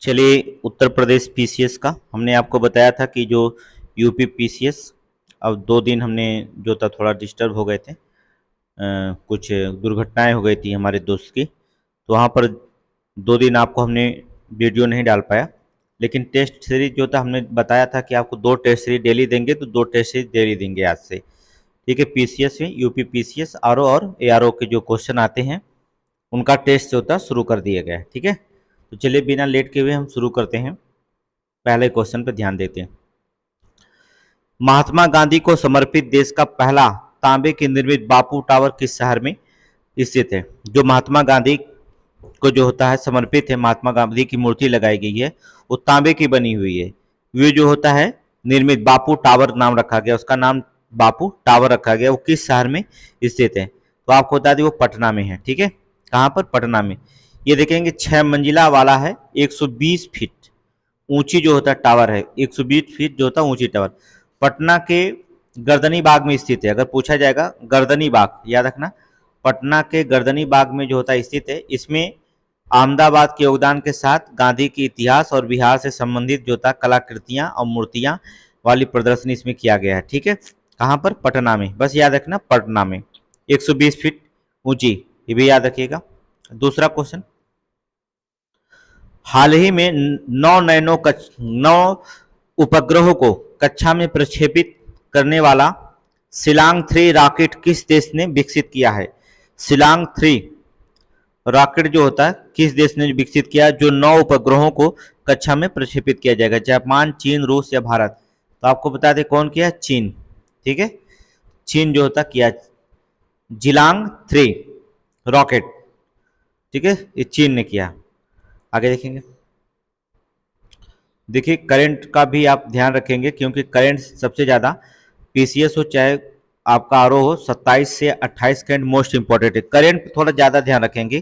चलिए, उत्तर प्रदेश पीसीएस का हमने आपको बताया था कि जो यूपी पीसीएस अब 2 दिन हमने जो था थोड़ा डिस्टर्ब हो गए थे। कुछ दुर्घटनाएं हो गई थी हमारे दोस्त की, तो वहाँ पर 2 दिन आपको हमने वीडियो नहीं डाल पाया। लेकिन टेस्ट सीरीज जो था हमने बताया था कि आपको 2 टेस्ट सीरीज डेली देंगे, तो 2 टेस्ट सीरीज डेली देंगे आज से। ठीक है, पीसीएस में यूपी पीसीएस आरओ और एआरओ के जो क्वेश्चन आते हैं उनका टेस्ट जो था शुरू कर दिया गया है। ठीक है, तो चलिए बिना लेट के हुए हम शुरू करते हैं। पहले क्वेश्चन पर ध्यान देते हैं। महात्मा गांधी को समर्पित देश का पहला तांबे की निर्मित बापू टावर किस शहर में स्थित है? जो महात्मा गांधी को जो होता है समर्पित है, महात्मा गांधी की मूर्ति लगाई गई है, वो तांबे की बनी हुई है। वो जो होता है निर्मित बापू टावर नाम रखा गया, उसका नाम बापू टावर रखा गया। वो किस शहर में स्थित है? तो आपको बता दें वो पटना में है। ठीक है, कहाँ पर? पटना में। ये देखेंगे 6 मंजिला वाला है, 120 फीट ऊंची जो होता है टावर है, 120 फीट जो होता है ऊंची टावर। पटना के गर्दनी बाग में स्थित है। अगर पूछा जाएगा गर्दनी बाग, याद रखना, पटना के गर्दनी बाग में जो होता है स्थित है। इसमें अहमदाबाद के योगदान के साथ गांधी के इतिहास और बिहार से संबंधित जो था कलाकृतियां और मूर्तियां वाली प्रदर्शनी इसमें किया गया है। ठीक है, कहाँ पर? पटना में। बस याद रखना पटना में, 120 फीट ऊंची, ये भी याद रखिएगा। दूसरा क्वेश्चन, हाल ही में 9 उपग्रहों को कक्षा में प्रक्षेपित करने वाला शिलांग 3 रॉकेट किस देश ने विकसित किया है? शिलांग 3 रॉकेट जो होता है किस देश ने विकसित किया, जो 9 उपग्रहों को कक्षा में प्रक्षेपित किया जाएगा? जापान, चीन, रूस या भारत? तो आपको बता दें कौन किया? चीन। ठीक है, चीन जो होता किया जिलांग 3 रॉकेट। ठीक है, ये चीन ने किया। आगे देखेंगे। देखिए, करंट का भी आप ध्यान रखेंगे, क्योंकि करंट सबसे ज़्यादा पीसीएस हो चाहे आपका आरओ हो, 27 से 28 करंट मोस्ट इंपॉर्टेंट है। करंट थोड़ा ज़्यादा ध्यान रखेंगे।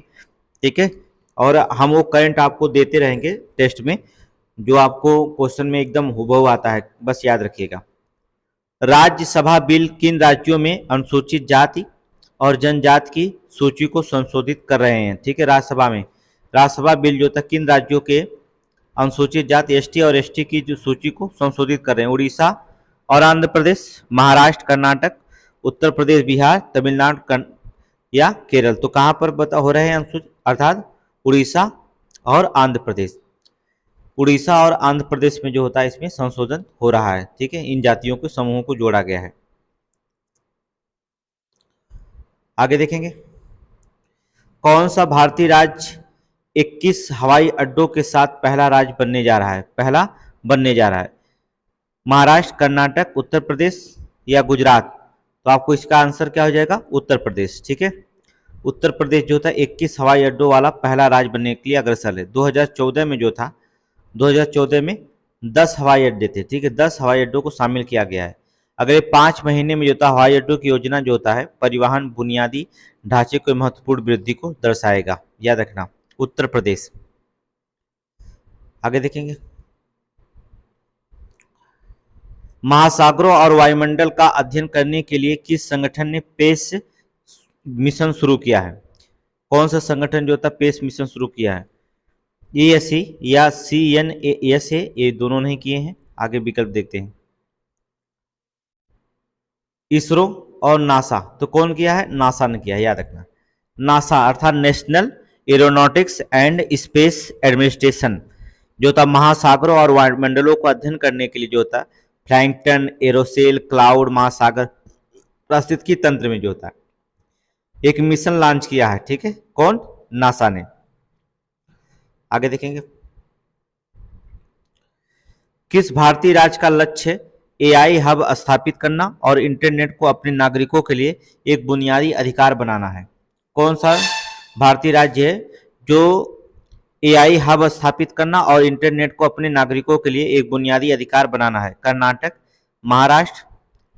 ठीक है, और हम वो करंट आपको देते रहेंगे टेस्ट में, जो आपको क्वेश्चन में एकदम हुबहू आता है, बस याद रखिएगा। राज्यसभा बिल किन राज्यों में अनुसूचित जाति और जनजाति की सूची को संशोधित कर रहे हैं? ठीक है, राज्यसभा में राज्यसभा बिल जो था किन राज्यों के अनुसूचित जाति एसटी और एसटी की जो सूची को संशोधित कर रहे हैं? उड़ीसा और आंध्र प्रदेश, महाराष्ट्र, कर्नाटक, उत्तर प्रदेश, बिहार, तमिलनाडु या केरल? तो कहाँ पर बता हो रहे हैं अनुसूचित, अर्थात उड़ीसा और आंध्र प्रदेश। उड़ीसा और आंध्र प्रदेश में जो होता है इसमें संशोधन हो रहा है। ठीक है, इन जातियों के समूहों को जोड़ा गया है। आगे देखेंगे, कौन सा भारतीय राज्य 21 हवाई अड्डों के साथ पहला राज्य बनने जा रहा है? पहला बनने जा रहा है। महाराष्ट्र, कर्नाटक, उत्तर प्रदेश या गुजरात? तो आपको इसका आंसर क्या हो जाएगा? उत्तर प्रदेश। ठीक है, उत्तर प्रदेश जो था 21 हवाई अड्डों वाला पहला राज्य बनने के लिए अग्रसर है। 2014 में जो था, 2014 में 10 हवाई अड्डे थे। ठीक है, 10 हवाई अड्डों को शामिल किया गया है। अगले 5 महीने में जो था हवाई अड्डों की योजना जो होता है परिवहन बुनियादी ढांचे को महत्वपूर्ण वृद्धि को दर्शाएगा। याद रखना, उत्तर प्रदेश। आगे देखेंगे, महासागरों और वायुमंडल का अध्ययन करने के लिए किस संगठन ने पेस मिशन शुरू किया है? कौन सा संगठन जो था पेस मिशन शुरू किया है? ESA या CNASA? ये दोनों नहीं किए हैं। आगे विकल्प देखते हैं, इसरो और नासा। तो कौन किया है? नासा ने किया है, याद रखना। नासा अर्थात national aeronautics and space administration जो था महासागरों और वायुमंडलों को अध्ययन करने के लिए जो था प्लैंकटन, एरोसेल, क्लाउड, महासागर पारिस्थितिकी तंत्र में जो था एक मिशन लॉन्च किया है। ठीक है, कौन? नासा ने। आगे देखेंगे, किस भारतीय राज्य का लक्ष्य एआई हब स्थापित करना और इंटरनेट को अपने नागरिकों के लिए एक बुनियादी अधिकार बनाना है? कौन सा भारतीय राज्य है जो एआई हब स्थापित करना और इंटरनेट को अपने नागरिकों के लिए एक बुनियादी अधिकार बनाना है? कर्नाटक, महाराष्ट्र,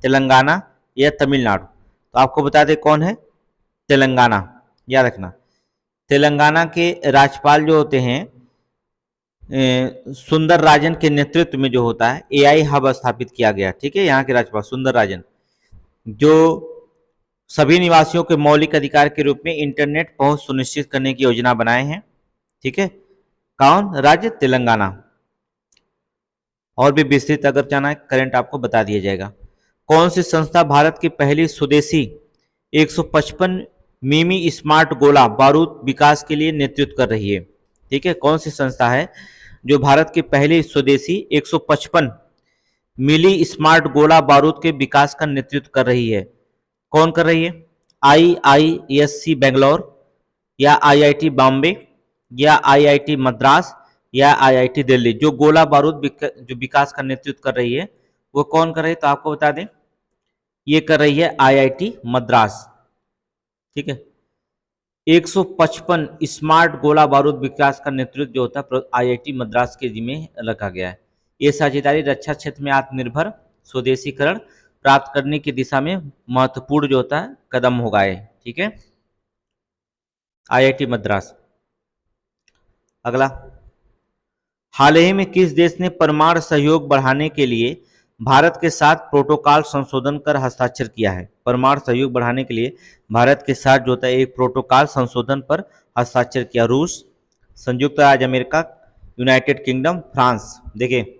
तेलंगाना या तमिलनाडु? तो आपको बता दें कौन है? तेलंगाना। याद रखना, तेलंगाना के राज्यपाल जो होते हैं सुंदर राजन के नेतृत्व में जो होता है एआई हब स्थापित किया गया। ठीक है, यहाँ के राज्यपाल सुंदर राजन जो सभी निवासियों के मौलिक अधिकार के रूप में इंटरनेट पहुंच सुनिश्चित करने की योजना बनाए हैं। ठीक है, कौन राज्य? तेलंगाना। और भी विस्तृत अगर जाना है करंट आपको बता दिया जाएगा। कौन सी संस्था भारत की पहली स्वदेशी 155 मिमी स्मार्ट गोला बारूद विकास के लिए नेतृत्व कर रही है? ठीक है, कौन सी संस्था है जो भारत की पहली स्वदेशी 155 मिली स्मार्ट गोला बारूद के विकास का नेतृत्व कर रही है? कौन कर रही है? IISc बेंगलोर, या IIT बॉम्बे, या IIT मद्रास, या IIT दिल्ली? जो गोला बारूद जो विकास का नेतृत्व कर रही है वो कौन कर रही है? तो आपको बता दें, ये कर रही है IIT मद्रास। ठीक है, 155 स्मार्ट गोला बारूद विकास का नेतृत्व जो होता है IIT मद्रास के जिम्मे रखा गया है। ये साझेदारी रक्षा क्षेत्र में आत्मनिर्भर स्वदेशीकरण प्राप्त करने की दिशा में महत्वपूर्ण जो होता है कदम होगा ये। ठीक है, IIT मद्रास। अगला, हाल ही में किस देश ने परमाणु सहयोग बढ़ाने के लिए भारत के साथ प्रोटोकॉल संशोधन कर हस्ताक्षर किया है? परमाणु सहयोग बढ़ाने के लिए भारत के साथ जो होता है एक प्रोटोकॉल संशोधन पर हस्ताक्षर किया। रूस, संयुक्त राज्य अमेरिका, यूनाइटेड किंगडम, फ्रांस। देखिए,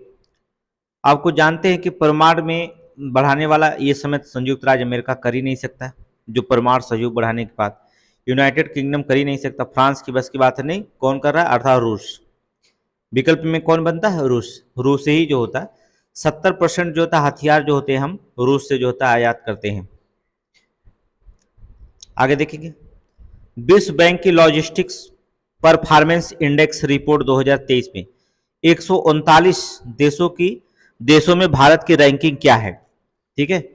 आपको जानते हैं कि परमाणु में बढ़ाने वाला ये समय संयुक्त राज्य अमेरिका कर ही नहीं सकता, जो परमाणु सहयोग बढ़ाने के बाद यूनाइटेड किंगडम कर ही नहीं सकता, फ्रांस की बस की बात है नहीं, कौन कर रहा है? अर्थात रूस। विकल्प में कौन बनता है? रूस। रूस से ही जो होता है 70% जो होता है हथियार जो होते हैं हम रूस से जो होता है आयात करते हैं। आगे देखेंगे, विश्व बैंक की लॉजिस्टिक्स परफॉर्मेंस इंडेक्स रिपोर्ट 2023 में 139 देशों में भारत की रैंकिंग क्या है? ठीक है,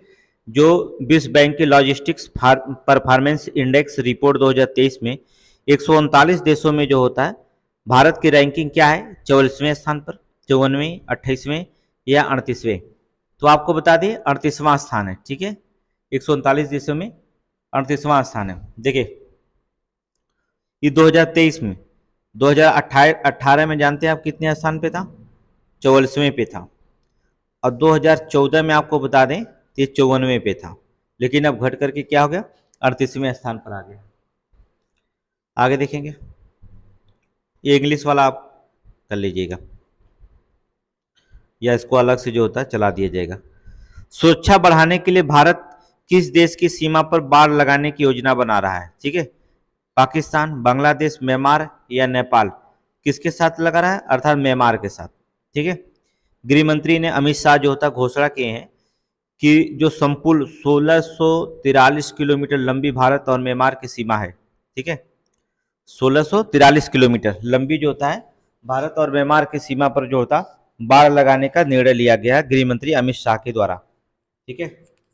जो विश्व बैंक की लॉजिस्टिक्स परफॉर्मेंस इंडेक्स रिपोर्ट 2023 में 139 देशों में जो होता है भारत की रैंकिंग क्या है? 44वें स्थान पर, 54वें, 28वें या 38वें? तो आपको बता दें 38वां स्थान है। ठीक है, 139 देशों में 38वां स्थान है। देखिए, ये 2023 में, 2018 में जानते हैं आप कितने स्थान पे था? 44वें पे था। और 2014 में आपको बता दें तो ये 54वें पे था, लेकिन अब घट करके क्या हो गया? 38वें स्थान पर आ गया। आगे देखेंगे, ये इंग्लिश वाला आप कर लीजिएगा या इसको अलग से जो होता है चला दिया जाएगा। सुरक्षा बढ़ाने के लिए भारत किस देश की सीमा पर बाड़ लगाने की योजना बना रहा है? ठीक है, पाकिस्तान, बांग्लादेश, म्यांमार या नेपाल? किसके साथ लगा रहा है? अर्थात म्यांमार के साथ। ठीक है, गृह मंत्री ने अमित शाह जो होता घोषणा किए हैं कि जो संपूर्ण 1643 किलोमीटर लंबी भारत और म्यांमार की सीमा है। ठीक है, 1643 किलोमीटर लंबी जो होता है भारत और म्यांमार की सीमा पर जो होता बाड़ लगाने का निर्णय लिया गया है गृह मंत्री अमित शाह के द्वारा। ठीक है,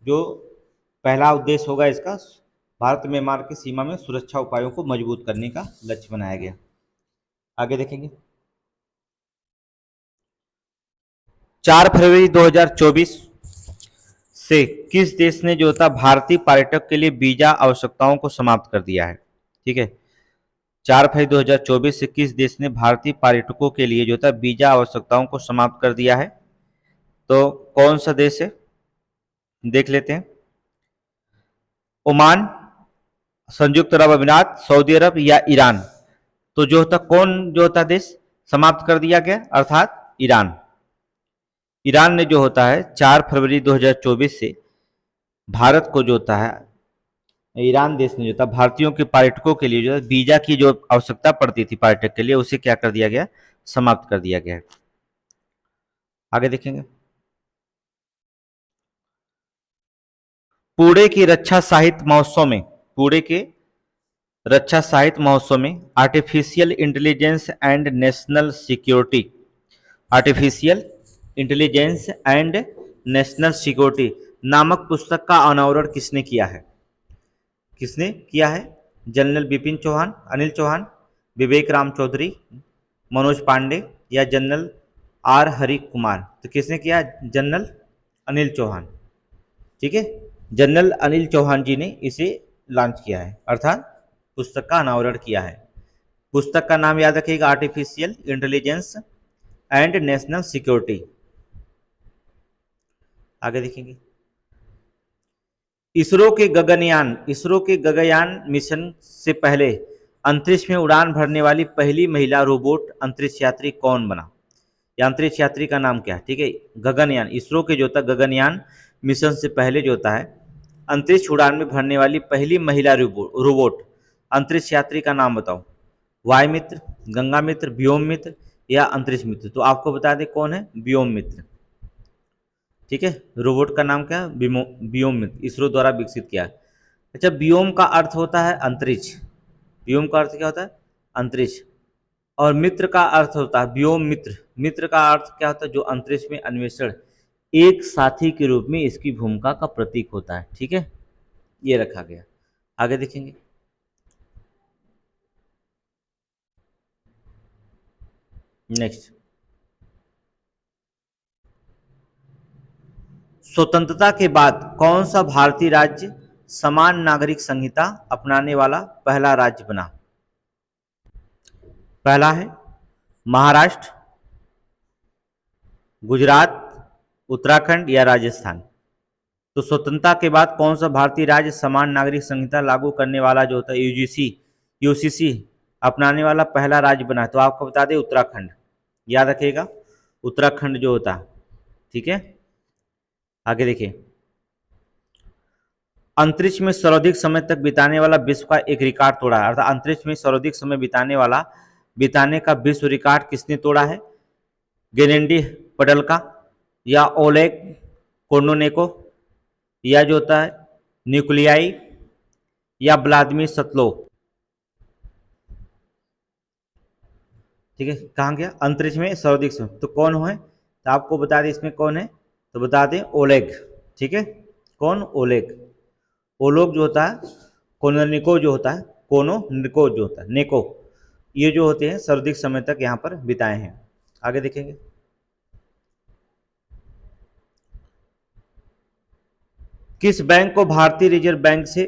जो पहला उद्देश्य होगा इसका भारत म्यांमार की सीमा में सुरक्षा उपायों को मजबूत करने का लक्ष्य बनाया गया। आगे देखेंगे, 4 फरवरी 2024 से किस देश ने जो होता भारतीय पर्यटक के लिए वीजा आवश्यकताओं को समाप्त कर दिया है? ठीक है, 4 फरवरी 2024 से किस देश ने भारतीय पर्यटकों के लिए जो था वीजा आवश्यकताओं को समाप्त कर दिया है? तो कौन सा देश है? देख लेते हैं, ओमान, संयुक्त अरब अमीरात, सऊदी अरब या ईरान? तो जो होता कौन जो होता देश समाप्त कर दिया गया? अर्थात ईरान। ईरान ने जो होता है 4 फरवरी 2024 से भारत को जो होता है, ईरान देश ने जो था भारतीयों के पर्यटकों के लिए जो है वीजा की जो आवश्यकता पड़ती थी पर्यटक के लिए, उसे क्या कर दिया गया? समाप्त कर दिया गया है। आगे देखेंगे, पुणे के रक्षा साहित्य महोत्सव में artificial intelligence and national security नामक पुस्तक का अनावरण किसने किया है? जनरल बिपिन चौहान, अनिल चौहान, विवेक राम चौधरी, मनोज पांडे या जनरल आर हरि कुमार? तो किसने किया? जनरल अनिल चौहान। ठीक है, जनरल अनिल चौहान जी ने इसे लॉन्च किया है, अर्थात पुस्तक का अनावरण किया है। पुस्तक का नाम याद रखिएगा, artificial intelligence and national security. आगे देखेंगे, इसरो के गगनयान मिशन से पहले अंतरिक्ष में उड़ान भरने वाली पहली महिला रोबोट अंतरिक्ष यात्री कौन बना? या अंतरिक्ष यात्री का नाम क्या है? ठीक है, गगनयान, इसरो के जो था गगनयान मिशन से पहले जो होता है अंतरिक्ष उड़ान में भरने वाली पहली महिला रोबोट अंतरिक्ष यात्री का नाम बताओ। वायु मित्र, गंगा मित्र, व्योम मित्र या अंतरिक्ष मित्र? तो आपको बता दें कौन है, व्योम मित्र। ठीक है, रोबोट का नाम क्या है, व्योम मित्र, इसरो द्वारा विकसित किया है। अच्छा, व्योम का अर्थ होता है अंतरिक्ष, व्योम का अर्थ क्या होता है, अंतरिक्ष। और मित्र का अर्थ होता है व्योम मित्र, मित्र का अर्थ क्या होता है, जो अंतरिक्ष में अन्वेषण एक साथी के रूप में इसकी भूमिका का प्रतीक होता है। ठीक है, ये रखा गया। आगे देखेंगे, नेक्स्ट, स्वतंत्रता के बाद कौन सा भारतीय राज्य समान नागरिक संहिता अपनाने वाला पहला राज्य बना? पहला है महाराष्ट्र, गुजरात, उत्तराखंड या राजस्थान? तो स्वतंत्रता के बाद कौन सा भारतीय राज्य समान नागरिक संहिता लागू करने वाला जो होता है यूसीसी अपनाने वाला पहला राज्य बना? तो आपको बता दें उत्तराखंड, याद रखिएगा उत्तराखंड जो होता है। ठीक है, आगे देखिए, अंतरिक्ष में सर्वाधिक समय तक बिताने वाला विश्व का एक रिकॉर्ड तोड़ा है, अर्थात अंतरिक्ष में सर्वाधिक समय बिताने का विश्व रिकॉर्ड किसने तोड़ा है? गेनेडी पडल्का या ओलेग कोर्नोनेको या जो होता है न्यूक्लियाई या व्लादिमीर सतलोव? ठीक है, कहाँ गया, अंतरिक्ष में सर्वाधिक समय, तो कौन है? तो आपको बता दें इसमें कौन है, तो बता दें ओलेग। ठीक है, कौन, ओलेग। ओलोग जो होता है, कोर्नोनिको जो होता है, कोर्नोनिको जो होता है, नेको, ये जो होते हैं सर्वाधिक समय तक यहाँ पर बिताए हैं। आगे देखेंगे, किस बैंक को भारतीय रिजर्व बैंक से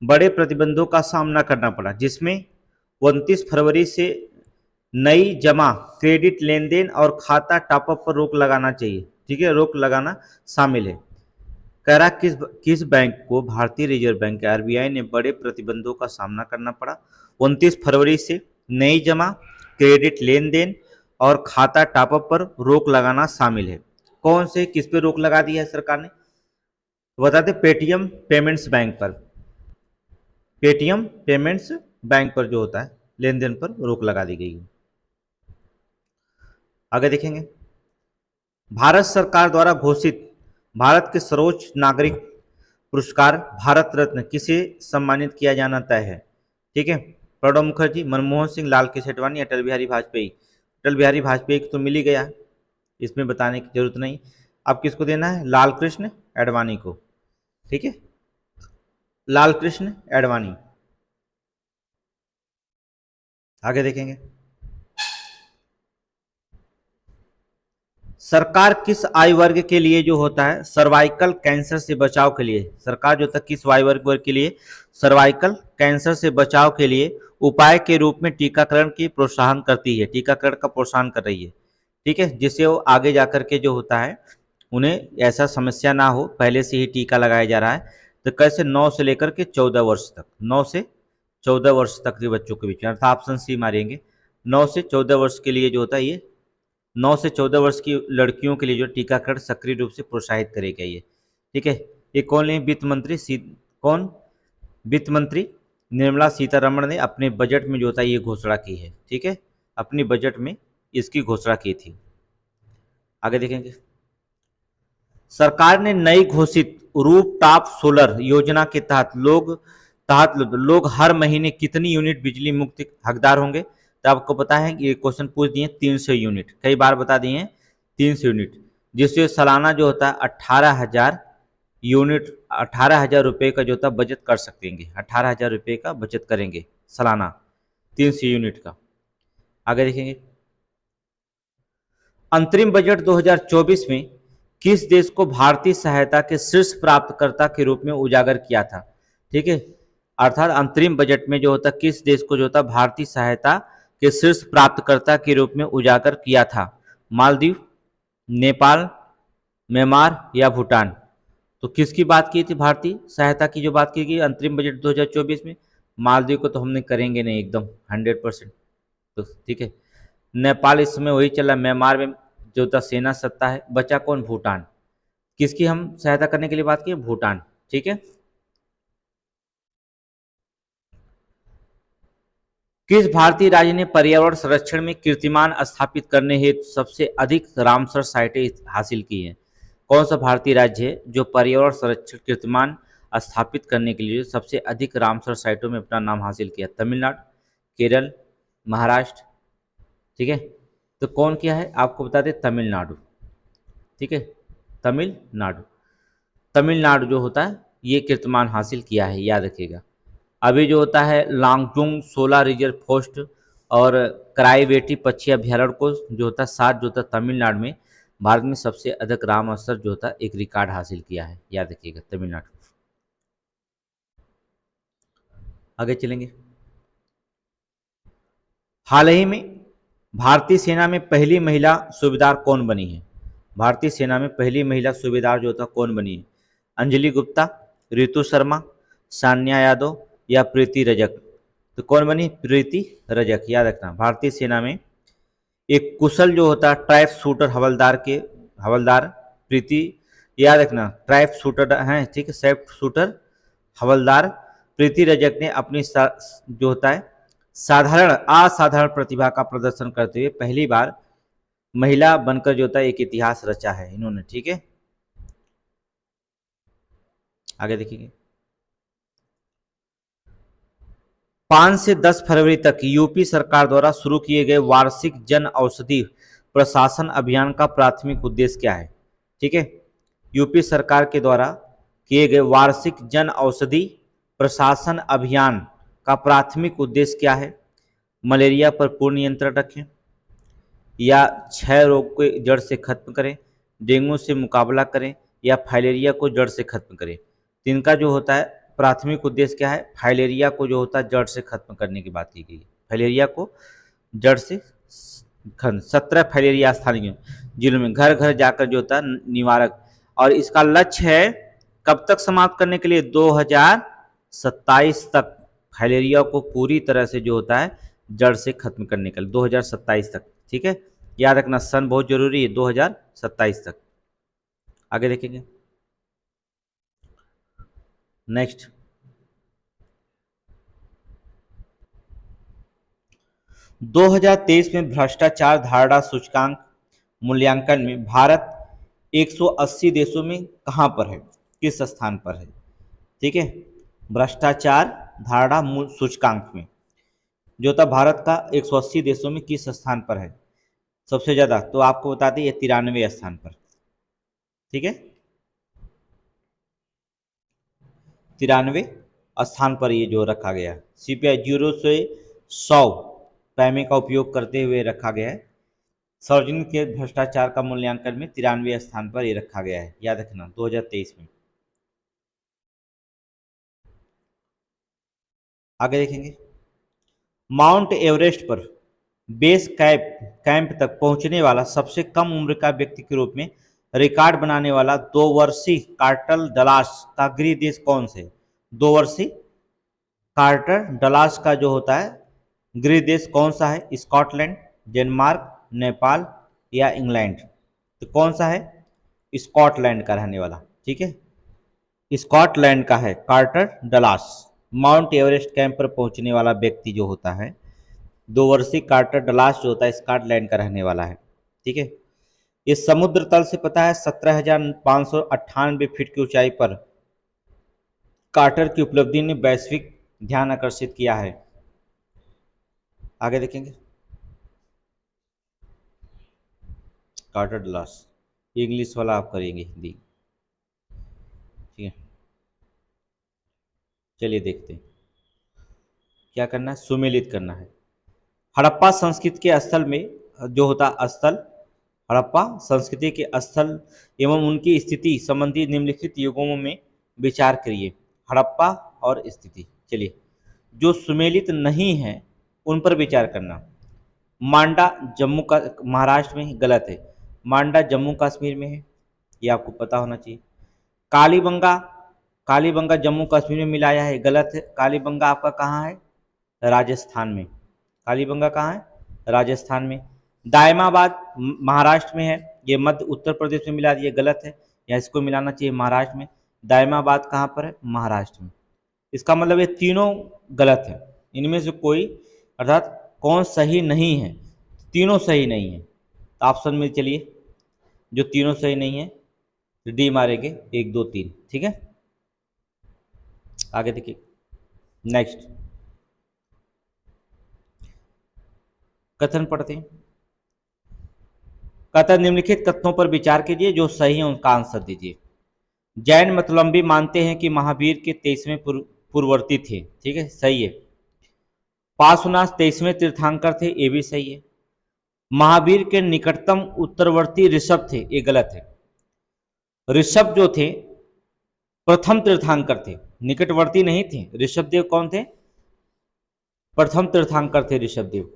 बड़े प्रतिबंधों का सामना करना पड़ा, जिसमें 29 फरवरी से नई जमा, क्रेडिट लेन देन और खाता टॉपअप पर रोक लगाना चाहिए? ठीक है, रोक लगाना शामिल है। कह रहा किस बैंक को भारतीय रिजर्व बैंक आरबीआई ने बड़े प्रतिबंधों का सामना करना पड़ा? 29 फरवरी से नई जमा, क्रेडिट लेन देन और खाता टॉपअप पर रोक लगाना शामिल है। कौन से, किस पे रोक लगा दी है सरकार ने? बता दें पेटीएम पेमेंट्स बैंक पर, पेटीएम पेमेंट्स बैंक पर जो होता है लेन देन पर रोक लगा दी गई है। आगे देखेंगे, भारत सरकार द्वारा घोषित भारत के सर्वोच्च नागरिक पुरस्कार भारत रत्न किसे सम्मानित किया जाना तय है? ठीक है, प्रणब मुखर्जी, मनमोहन सिंह, लाल कृष्ण आडवाणी, अटल बिहारी वाजपेयी? अटल बिहारी वाजपेयी को तो मिल ही गया, इसमें बताने की जरूरत नहीं। अब किसको देना है? लाल कृष्ण आडवाणी को। ठीक है, लाल कृष्ण आडवाणी। आगे देखेंगे, सरकार किस आयु वर्ग के लिए जो होता है सर्वाइकल कैंसर से बचाव के लिए, सरकार जो तक किस आयु वर्ग के लिए सर्वाइकल कैंसर से बचाव के लिए उपाय के रूप में टीकाकरण की प्रोत्साहन करती है, टीकाकरण का प्रोत्साहन कर रही है? ठीक है, जिससे वो आगे जाकर के जो होता है उन्हें ऐसा समस्या ना हो, पहले से ही टीका लगाया जा रहा है। तो कैसे? 9 से लेकर के 14 वर्ष तक, 9 से 14 वर्ष तक के बच्चों के बीच में, अर्थात ऑप्शन सी मारेंगे, 9 से 14 वर्ष के लिए जो होता है ये 9 से 14 वर्ष की लड़कियों के लिए जो टीकाकरण सक्रिय रूप से प्रोत्साहित करेगा ये। ठीक है, ये कौन है? वित्त मंत्री कौन? वित्त मंत्री निर्मला सीतारमण ने अपने बजट में जो होता है ये घोषणा की है। ठीक है, अपनी बजट में इसकी घोषणा की थी। आगे देखेंगे, सरकार ने नई घोषित रूफ टॉप सोलर योजना के तहत लोग हर महीने कितनी यूनिट बिजली मुक्त हकदार होंगे? तो आपको पता है कि ये क्वेश्चन पूछ दिए 300 यूनिट, कई बार बता दिए हैं 300 यूनिट, जिससे सालाना जो होता है 18,000 यूनिट, 18,000 रुपये का जो होता है बचत कर सकेंगे, 18,000 रुपये का बचत करेंगे सालाना 300 यूनिट का। आगे देखेंगे, अंतरिम बजट 2024 में किस देश को भारतीय सहायता के शीर्ष प्राप्तकर्ता के रूप में उजागर किया था? ठीक है, अर्थात अंतरिम बजट में जो होता किस देश को जो होता भारतीय सहायता के शीर्ष प्राप्तकर्ता के रूप में उजागर किया था? मालदीव, नेपाल, म्यांमार या भूटान? तो किसकी बात की थी भारतीय सहायता की जो बात की गई अंतरिम बजट 2024 में? मालदीव को तो हमने करेंगे नहीं एकदम 100%। तो ठीक है, नेपाल इस समय वही चल रहा है। म्यांमार में जो था सेना सत्ता है। बचा कौन? भूटान। किसकी हम सहायता करने के लिए बात की? भूटान। ठीक है। किस भारतीय राज्य ने पर्यावरण संरक्षण में कीर्तिमान स्थापित करने हेतु सबसे अधिक रामसर साइटें हासिल की हैं? कौन सा भारतीय राज्य है जो पर्यावरण संरक्षण कीर्तिमान स्थापित करने के लिए सबसे अधिक रामसर साइटों में अपना नाम हासिल किया? तमिलनाडु, केरल, महाराष्ट्र। ठीक है, तो कौन किया है आपको बता दें, तमिलनाडु। ठीक है, तमिलनाडु। तमिलनाडु जो होता है ये कीर्तिमान हासिल किया है, याद रखिएगा। अभी जो होता है लांगजुंग 16 रिजर्व फॉरेस्ट और क्राईवेटी पक्षी अभ्यारण्य को जो होता है 7 जो होता है तमिलनाडु में, भारत में सबसे अधिक राम अवसर जो होता है एक रिकॉर्ड हासिल किया है, याद रखिएगा, तमिलनाडु। आगे चलेंगे। हाल ही में भारतीय सेना में पहली महिला सूबेदार कौन बनी है? भारतीय सेना में पहली महिला सूबेदार जो होता कौन बनी है? अंजलि गुप्ता, रितु शर्मा, सान्या यादव या प्रीति रजक? तो कौन बनी? प्रीति रजक, याद रखना। भारतीय सेना में एक कुशल जो होता है ट्राइब शूटर हवलदार प्रीति, याद रखना, ट्राइब शूटर हैं, ठीक है, सेफ शूटर हवलदार प्रीति रजक ने अपनी जो होता है असाधारण प्रतिभा का प्रदर्शन करते हुए पहली बार महिला बनकर जो होता है एक इतिहास रचा है इन्होंने। ठीक है, आगे देखिए। 5 से 10 फरवरी तक यूपी सरकार द्वारा शुरू किए गए वार्षिक जन औषधि प्रशासन अभियान का प्राथमिक उद्देश्य क्या है? ठीक है, यूपी सरकार के द्वारा किए गए वार्षिक जन औषधि प्रशासन अभियान का प्राथमिक उद्देश्य क्या है? मलेरिया पर पूर्ण नियंत्रण रखें, या क्षय रोग को जड़ से खत्म करें, डेंगू से मुकाबला करें, या फाइलेरिया को जड़ से खत्म करें। तो इनका जो होता है प्राथमिक उद्देश्य क्या है? फाइलेरिया को जो होता है जड़ से खत्म करने की बात की गई है। फाइलेरिया को जड़ से 17 फाइलेरिया स्थानीय जिलों में घर घर जाकर जो होता है निवारक, और इसका लक्ष्य है कब तक समाप्त करने के लिए? 2027 तक फाइलेरिया को पूरी तरह से जो होता है जड़ से खत्म करने के लिए, 2027 तक। ठीक है, याद रखना, सन बहुत जरूरी है, 2027 तक। आगे देखेंगे। नेक्स्ट, दो 2023 में भ्रष्टाचार धारणा सूचकांक मूल्यांकन में भारत 180 देशों में कहां पर है? किस स्थान पर है? ठीक है, भ्रष्टाचार धारणा सूचकांक में जो था भारत का 180 देशों में किस स्थान पर है सबसे ज्यादा? तो आपको बता दें ये 93 स्थान पर। ठीक है, 93 स्थान पर ये जो रखा गया है। सीपीआई 0 से 100 पैमे का उपयोग करते हुए रखा गया है। सार्वजनिक के भ्रष्टाचार का मूल्यांकन में 93 स्थान पर ये रखा गया है, याद रखना, 2023 में। आगे देखेंगे। माउंट एवरेस्ट पर बेस कैंप तक पहुंचने वाला सबसे कम उम्र का व्यक्ति के रूप में रिकॉर्ड बनाने वाला 2 वर्षीय कार्टर डलास का गृह देश कौन से? 2 वर्षीय कार्टर डलास का जो होता है गृह देश कौन सा है? स्कॉटलैंड, डेनमार्क, नेपाल या इंग्लैंड? तो कौन सा है? स्कॉटलैंड का रहने वाला। ठीक है, स्कॉटलैंड का है Carter Dallas. Mount Everest camp पर पहुंचने वाला व्यक्ति जो होता है 2 वर्षीय कार्टर डलास जो होता है स्कॉटलैंड का रहने वाला है। ठीक है, ये समुद्र तल से पता है 17,598 फीट की ऊंचाई पर कार्टर की उपलब्धि ने वैश्विक ध्यान आकर्षित किया है। आगे देखेंगे। कार्टर डलास, इंग्लिश वाला आप करेंगे, हिंदी। ठीक है, चलिए देखते हैं क्या करना है, सुमेलित करना है। हड़प्पा संस्कृति के स्थल में जो होता स्थल, हड़प्पा संस्कृति के स्थल एवं उनकी स्थिति संबंधी निम्नलिखित युगों में विचार करिए। हड़प्पा और स्थिति, चलिए, जो सुमेलित नहीं है उन पर विचार करना। मांडा जम्मू का महाराष्ट्र में, गलत है, मांडा जम्मू कश्मीर में है, ये आपको पता होना चाहिए। कालीबंगा कालीबंगा जम्मू कश्मीर में मिलाया है, गलत है। कालीबंगा आपका कहाँ है? राजस्थान में। कालीबंगा कहाँ है? राजस्थान में। दायमाबाद महाराष्ट्र में है, ये मध्य उत्तर प्रदेश में मिला दिया, गलत है। या इसको मिलाना चाहिए महाराष्ट्र में। दायमाबाद कहाँ पर है? महाराष्ट्र में। इसका मतलब ये तीनों गलत है, इनमें से कोई, अर्थात कौन सही नहीं है? तीनों सही नहीं है। तो ऑप्शन में चलिए, जो तीनों सही नहीं है तो डी मारेंगे, 1 2 3, ठीक है। आगे देखिए, नेक्स्ट कथन पढ़ते हैं। कथन, निम्नलिखित कथनों पर विचार कीजिए, जो सही है उनका आंसर दीजिए। जैन मतलम्बी मानते हैं कि महावीर के 23वें पूर्ववर्ती थे, ठीक है, सही है। पार्श्वनाथ 23वें तीर्थंकर थे, ये भी सही है। महावीर के निकटतम उत्तरवर्ती ऋषभ थे, ये गलत है। ऋषभ जो थे प्रथम तीर्थंकर थे, निकटवर्ती नहीं थे। ऋषभदेव कौन थे? प्रथम तीर्थंकर थे ऋषभदेव,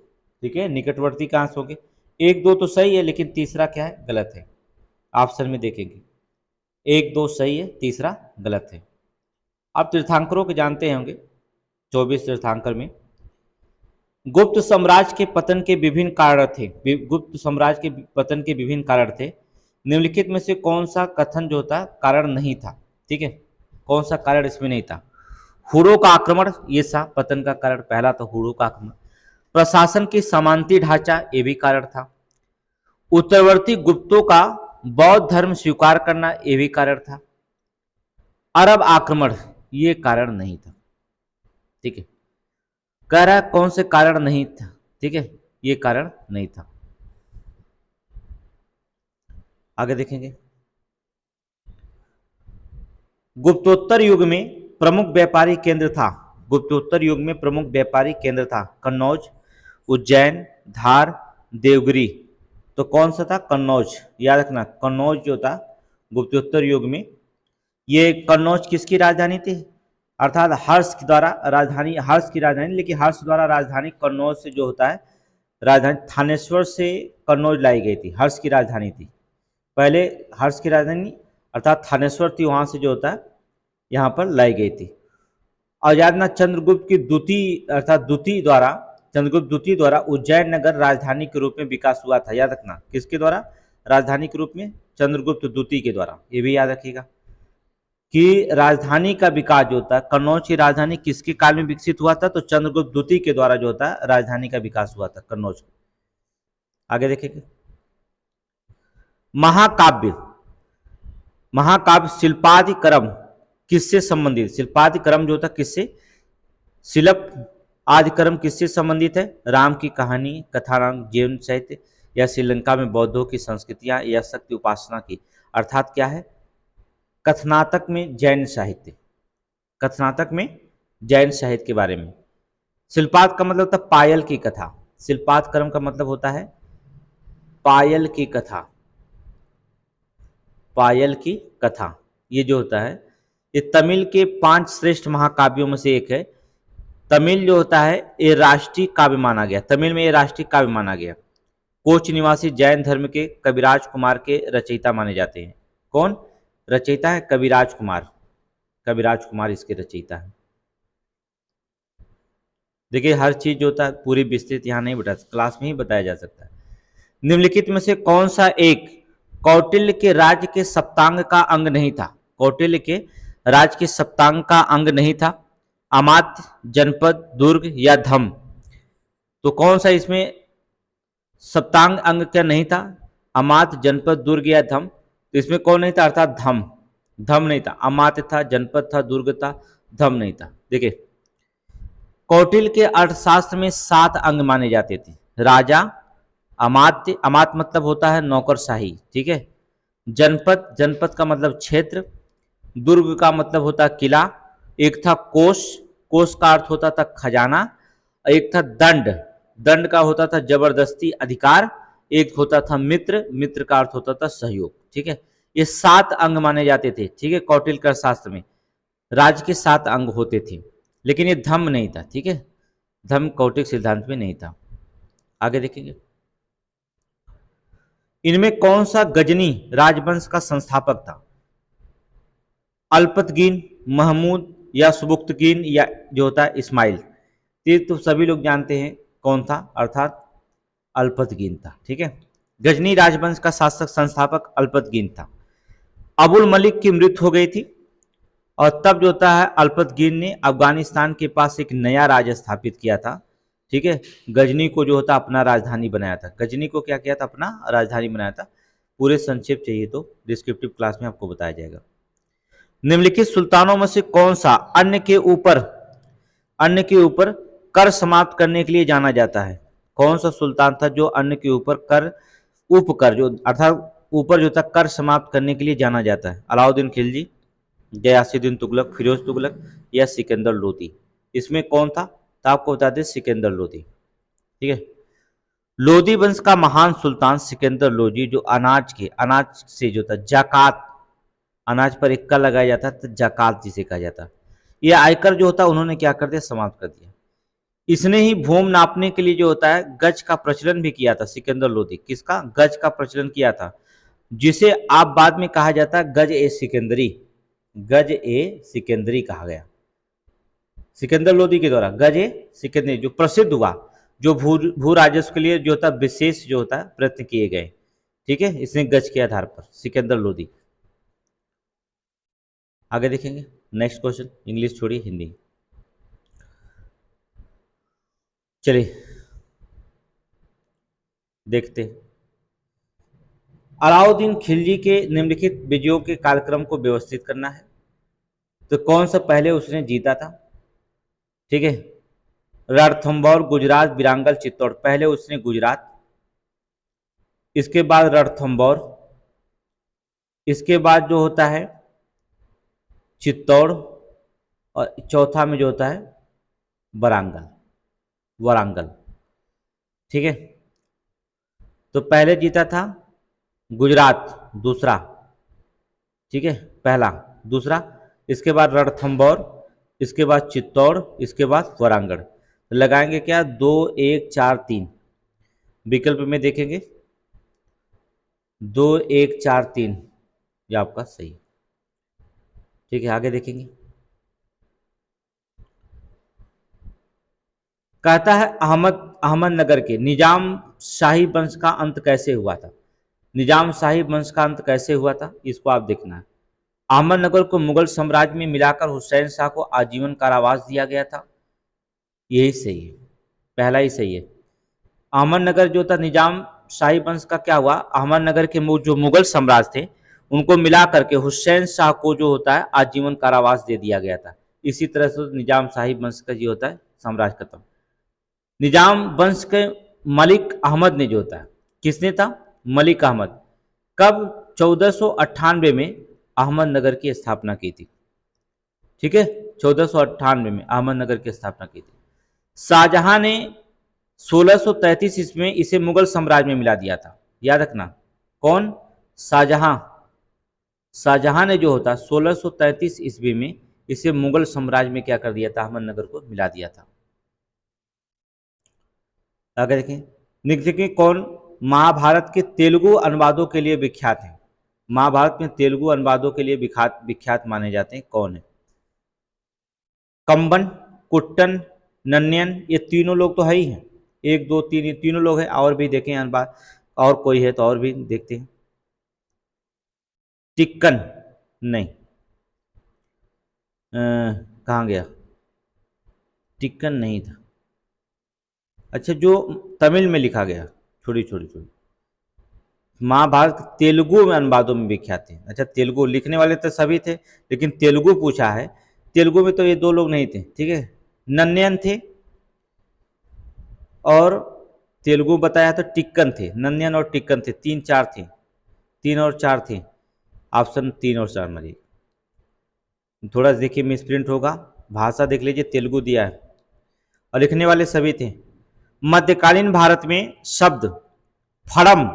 ठीक है। निकटवर्ती कहां से हो गए? 1 2 तो सही है, लेकिन तीसरा क्या है? गलत है। ऑप्शन में देखेंगे, 1 2 सही है, तीसरा गलत है। आप तीर्थंकरों के जानते होंगे, 24 तीर्थंकर में गुप्त साम्राज्य के पतन के विभिन्न कारण थे। गुप्त साम्राज्य के पतन के विभिन्न कारण थे। निम्नलिखित में से कौन सा कथन जो था कारण नहीं था? ठीक है, कौन सा कारण इसमें नहीं था? हुड़ों का आक्रमण, ये था पतन का कारण, पहला था हुड़ों का आक्रमण। प्रशासन की समांती ढांचा, ये भी कारण था। उत्तरवर्ती गुप्तों का बौद्ध धर्म स्वीकार करना, ये भी कारण था। अरब आक्रमण, ये कारण नहीं था, ठीक है। कह रहा है कौन से कारण नहीं था, ठीक है, ये कारण नहीं था। आगे देखेंगे, गुप्तोत्तर युग में प्रमुख व्यापारी केंद्र था। गुप्तोत्तर युग में प्रमुख व्यापारी केंद्र था कन्नौज, उज्जैन, धार, देवगिरी। तो कौन सा था? कन्नौज। याद रखना, कन्नौज जो था गुप्तोत्तर युग में, ये कन्नौज किसकी राजधानी थी? अर्थात हर्ष द्वारा राजधानी, हर्ष की राजधानी, लेकिन हर्ष द्वारा राजधानी कन्नौज से जो होता है, राजधानी थानेश्वर से कन्नौज लाई गई थी, हर्ष की राजधानी थी। पहले हर्ष की राजधानी अर्थात थानेश्वर थी, वहां से जो होता है यहाँ पर लाई गई थी। और याद ना, चंद्रगुप्त की द्वितीय अर्थात द्वितीय द्वारा, चंद्रगुप्त द्वितीय द्वारा उज्जैन नगर राजधानी के रूप में विकास हुआ था। याद रखना, किसके द्वारा राजधानी के रूप में? चंद्रगुप्त द्वितीय के द्वारा। ये भी याद रखिएगा कि राजधानी का विकास जो होता है, कन्नौज की राजधानी किसके काल में विकसित हुआ था? तो चंद्रगुप्त द्वितीय के द्वारा जो होता है राजधानी का विकास हुआ था कन्नौज। आगे देखेंगे, महाकाव्य। महाकाव्य शिल्पादि क्रम किससे संबंधित? शिल्पादि क्रम जो होता है किससे? शिल्प आदि क्रम किससे संबंधित है? राम की कहानी, कथानक, जीवन साहित्य, या श्रीलंका में बौद्धों की संस्कृतियां, या शक्ति उपासना की। अर्थात क्या है? कथनातक में जैन साहित्य, कथनातक में जैन साहित्य के बारे में। शिल्पाद का मतलब होता है पायल की कथा। शिल्पाद क्रम का मतलब होता है पायल की कथा, पायल की कथा। ये जो होता है, ये तमिल के 5 श्रेष्ठ महाकाव्यों में से एक है। तमिल जो होता है ये राष्ट्रीय काव्य माना गया, तमिल में ये राष्ट्रीय काव्य माना गया। कोच निवासी जैन धर्म के कविराज कुमार के रचयिता माने जाते हैं। कौन रचयिता है? कविराज कुमार। कविराज कुमार इसके रचयिता है। देखिए, हर चीज जो होता है पूरी विस्तृत यहाँ नहीं बता, क्लास में ही बताया जा सकता है। निम्नलिखित में से कौन सा एक कौटिल्य के राज्य के सप्तांग का अंग नहीं था? कौटिल्य के राज्य के सप्तांग का अंग नहीं था। अमात्य, जनपद, दुर्ग, या धम। तो कौन सा इसमें सप्तांग अंग क्या नहीं था? अमात्य, जनपद, दुर्ग, या धम। तो इसमें कौन नहीं था? अर्थात धम। धम नहीं था। अमात्य था, जनपद था, दुर्ग था, धम नहीं था। देखिए, कौटिल्य के अर्थशास्त्र में 7 अंग माने जाते थे। राजा, अमात्य, अमात्य मतलब होता है नौकरशाही, ठीक है। जनपद, जनपद का मतलब क्षेत्र। दुर्ग का मतलब होता है किला। एक था कोष, कोष का अर्थ होता था खजाना। एक था दंड, दंड का होता था जबरदस्ती अधिकार। एक होता था मित्र, मित्र का अर्थ होता था सहयोग, ठीक है। ये 7 अंग माने जाते थे, ठीक है। कौटिल्य का शास्त्र में राज्य के 7 अंग होते थे, लेकिन ये धम्म नहीं था, ठीक है। धम्म कौटिल्य सिद्धांत में नहीं था। आगे देखेंगे, इनमें कौन सा गजनी राजवंश का संस्थापक था? अल्पतगीन, महमूद या सुबुक्तगीन या जो होता है इस्माइल। ये तो सभी लोग जानते हैं कौन था, अर्थात अल्पतगीन था। ठीक है, गजनी राजवंश का शासक संस्थापक अल्पतगीन था। अबुल मलिक की मृत्यु हो गई थी और तब जो होता है अल्पतगीन ने अफगानिस्तान के पास एक नया राज्य स्थापित किया था। ठीक है, गजनी को जो होता अपना राजधानी बनाया था। गजनी को क्या किया था, अपना राजधानी बनाया था। पूरे संक्षेप चाहिए तो डिस्क्रिप्टिव क्लास में आपको बताया जाएगा। निम्नलिखित सुल्तानों में से कौन सा अन्य के ऊपर कर समाप्त करने के लिए जाना जाता है? कौन सा सुल्तान था जो अन्य के ऊपर कर उपकर जो अर्थात ऊपर जो था कर समाप्त करने के लिए जाना जाता है? अलाउद्दीन खिलजी, गयासुद्दीन तुगलक, फिरोज तुगलक या सिकंदर लोदी? इसमें कौन था? तो आपको बता दें सिकंदर लोदी। ठीक है, लोदी वंश का महान सुल्तान सिकंदर लोदी जो अनाज से जो था जाकात, अनाज पर इक्का लगाया जाता तो जाकात जिसे कहा जाता, ये आयकर जो होता उन्होंने क्या कर दिया, समाप्त कर दिया। इसने ही भूमि नापने के लिए जो होता है गज का प्रचलन भी किया था सिकंदर लोदी। किसका? गज का प्रचलन किया था, जिसे आप बाद में कहा जाता है गज ए सिकंदरी। गज ए सिकंदरी कहा गया सिकंदर लोदी के द्वारा। गज ए सिकंदरी जो प्रसिद्ध हुआ, जो भू राजस्व के लिए जो होता विशेष जो होता है प्रयत्न किए गए। ठीक है, इसने गज के आधार पर सिकंदर लोदी। आगे देखेंगे नेक्स्ट क्वेश्चन, इंग्लिश छोड़िए हिंदी। चलिए देखते हैं। अलाउद्दीन खिलजी के निम्नलिखित विजयों के कार्यक्रम को व्यवस्थित करना है। तो कौन सा पहले उसने जीता था? ठीक है, रणथंभौर, गुजरात, बिरांगल, चित्तौड़। पहले उसने गुजरात, इसके बाद रणथंभौर, इसके बाद जो होता है चित्तौड़ और चौथा में जो होता है वारंगल। ठीक है, तो पहले जीता था गुजरात, दूसरा, ठीक है, पहला, दूसरा, इसके बाद रणथंभौर, इसके बाद चित्तौड़, इसके बाद वारंगल। तो लगाएंगे क्या, 2 1 4 3। विकल्प में देखेंगे 2 1 4 3, ये आपका सही। ठीक है, आगे देखेंगे। कहता है अहमदनगर के निजाम शाही वंश का अंत कैसे हुआ था? निजाम शाही वंश का अंत कैसे हुआ था, इसको आप देखना है। अहमदनगर को मुगल साम्राज्य में मिलाकर हुसैन शाह को आजीवन कारावास दिया गया था। यही सही है, पहला ही सही है। अहमदनगर जो था निजाम शाही वंश का क्या हुआ, अहमदनगर के जो मुगल सम्राट थे उनको मिला करके हुसैन शाह को जो होता है आजीवन कारावास दे दिया गया था। इसी तरह से निजाम शाही वंश का जो होता है साम्राज्य खत्म। निजाम वंश के मलिक अहमद ने जो होता है, किसने था, मलिक अहमद, कब 1498 में अहमदनगर की स्थापना की थी। ठीक है, 1498 में अहमदनगर की स्थापना की थी। शाहजहां ने 1633 ईस्वी में इसे मुगल साम्राज्य में मिला दिया था। याद रखना, कौन? शाहजहां ने जो होता 1633 ईस्वी में इसे मुगल साम्राज्य में क्या कर दिया था, अहमदनगर को मिला दिया था। आगे देखें, निम्नलिखित कौन महाभारत के तेलुगु अनुवादों के लिए विख्यात है? महाभारत में तेलुगु अनुवादों के लिए विख्यात माने जाते हैं, कौन है? कंबन, कुट्टन, नन्यन, ये तीनों लोग तो है ही हैं। 1 2 3 ये तीनों लोग हैं, और भी देखें अनुवाद, और कोई है तो और भी देखते हैं। टिक्कन नहीं, कहाँ गया, टिक्कन नहीं था। अच्छा, जो तमिल में लिखा गया, छोड़ी महाभारत तेलुगु में अनुवादों में विख्यात है। अच्छा, तेलुगु लिखने वाले तो सभी थे, लेकिन तेलुगु पूछा है, तेलुगु में तो ये 2 लोग नहीं थे। ठीक है, नन्यन थे और तेलुगु बताया तो टिक्कन थे। नन्यन और टिक्कन थे, 3 4 थे, 3 और 4 थे। ऑप्शन 3 और 4 मरिए। थोड़ा देखिए मिसप्रिंट होगा, भाषा देख लीजिए, तेलुगु दिया है और लिखने वाले सभी थे। मध्यकालीन भारत में शब्द फड़म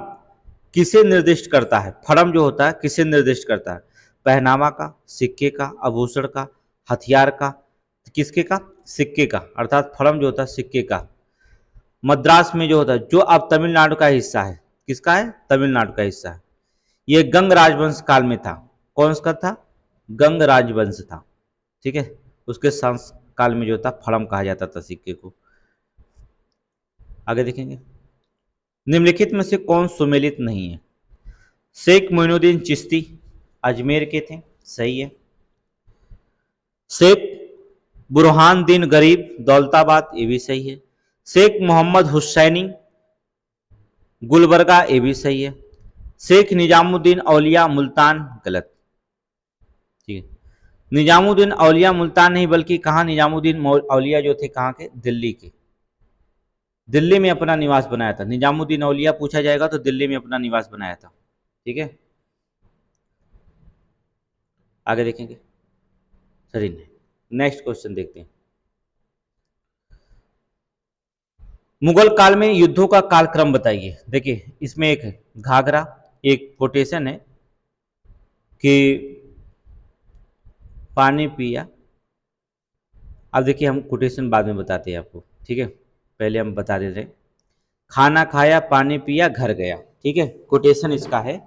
किसे निर्दिष्ट करता है? फड़म जो होता है किसे निर्दिष्ट करता है? पहनावा का, सिक्के का, आभूषण का, हथियार का, किसके का? सिक्के का, अर्थात फड़म जो होता है सिक्के का। मद्रास में जो होता है, जो अब तमिलनाडु का हिस्सा है, किसका है? तमिलनाडु का हिस्सा है। यह गंग राजवंश काल में था। कौन सा था? गंग राजवंश था, ठीक है। उसके शासनकाल में जो था फड़म कहा जाता था सिक्के को। आगे देखेंगे, निम्नलिखित में से कौन सुमेलित नहीं है? शेख मोइनुद्दीन चिश्ती अजमेर के थे, सही है। शेख बुरहानुद्दीन गरीब दौलताबाद, ये भी सही है। शेख मोहम्मद हुसैनी गुलबर्गा, ये भी सही है। शेख निजामुद्दीन औलिया मुल्तान, गलत, ठीक है। निजामुद्दीन औलिया मुल्तान नहीं, बल्कि कहाँ निजामुद्दीन औलिया जो थे, कहाँ के? दिल्ली के। दिल्ली में अपना निवास बनाया था। निजामुद्दीन औलिया पूछा जाएगा तो दिल्ली में अपना निवास बनाया था, ठीक है। आगे देखेंगे, सही नहीं। नेक्स्ट क्वेश्चन देखते हैं। मुगल काल में युद्धों का कालक्रम बताइए। देखिए इसमें एक है घाघरा, एक कोटेशन है कि पानी पिया। अब देखिए हम कोटेशन बाद में बताते हैं आपको, ठीक है, पहले हम बता देते हैं। खाना खाया पानी पिया घर गया, ठीक है, कोटेशन इसका है।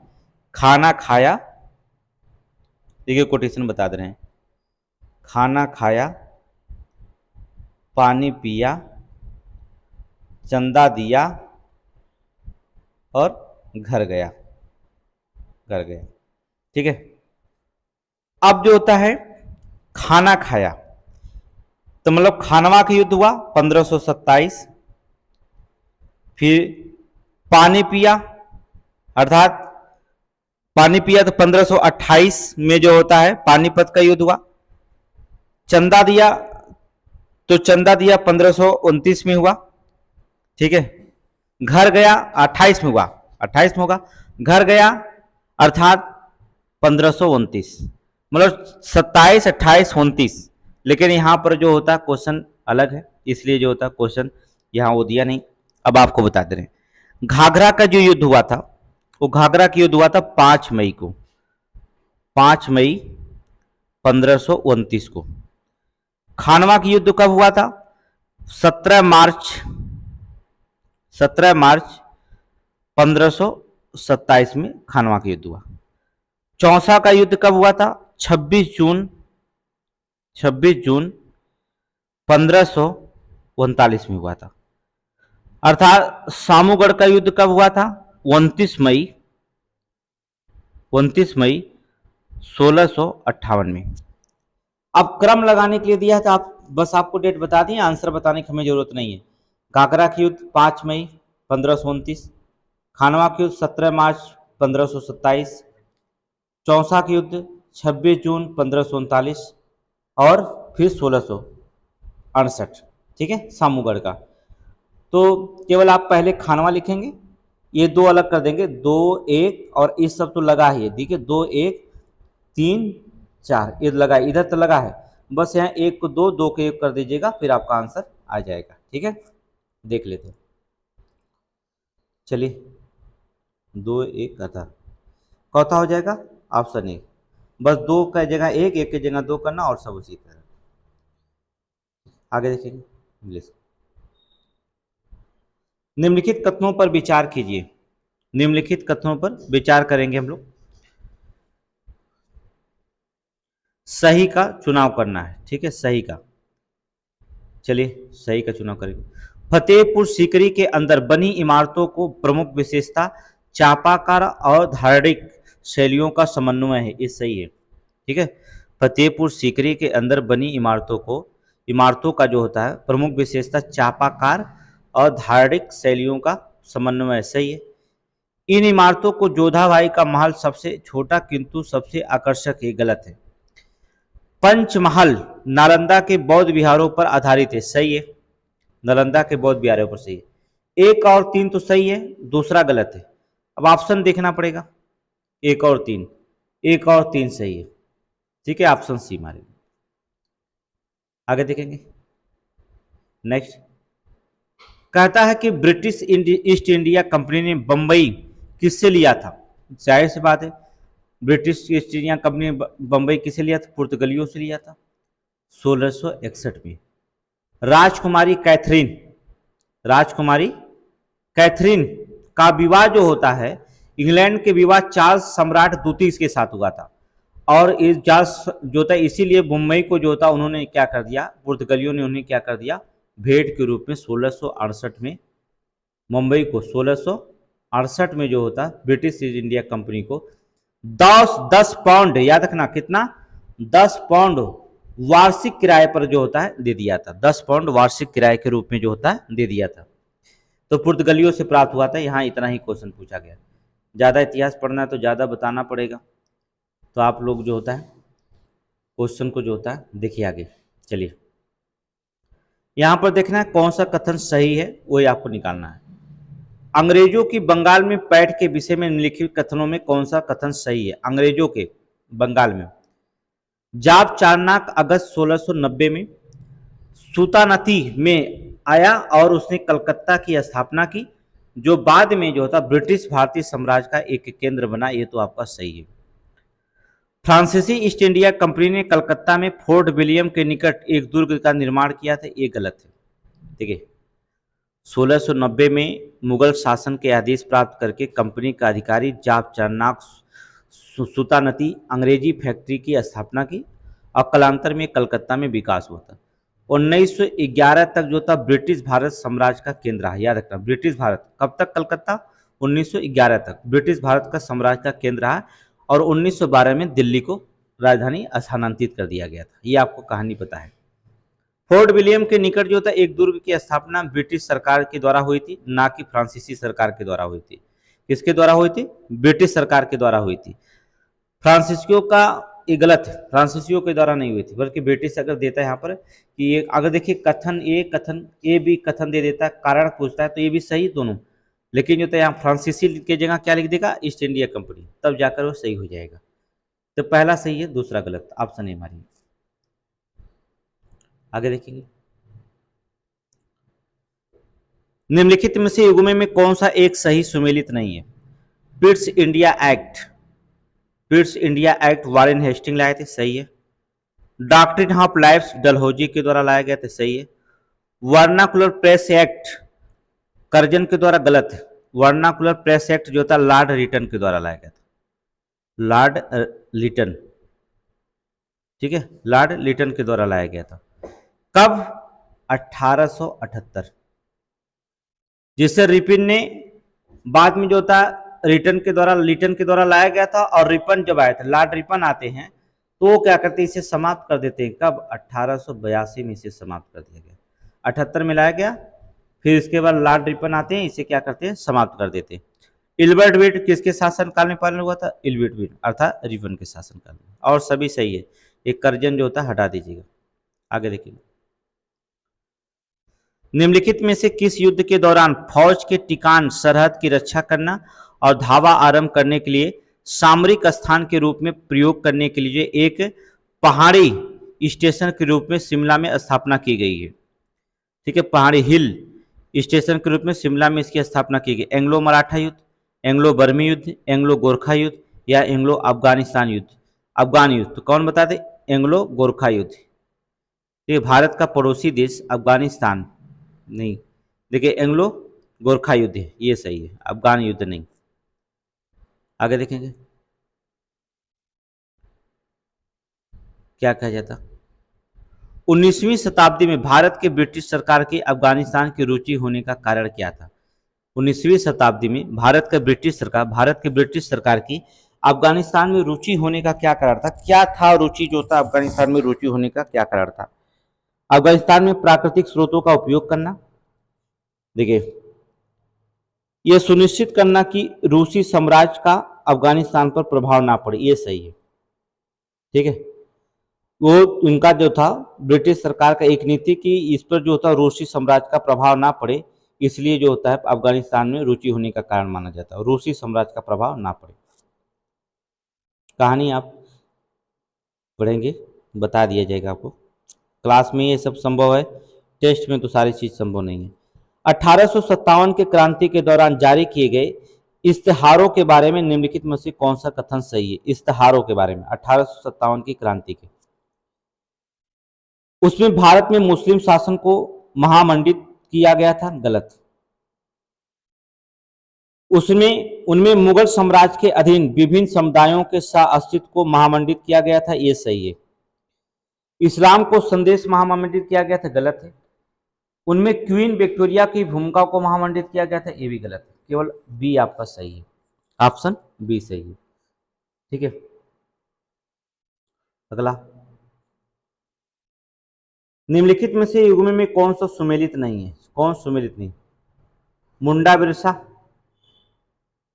खाना खाया, देखिए कोटेशन बता दे रहे हैं। खाना खाया पानी पिया चंदा दिया और घर गया, घर गया, ठीक है। अब जो होता है खाना खाया, तो मतलब खानवा का युद्ध हुआ 1527। फिर पानी पिया, अर्थात पानी पिया तो 1528 में जो होता है पानीपत का युद्ध हुआ। चंदा दिया, तो चंदा दिया 1529 में हुआ, ठीक है। घर गया 28 में हुआ, 28 में होगा। घर गया अर्थात 1529, मतलब 27, 28, 29। लेकिन यहां पर जो होता है क्वेश्चन अलग है, इसलिए जो होता है क्वेश्चन यहां वो दिया नहीं। अब आपको बता दे रहे हैं, घाघरा का जो युद्ध हुआ था, वो घाघरा का युद्ध हुआ था 5 मई को, 5 मई 1529 को। खानवा का युद्ध कब हुआ था? 17 मार्च 1527 में खानवा का युद्ध हुआ। चौसा का युद्ध कब हुआ था? 26 जून 1539 में हुआ था। अर्थात सामूगढ़ का युद्ध कब हुआ था? 29 मई 1658 में। अब क्रम लगाने के लिए दिया था, आप बस आपको डेट बता दिए, आंसर बताने की हमें जरूरत नहीं है। घाघरा का युद्ध 5 मई 1529, खानवा का युद्ध 17 मार्च 1527, चौसा का युद्ध 26 जून 1539 और फिर 1668, ठीक है, सामूगढ़ का। तो केवल आप पहले खानवा लिखेंगे, ये दो अलग कर देंगे, 2 1 और इस सब तो लगा ही है, देखिए 2 1 3 4 ये लगा, इधर तो लगा है, बस यहाँ 1 को 2 2 को 1 कर दीजिएगा, फिर आपका आंसर आ जाएगा, ठीक है। देख लेते हैं, चलिए 2 1 था, कौथा हो जाएगा? Option A. बस 2 का जगह 1, 1 की जगह 2 करना और सब उसी तरह। आगे देखेंगे इंग्लिश। निम्नलिखित कथनों पर विचार कीजिए। निम्नलिखित कथनों पर विचार करेंगे हम लोग। सही का चुनाव करना है, ठीक है, सही का। चलिए सही का चुनाव करेंगे। फतेहपुर सीकरी के अंदर बनी इमारतों को प्रमुख विशेषता चापाकार और धारणिक शैलियों का समन्वय है, ये सही है, ठीक है। फतेहपुर सीकरी के अंदर बनी इमारतों का जो होता है प्रमुख विशेषता चापाकार और धारणिक शैलियों का समन्वय, सही है। इन इमारतों को जोधा भाई का महल सबसे छोटा किंतु सबसे आकर्षक है, गलत है। पंचमहल नालंदा के बौद्ध विहारों पर आधारित है, सही है, नालंदा के बौद्ध विहारों पर सही है। 1 और 3 तो सही है, दूसरा गलत है। अब ऑप्शन देखना पड़ेगा, 1 और 3, 1 और 3 सही है, ठीक है, ऑप्शन सी मारेंगे। आगे देखेंगे नेक्स्ट। कहता है कि ब्रिटिश ईस्ट इंडिया कंपनी ने बंबई किससे लिया था? जाहिर सी बात है, ब्रिटिश ईस्ट इंडिया कंपनी ने बंबई किससे लिया था? पुर्तगालियों से लिया था 1661 में। राजकुमारी कैथरीन का विवाह जो होता है इंग्लैंड के विवाह चार्ल्स सम्राट द्वितीय के साथ हुआ था। और इस जो था इसीलिए मुंबई को जो था उन्होंने क्या कर दिया, पुर्तगालियों ने उन्हें क्या कर दिया, भेंट के रूप में 1668 में मुंबई को 1668 में जो होता ब्रिटिश ईस्ट इंडिया कंपनी को 10 पाउंड, याद रखना कितना, 10 पाउंड वार्षिक किराए पर जो होता है दे दिया था। 10 पाउंड वार्षिक किराए के रूप में जो होता है दे दिया था। तो पुर्तगालियों से प्राप्त हुआ था। यहाँ इतना ही क्वेश्चन पूछा गया। ज़्यादा इतिहास पढ़ना है तो ज़्यादा बताना पड़ेगा। तो आप लोग जो होता है क्वेश्चन को जो होता है देखिए आगे। चलिए यहाँ पर देखना है कौन सा कथन सही है, वही आपको निकालना है। अंग्रेजों की बंगाल में पैठ के विषय में निम्नलिखित कथनों में कौन सा कथन सही है। अंग्रेजों के बंगाल में जाप चारनाक अगस्त 1690 में सुतानती में आया और उसने कलकत्ता की स्थापना की, जो बाद में जो था ब्रिटिश भारतीय साम्राज्य का एक केंद्र बना। ये तो आपका सही है। फ्रांसीसी ईस्ट इंडिया कंपनी ने कलकत्ता में फोर्ट विलियम के निकट एक दुर्ग का निर्माण किया था। ये गलत है। ठीक है, 1690 में मुगल शासन के आदेश प्राप्त करके कंपनी का अधिकारी जाप चारनाक सुतानती अंग्रेजी फैक्ट्री की स्थापना की और कालांतर में कलकत्ता में विकास हुआ था। 1911 तक जो था ब्रिटिश भारत साम्राज्य का केंद्र रहा। याद रखना, ब्रिटिश भारत कब तक, कलकत्ता 1911 तक ब्रिटिश भारत का साम्राज्य का केंद्र रहा और 1912 में दिल्ली को राजधानी स्थानांतरित कर दिया गया था। ये आपको कहानी पता है। फोर्ट विलियम के निकट जो था एक दुर्ग की स्थापना ब्रिटिश सरकार के द्वारा हुई थी, ना कि फ्रांसीसी सरकार के द्वारा हुई थी। किसके द्वारा हुई थी? ब्रिटिश सरकार के द्वारा हुई थी। फ्रांसीसियों का ये गलत है, फ्रांसीसियों के द्वारा नहीं हुई थी, बल्कि ब्रिटिश अगर देता है यहाँ पर कि ये अगर देखिए कथन ए भी कथन दे देता है, कारण पूछता है तो ये भी सही दोनों, लेकिन जो तो यहाँ फ्रांसीसी के जगह क्या लिख देगा, ईस्ट इंडिया कंपनी, तब जाकर वो सही हो जाएगा। तो पहला सही है, दूसरा गलत, ऑप्शन ए मारिए। आगे देखेंगे, निम्नलिखित में से युग्म में कौन सा एक सही सुमेलित नहीं है। Pitt's India Act Warren Hasting लाए थे, सही है। डॉक्ट्रिन ऑफ लाइफ डलहौजी के द्वारा लाया गया था, सही है। वर्नाकुलर प्रेस एक्ट कर्जन के द्वारा, गलत है। वर्नाकुलर प्रेस एक्ट जो था लॉर्ड रिटन के द्वारा लाया गया था, लॉर्ड लिटन, ठीक है, लॉर्ड लिटन के द्वारा लाया गया था। कब? 1878, जिससे रिपन ने बाद में जो था लिटन के द्वारा लाया गया था। और रिपन जब आए थे, लॉर्ड रिपन आते हैं तो वो क्या करते हैं, इसे समाप्त कर देते हैं। कब? 1882 में इसे समाप्त कर दिया गया। 78 में लाया गया, फिर इसके बाद लॉर्ड रिपन आते हैं, इसे क्या करते हैं, समाप्त कर देते हैं। इल्बर्ट वेट किसके शासनकाल में पालन हुआ था? इल्बर्ट वेट अर्थात रिपन के शासनकाल में। और सभी सही है, एक कर्जन जो होता है हटा दीजिएगा। आगे देखिए, निम्नलिखित में से किस युद्ध के दौरान फौज के टिकान सरहद की रक्षा करना और धावा आरंभ करने के लिए सामरिक स्थान के रूप में प्रयोग करने के लिए एक पहाड़ी स्टेशन के रूप में शिमला में स्थापना की गई है? ठीक है, पहाड़ी हिल स्टेशन के रूप में शिमला में इसकी स्थापना की गई। एंग्लो मराठा युद्ध, एंग्लो बर्मी युद्ध, एंग्लो गोरखा युद्ध या एंग्लो अफगानिस्तान युद्ध? अफगान युद्ध। तो कौन बता दे? एंग्लो गोरखा युद्ध। ये भारत का पड़ोसी देश अफगानिस्तान नहीं, देखिए एंग्लो गोरखा युद्ध है, ये सही है, अफगान युद्ध नहीं। आगे देखेंगे क्या कहा जाता। 19वीं शताब्दी में भारत के ब्रिटिश सरकार की अफगानिस्तान की रुचि होने का कारण क्या था? 19वीं शताब्दी में भारत के ब्रिटिश सरकार की अफगानिस्तान में रुचि होने का क्या कारण था? क्या था रुचि जो था अफगानिस्तान में रुचि होने का क्या कारण था? अफगानिस्तान में प्राकृतिक स्रोतों का उपयोग करना, देखिए यह सुनिश्चित करना कि रूसी साम्राज्य का अफगानिस्तान पर प्रभाव ना पड़े, ये सही है। ठीक है, वो उनका जो था ब्रिटिश सरकार का एक नीति कि इस पर जो होता है रूसी साम्राज्य का प्रभाव ना पड़े, इसलिए जो होता है अफगानिस्तान में रुचि होने का कारण माना जाता है, रूसी साम्राज्य का प्रभाव ना पड़े। कहानी आप पढ़ेंगे, बता दिया जाएगा आपको। क्लास में ये सब संभव है, टेस्ट में तो सारी चीज संभव नहीं है। 1857 के क्रांति के दौरान जारी किए गए इश्तेहारों के बारे में निम्नलिखित में से कौन सा कथन सही है? इश्तेहारों के बारे में 1857 की क्रांति के, उसमें भारत में मुस्लिम शासन को महामंडित किया गया था, गलत। उसमें उनमें मुगल साम्राज्य के अधीन विभिन्न समुदायों के सह अस्तित्व को महामंडित किया गया था, ये सही है। इस्लाम को संदेश महामंडित किया गया था, गलत है। उनमें क्वीन विक्टोरिया की भूमिका को महामंडित किया गया था, ये भी गलत है। केवल बी आपका सही है, ऑप्शन बी सही है। ठीक है, अगला, निम्नलिखित में से युग्म में कौन सा सुमेलित नहीं है? कौन सुमेलित नहीं? मुंडा बिरसा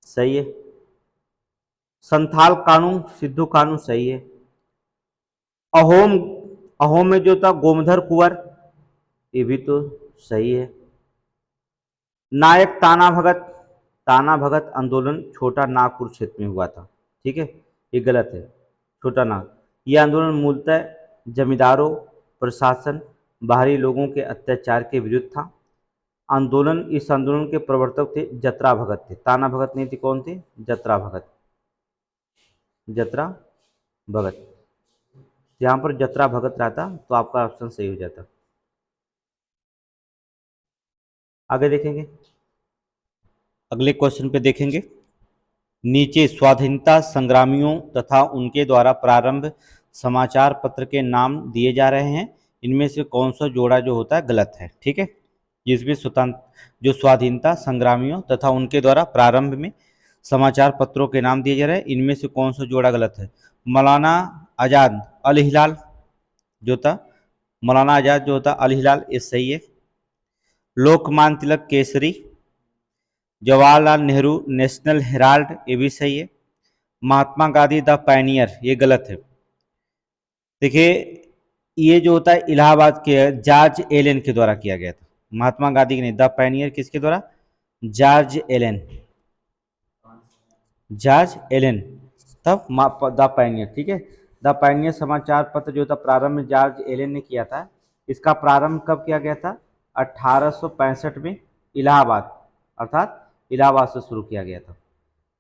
सही है। संथाल कानून, सिद्धू कानून सही है। अहोम, अहोम में जो था गोमधर कुंवर, ये भी तो सही है। नायक ताना भगत, ताना भगत आंदोलन छोटा नागपुर क्षेत्र में हुआ था, ठीक है, ये गलत है। छोटा नाग, यह आंदोलन मूलतः जमींदारों, प्रशासन, बाहरी लोगों के अत्याचार के विरुद्ध था। आंदोलन, इस आंदोलन के प्रवर्तक थे जतरा भगत थे। ताना भगत नहीं थे, कौन थे? जतरा भगत, जतरा भगत। यहाँ पर जतरा भगत रहता तो आपका ऑप्शन सही हो जाता। आगे देखेंगे, अगले क्वेश्चन पे देखेंगे। नीचे स्वाधीनता संग्रामियों तथा उनके द्वारा प्रारंभ समाचार पत्र के नाम दिए जा रहे हैं, इनमें से कौन सा जोड़ा जो होता है गलत है, ठीक है। जिसमें स्वतंत्र जो स्वाधीनता संग्रामियों तथा उनके द्वारा प्रारंभ में समाचार पत्रों के नाम दिए जा रहे हैं, इनमें से कौन सा जोड़ा गलत है? मौलाना आज़ाद अल हिलाल जो था, मौलाना आज़ाद जो था अल हिलाल, ये सही है। लोकमान्य तिलक केसरी, जवाहरलाल नेहरू नेशनल हेराल्ड, ये भी सही है। महात्मा गांधी द पायनियर, ये गलत है। देखिए, ये जो होता है इलाहाबाद के जॉर्ज एलन के द्वारा किया गया था, महात्मा गांधी के नहीं। द पायनियर किसके द्वारा? जॉर्ज एलन, जॉर्ज एलन, तब द पायनियर, ठीक है। द पायनियर समाचार पत्र जो था प्रारंभ में जॉर्ज एलन ने किया था। इसका प्रारंभ कब किया गया था? 1865 में इलाहाबाद, अर्थात इलाहाबाद से शुरू किया गया था।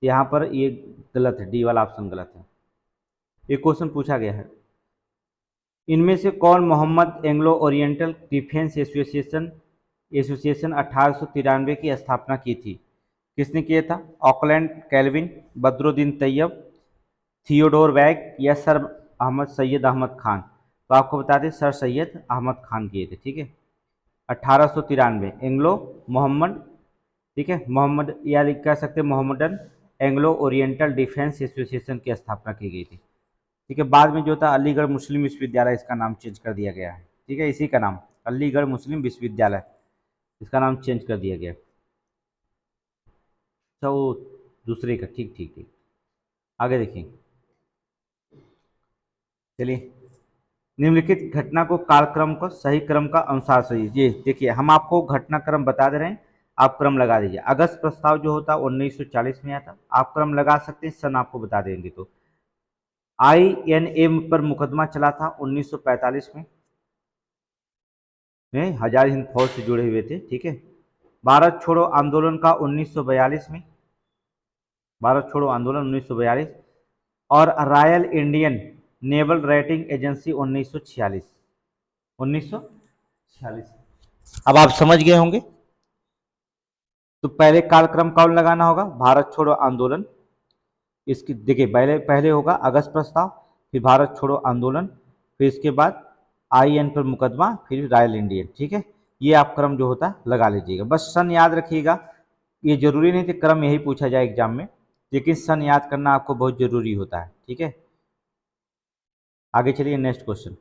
यहाँ पर ये गलत है, डी वाला ऑप्शन गलत है। ये क्वेश्चन पूछा गया है, इनमें से कौन Mohammad Anglo Oriental Defence Association 1893 की स्थापना की थी? किसने किया था? Auckland Calvin, Badruddin Tayyab, Theodore वैग या सर अहमद सैयद अहमद खान? तो आपको बता दें सर सैयद अहमद खान किए थे, ठीक है। 1893 एंग्लो मोहम्मद, ठीक है, मोहम्मद या कह सकते Mohammedan Anglo Oriental Defence association की स्थापना की गई थी, ठीक है। बाद में जो था अलीगढ़ मुस्लिम विश्वविद्यालय, इसका नाम चेंज कर दिया गया है, ठीक है, इसी का नाम अलीगढ़ मुस्लिम विश्वविद्यालय, इसका नाम चेंज कर दिया गया। अच्छा, वो दूसरे का, ठीक ठीक ठीक। आगे देखिए, चलिए, निम्नलिखित घटना को कालक्रम को सही क्रम का अनुसार सही। ये देखिए, हम आपको घटनाक्रम बता दे रहे हैं, आप क्रम लगा दीजिए। अगस्त प्रस्ताव जो होता 1940 में आया था, आप क्रम लगा सकते हैं, सन आपको बता देंगे। तो INA पर मुकदमा चला था 1945 में, हजार हिंद फौज से जुड़े हुए थे, ठीक है। भारत छोड़ो आंदोलन का 1942 में, भारत छोड़ो आंदोलन 1942, और royal Indian naval rating agency 1946, 1946। अब आप समझ गए होंगे। तो पहले कालक्रम कौन लगाना होगा? भारत छोड़ो आंदोलन, इसकी देखिए पहले होगा अगस्त प्रस्ताव, फिर भारत छोड़ो आंदोलन, फिर इसके बाद IN पर मुकदमा, फिर रॉयल इंडियन, ठीक है। ये आप क्रम जो होता है लगा लीजिएगा, बस सन याद रखिएगा। ये जरूरी नहीं कि क्रम यही पूछा जाए एग्जाम में, लेकिन सन याद करना आपको बहुत जरूरी होता है, ठीक है। आगे चलिए, नेक्स्ट क्वेश्चन,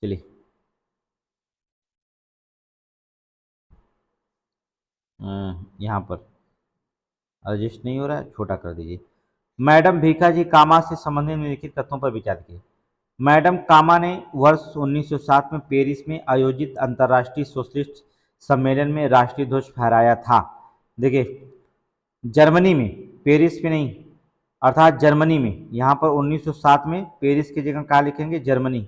चलिए। यहाँ पर एडजस्ट नहीं हो रहा है, छोटा कर दीजिए। मैडम भीखाजी कामा से संबंधित निम्नलिखित तथ्यों पर विचार कीजिए। मैडम कामा ने वर्ष 1907 में पेरिस में आयोजित अंतर्राष्ट्रीय सोशलिस्ट सम्मेलन में राष्ट्रीय ध्वज फहराया था। देखिए, जर्मनी में, पेरिस में नहीं, अर्थात जर्मनी में। यहाँ पर 1907 में पेरिस की जगह कहाँ लिखेंगे? जर्मनी।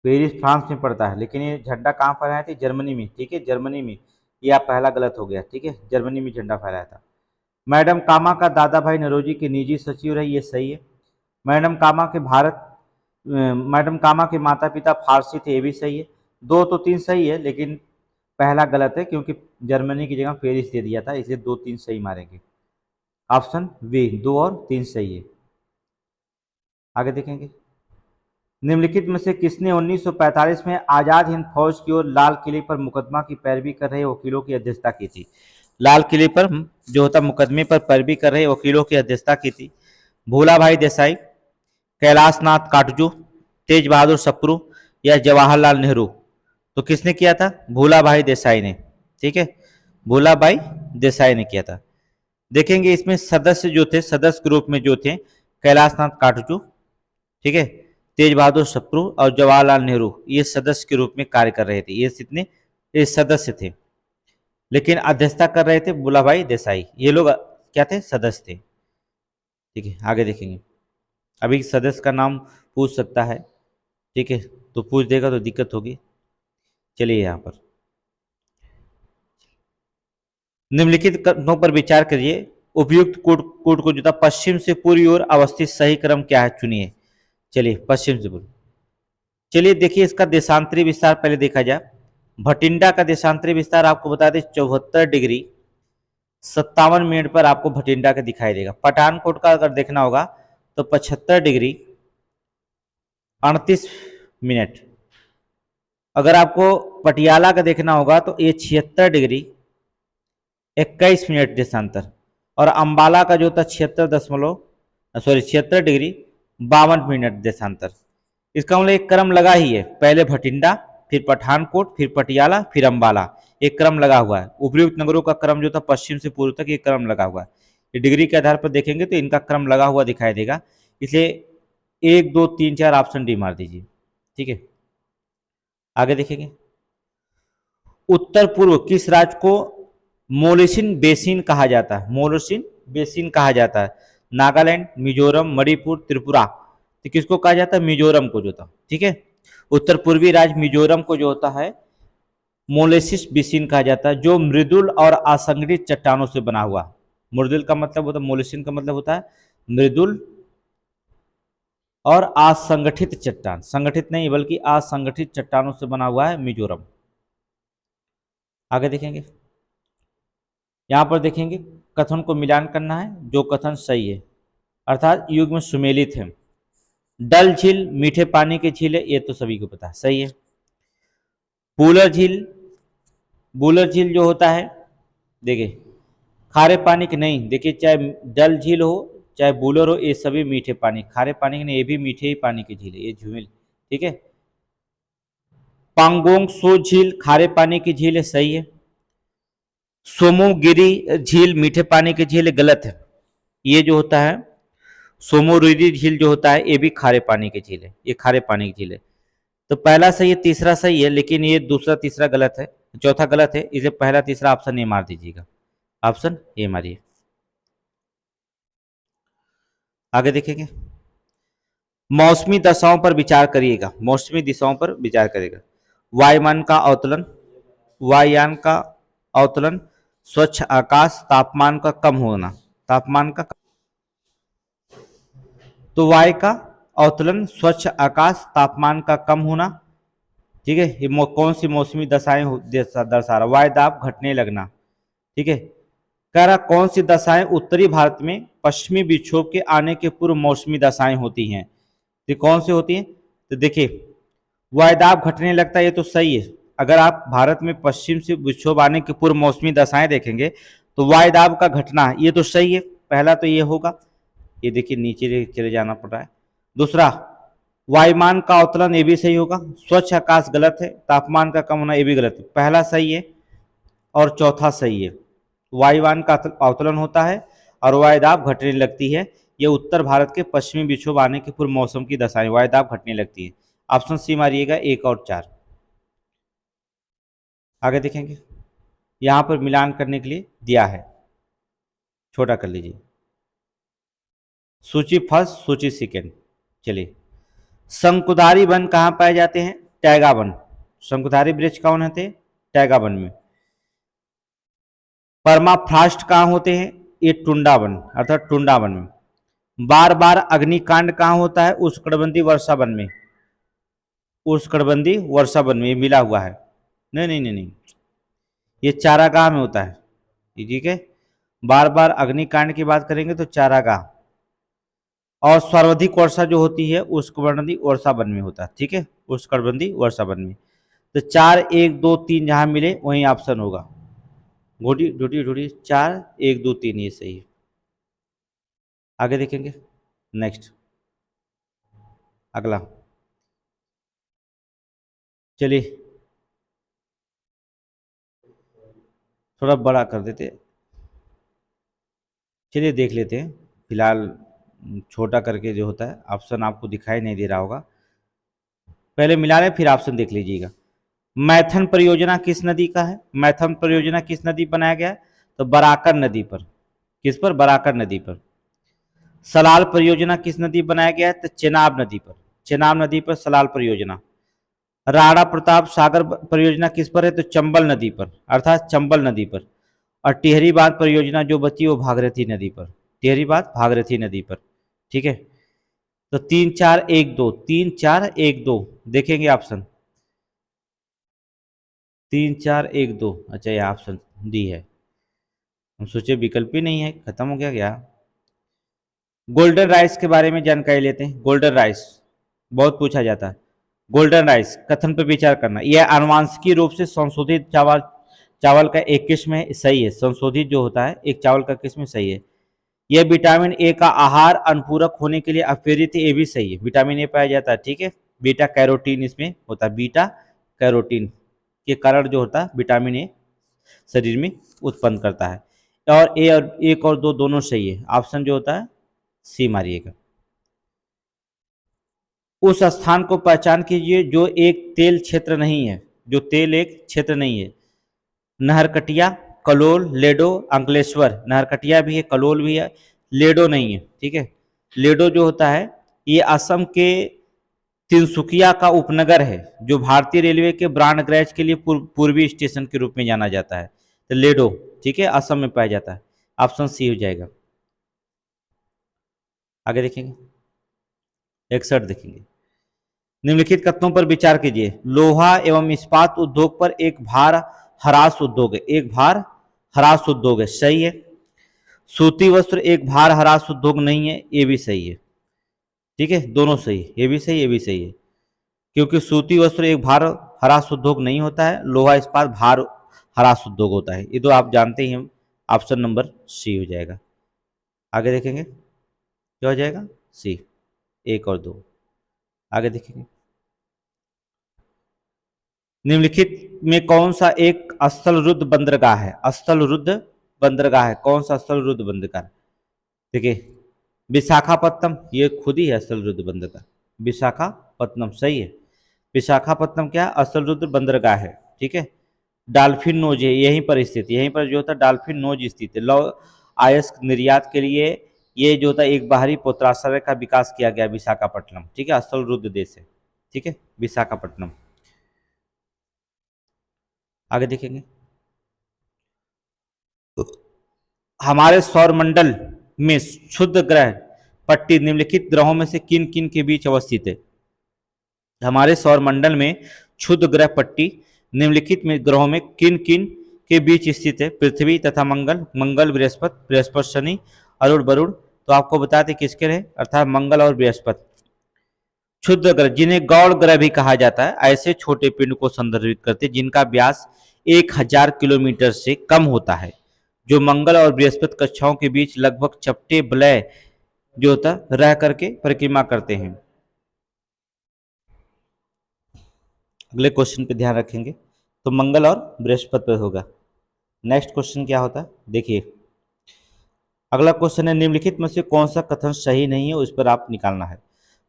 पेरिस फ्रांस में पड़ता है, लेकिन ये झंडा कहाँ फहराया था? जर्मनी में, ठीक है, जर्मनी में। ये आप पहला गलत हो गया, ठीक है, जर्मनी में झंडा फहराया था। मैडम कामा का दादा भाई नौरोजी के निजी सचिव रहे, ये सही है। मैडम कामा के माता पिता फारसी थे, ये भी सही है। 2 तो 3 सही है, लेकिन पहला गलत है क्योंकि जर्मनी की जगह पेरिस दे दिया था, इसलिए 2 3 सही मारेंगे। ऑप्शन बी 2 और 3 सही है। आगे देखेंगे, निम्नलिखित में से किसने 1945 में आजाद हिंद फौज की ओर लाल किले पर मुकदमा की पैरवी कर रहे वकीलों की अध्यक्षता की थी? लाल किले पर जो होता मुकदमे पर पैरवी कर रहे वकीलों की अध्यक्षता की थी? भोला भाई देसाई, कैलाश नाथ काटजू, तेज बहादुर सप्रू या जवाहरलाल नेहरू? तो किसने किया था? भोला भाई देसाई ने। ठीक है, भोला भाई देसाई ने किया था। देखेंगे इसमें सदस्य जो थे, सदस्य ग्रुप में जो थे, कैलाश नाथ काटजू, ठीक है, तेज बहादुर सप्रू और जवाहरलाल नेहरू, ये सदस्य के रूप में कार्य कर रहे थे। ये कितने? ये सदस्य थे, लेकिन अध्यक्षता कर रहे थे भोला भाई देसाई। ये लोग क्या थे? सदस्य थे। ठीक है, आगे देखेंगे। अभी सदस्य का नाम पूछ सकता है, ठीक है, तो पूछ देगा तो दिक्कत होगी। चलिए यहाँ पर निम्नलिखित कथनों पर विचार करिए। उपयुक्त कोड को जो था पश्चिम से पूर्वी ओर अवस्थित सही क्रम क्या है, चुनिए। चलिए पश्चिम से पूर्व, चलिए देखिए इसका देशांतरी विस्तार पहले देखा जाए। भटिंडा का देशांतरी विस्तार आपको बता दें 74 डिग्री 57 मिनट पर आपको भटिंडा का दिखाई देगा। पठानकोट का अगर देखना होगा तो 75 डिग्री 38 मिनट। अगर आपको पटियाला का देखना होगा तो ये 76 डिग्री 21 मिनट देशांतर, और अंबाला का जो था 76 डिग्री 52 मिनट देशांतर। इसका मतलब एक क्रम लगा ही है, पहले भटिंडा, फिर पठानकोट, फिर पटियाला, फिर अंबाला, एक क्रम लगा हुआ है। उपयुक्त नगरों का क्रम जो था पश्चिम से पूर्व तक ये क्रम लगा हुआ है। ये डिग्री के आधार पर देखेंगे तो इनका क्रम लगा हुआ दिखाई देगा, इसलिए 1 2 3 4 ऑप्शन डी मार दीजिए। ठीक है, आगे देखेंगे। उत्तर पूर्व किस राज्य को मोलेसिन बेसिन कहा जाता है? मोलेसिन बेसिन कहा जाता है। नागालैंड, मिजोरम, मणिपुर, त्रिपुरा? तो किसको कहा जाता है? मिजोरम को जो था। ठीक है, उत्तर पूर्वी राज्य मिजोरम को जो होता है मोलेसिस बेसिन कहा जाता है, जो मृदुल और असंगठित चट्टानों से बना हुआ। मृदुल का मतलब होता है, मोलेसिन का मतलब होता है मृदुल और असंगठित चट्टान, संगठित नहीं बल्कि असंगठित चट्टानों से बना हुआ है मिजोरम। आगे देखेंगे, यहां पर देखेंगे कथन को मिलान करना है, जो कथन सही है अर्थात युग में सुमेलित है। डल झील मीठे पानी की झील है, ये तो सभी को पता है, सही है। बूलर झील जो होता है, देखिए खारे पानी की नहीं, देखिए चाहे डल झील हो चाहे बूलर हो, ये सभी मीठे पानी, खारे पानी की नहीं, ये भी मीठे ही पानी की झील है, ये झील। ठीक है, पांगोंग सो झील खारे पानी की झील है, सही है। सोमोगिरी झील मीठे पानी की झील है, गलत है। ये जो होता है सोमोगिरी झील जो होता है ये भी खारे पानी की झील है, ये खारे पानी की झील है। तो पहला सही है, तीसरा सही है, लेकिन ये दूसरा तीसरा गलत है, चौथा गलत है, इसलिए पहला तीसरा ऑप्शन ए मार दीजिएगा, ऑप्शन ए मारिए। आगे देखेंगे, मौसमी दशाओं पर विचार करिएगा, मौसमी दिशाओं पर विचार करेगा। वायुयान का अवतरण, वायुयान का अवतरण, स्वच्छ आकाश, तापमान का कम होना, तापमान का, तो वायु का अवतरण, स्वच्छ आकाश, तापमान का कम होना। ठीक है, ये कौन सी मौसमी दशाएं दर्शा रहा? वायु दाब घटने लगना। ठीक है, कह रहा कौन सी दशाएं उत्तरी भारत में पश्चिमी विक्षोभ के आने के पूर्व मौसमी दशाएं होती हैं? तो कौन सी होती हैं? तो देखिए वायुदाब घटने लगता है, ये तो सही है। अगर आप भारत में पश्चिम से विक्षोभ आने के पूर्व मौसमी दशाएं देखेंगे तो वायुदाब का घटना, ये तो सही है, पहला तो ये होगा। ये देखिए नीचे चले जाना पड़ रहा है। दूसरा वायुमान का अवतरण, ये भी सही होगा। स्वच्छ आकाश गलत है, तापमान का कम होना ये भी गलत है, पहला सही है और चौथा सही है। वायुमान का अवतरण होता है और वायुदाब घटने लगती है, ये उत्तर भारत के पश्चिमी विक्षोभ आने के पूर्व मौसम की दशाएं, वायुदाब घटने लगती है। ऑप्शन सी मारिएगा, 1 और 4। आगे देखेंगे, यहां पर मिलान करने के लिए दिया है, छोटा कर लीजिए। सूची फर्स्ट, सूची सेकेंड। चलिए, शंकुधारी वन कहाँ पाए जाते हैं? Taiga one. शंकुधारी वृक्ष कौन होते हैं? टैगा वन में। परमाफ्रास्ट कहाँ होते हैं? ये टुंडा वन अर्थात टुंडा वन में। बार बार अग्निकांड कहाँ होता है? उष्णकटिबंधीय वर्षा वन में, उष्णकटिबंधीय वर्षा वन में, ये मिला हुआ है। नहीं नहीं नहीं नहीं, ये चारागाह में होता है, ठीक है। बार बार अग्निकांड की बात करेंगे तो चारागाह। और सर्वाधिक वर्षा जो होती है उष्णकटिबंधीय वर्षा वन में होता है, ठीक है, उष्णकटिबंधीय वर्षा वन में। तो 4 1 2 3 जहां मिले वही ऑप्शन होगा। ढूंढिए ढूंढिए ढूंढिए, 4 1 2 3 ये सही है। आगे देखेंगे, नेक्स्ट अगला, चलिए थोड़ा बड़ा कर देते, चलिए देख लेते हैं। फिलहाल छोटा करके जो होता है, ऑप्शन आपको दिखाई नहीं दे रहा होगा, पहले मिला लें फिर ऑप्शन देख लीजिएगा। मैथन परियोजना किस नदी का है? मैथन परियोजना किस नदी पर बनाया गया है? तो बराकर नदी पर। किस पर? बराकर नदी पर। सलाल परियोजना किस नदी पर बनाया गया है? तो चेनाब नदी पर। चेनाब नदी पर सलाल परियोजना। राणा प्रताप सागर परियोजना किस पर है? तो चंबल नदी पर, अर्थात चंबल नदी पर। और टिहरी बांध परियोजना जो बची वो भागीरथी नदी पर। टिहरी बांध भागीरथी नदी पर, ठीक है। तो 3 4 1 2, 3 4 1 2 देखेंगे ऑप्शन। 3 4 1 2, अच्छा ये ऑप्शन डी है। हम सोचे विकल्प ही नहीं है, खत्म हो गया क्या। गोल्डन राइस के बारे में जानकारी लेते हैं। गोल्डन राइस बहुत पूछा जाता है। गोल्डन राइस कथन पर विचार करना, यह आनुवांशिकी रूप से संशोधित चावल, चावल का एक किस्म है, सही है। संशोधित जो होता है एक चावल का किस्म, सही है। यह विटामिन ए का आहार अनुपूरक होने के लिए अप्रेरित है, ये भी सही है। विटामिन ए पाया जाता है, ठीक है। बीटा कैरोटीन इसमें होता है, बीटा कैरोटीन के कारण जो होता है विटामिन ए शरीर में उत्पन्न करता है। और ए और 1 और 2 दोनों सही है। ऑप्शन जो होता है सी मारिएगा। उस स्थान को पहचान कीजिए जो एक तेल क्षेत्र नहीं है, जो तेल एक क्षेत्र नहीं है। नहरकटिया, कलोल, लेडो, अंकलेश्वर। नहरकटिया भी है, कलोल भी है, लेडो नहीं है, ठीक है। लेडो जो होता है ये असम के तिनसुकिया का उपनगर है, जो भारतीय रेलवे के ब्रांडगैज के लिए पूर्वी स्टेशन के रूप में जाना जाता है। तो लेडो, ठीक है, असम में पाया जाता है। ऑप्शन सी हो जाएगा। आगे देखेंगे, 61 देखेंगे। निम्नलिखित कथनों पर विचार कीजिए। लोहा एवं इस्पात उद्योग पर एक भार हरास उद्योग है, एक भार हरास उद्योग है, सही है। सूती वस्त्र एक भार हरास उद्योग नहीं है, ये भी सही है, ठीक है। दोनों सही, ये भी सही, ये भी सही है। क्योंकि सूती वस्त्र एक भार हरास उद्योग नहीं होता है, लोहा इस्पात भार हरास उद्योग होता है, ये तो आप जानते ही हैं। ऑप्शन नंबर सी हो जाएगा। आगे देखेंगे क्या हो जाएगा, सी, 1 और 2। आगे देखेंगे, निम्नलिखित में कौन सा एक स्थलरुद्ध बंदरगाह है? स्थलरुद्ध बंदरगाह है, कौन सा स्थलरुद्ध बंदरगाह? देखिए विशाखापत्तनम, ये खुद ही है स्थलरुद्ध बंदरगाह। विशाखापत्तनम सही है। विशाखापत्तनम क्या है? स्थलरुद्ध बंदरगाह है, ठीक है। डाल्फिन नोज है यहीं पर स्थित, यहीं पर जो होता है डाल्फिन नोज स्थित है। लौ आयस्क निर्यात के लिए ये जो होता है एक बाहरी पोत्राश्रय का विकास किया गया विशाखापट्टनम, ठीक है। स्थलरुद्ध देश है, ठीक है, विशाखापट्टनम। आगे देखेंगे, हमारे सौरमंडल में क्षुद्र ग्रह पट्टी निम्नलिखित ग्रहों में से किन किन के बीच अवस्थित है? हमारे सौरमंडल में क्षुद्र ग्रह पट्टी निम्नलिखित में ग्रहों में किन किन के बीच स्थित है? पृथ्वी तथा मंगल, मंगल बृहस्पति, बृहस्पति शनि, अरुण वरुण। तो आपको बताते किसके रहे, अर्थात मंगल और बृहस्पति। क्षुद्र ग्रह जिन्हें गौड़ ग्रह भी कहा जाता है, ऐसे छोटे पिंड को संदर्भित करते जिनका व्यास 1000 किलोमीटर से कम होता है, जो मंगल और बृहस्पति कक्षाओं के बीच लगभग चपटे वलय जो होता रह करके परिक्रमा करते हैं। अगले क्वेश्चन पे ध्यान रखेंगे तो मंगल और बृहस्पति पे होगा। नेक्स्ट क्वेश्चन क्या होता है देखिए, अगला क्वेश्चन है निम्नलिखित में से कौन सा कथन सही नहीं है, उस पर आप निकालना है।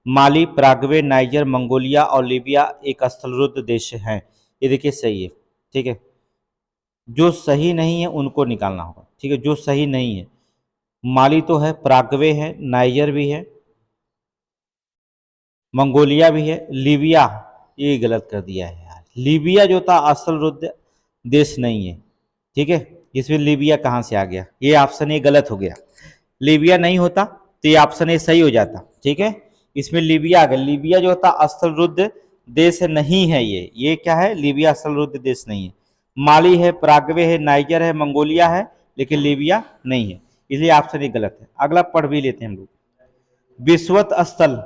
माली, पराग्वे, नाइजर, मंगोलिया और लीबिया एक स्थलरुद्ध देश हैं, ये देखिए सही है, ठीक है। जो सही नहीं है उनको निकालना होगा, ठीक है। जो सही नहीं है, माली तो है, पराग्वे है, नाइजर भी है, मंगोलिया भी है, लीबिया ये गलत कर दिया है यार। लीबिया जो था स्थलरुद्ध देश नहीं है, ठीक है। इसमें लीबिया कहाँ से आ गया, ये ऑप्शन ए गलत हो गया। लीबिया नहीं होता तो ये ऑप्शन ए सही हो जाता, ठीक है। इसमें लीबिया आ गया, लीबिया जो होता स्थलरुद्ध देश नहीं है, ये क्या है, लीबिया स्थलरुद्ध देश नहीं है। माली है, पराग्वे है, नाइजर है, मंगोलिया है, लेकिन लीबिया नहीं है, इसलिए ऑप्शन ए गलत है। अगला पढ़ भी लेते हैं हम लोग। विषुवत स्थल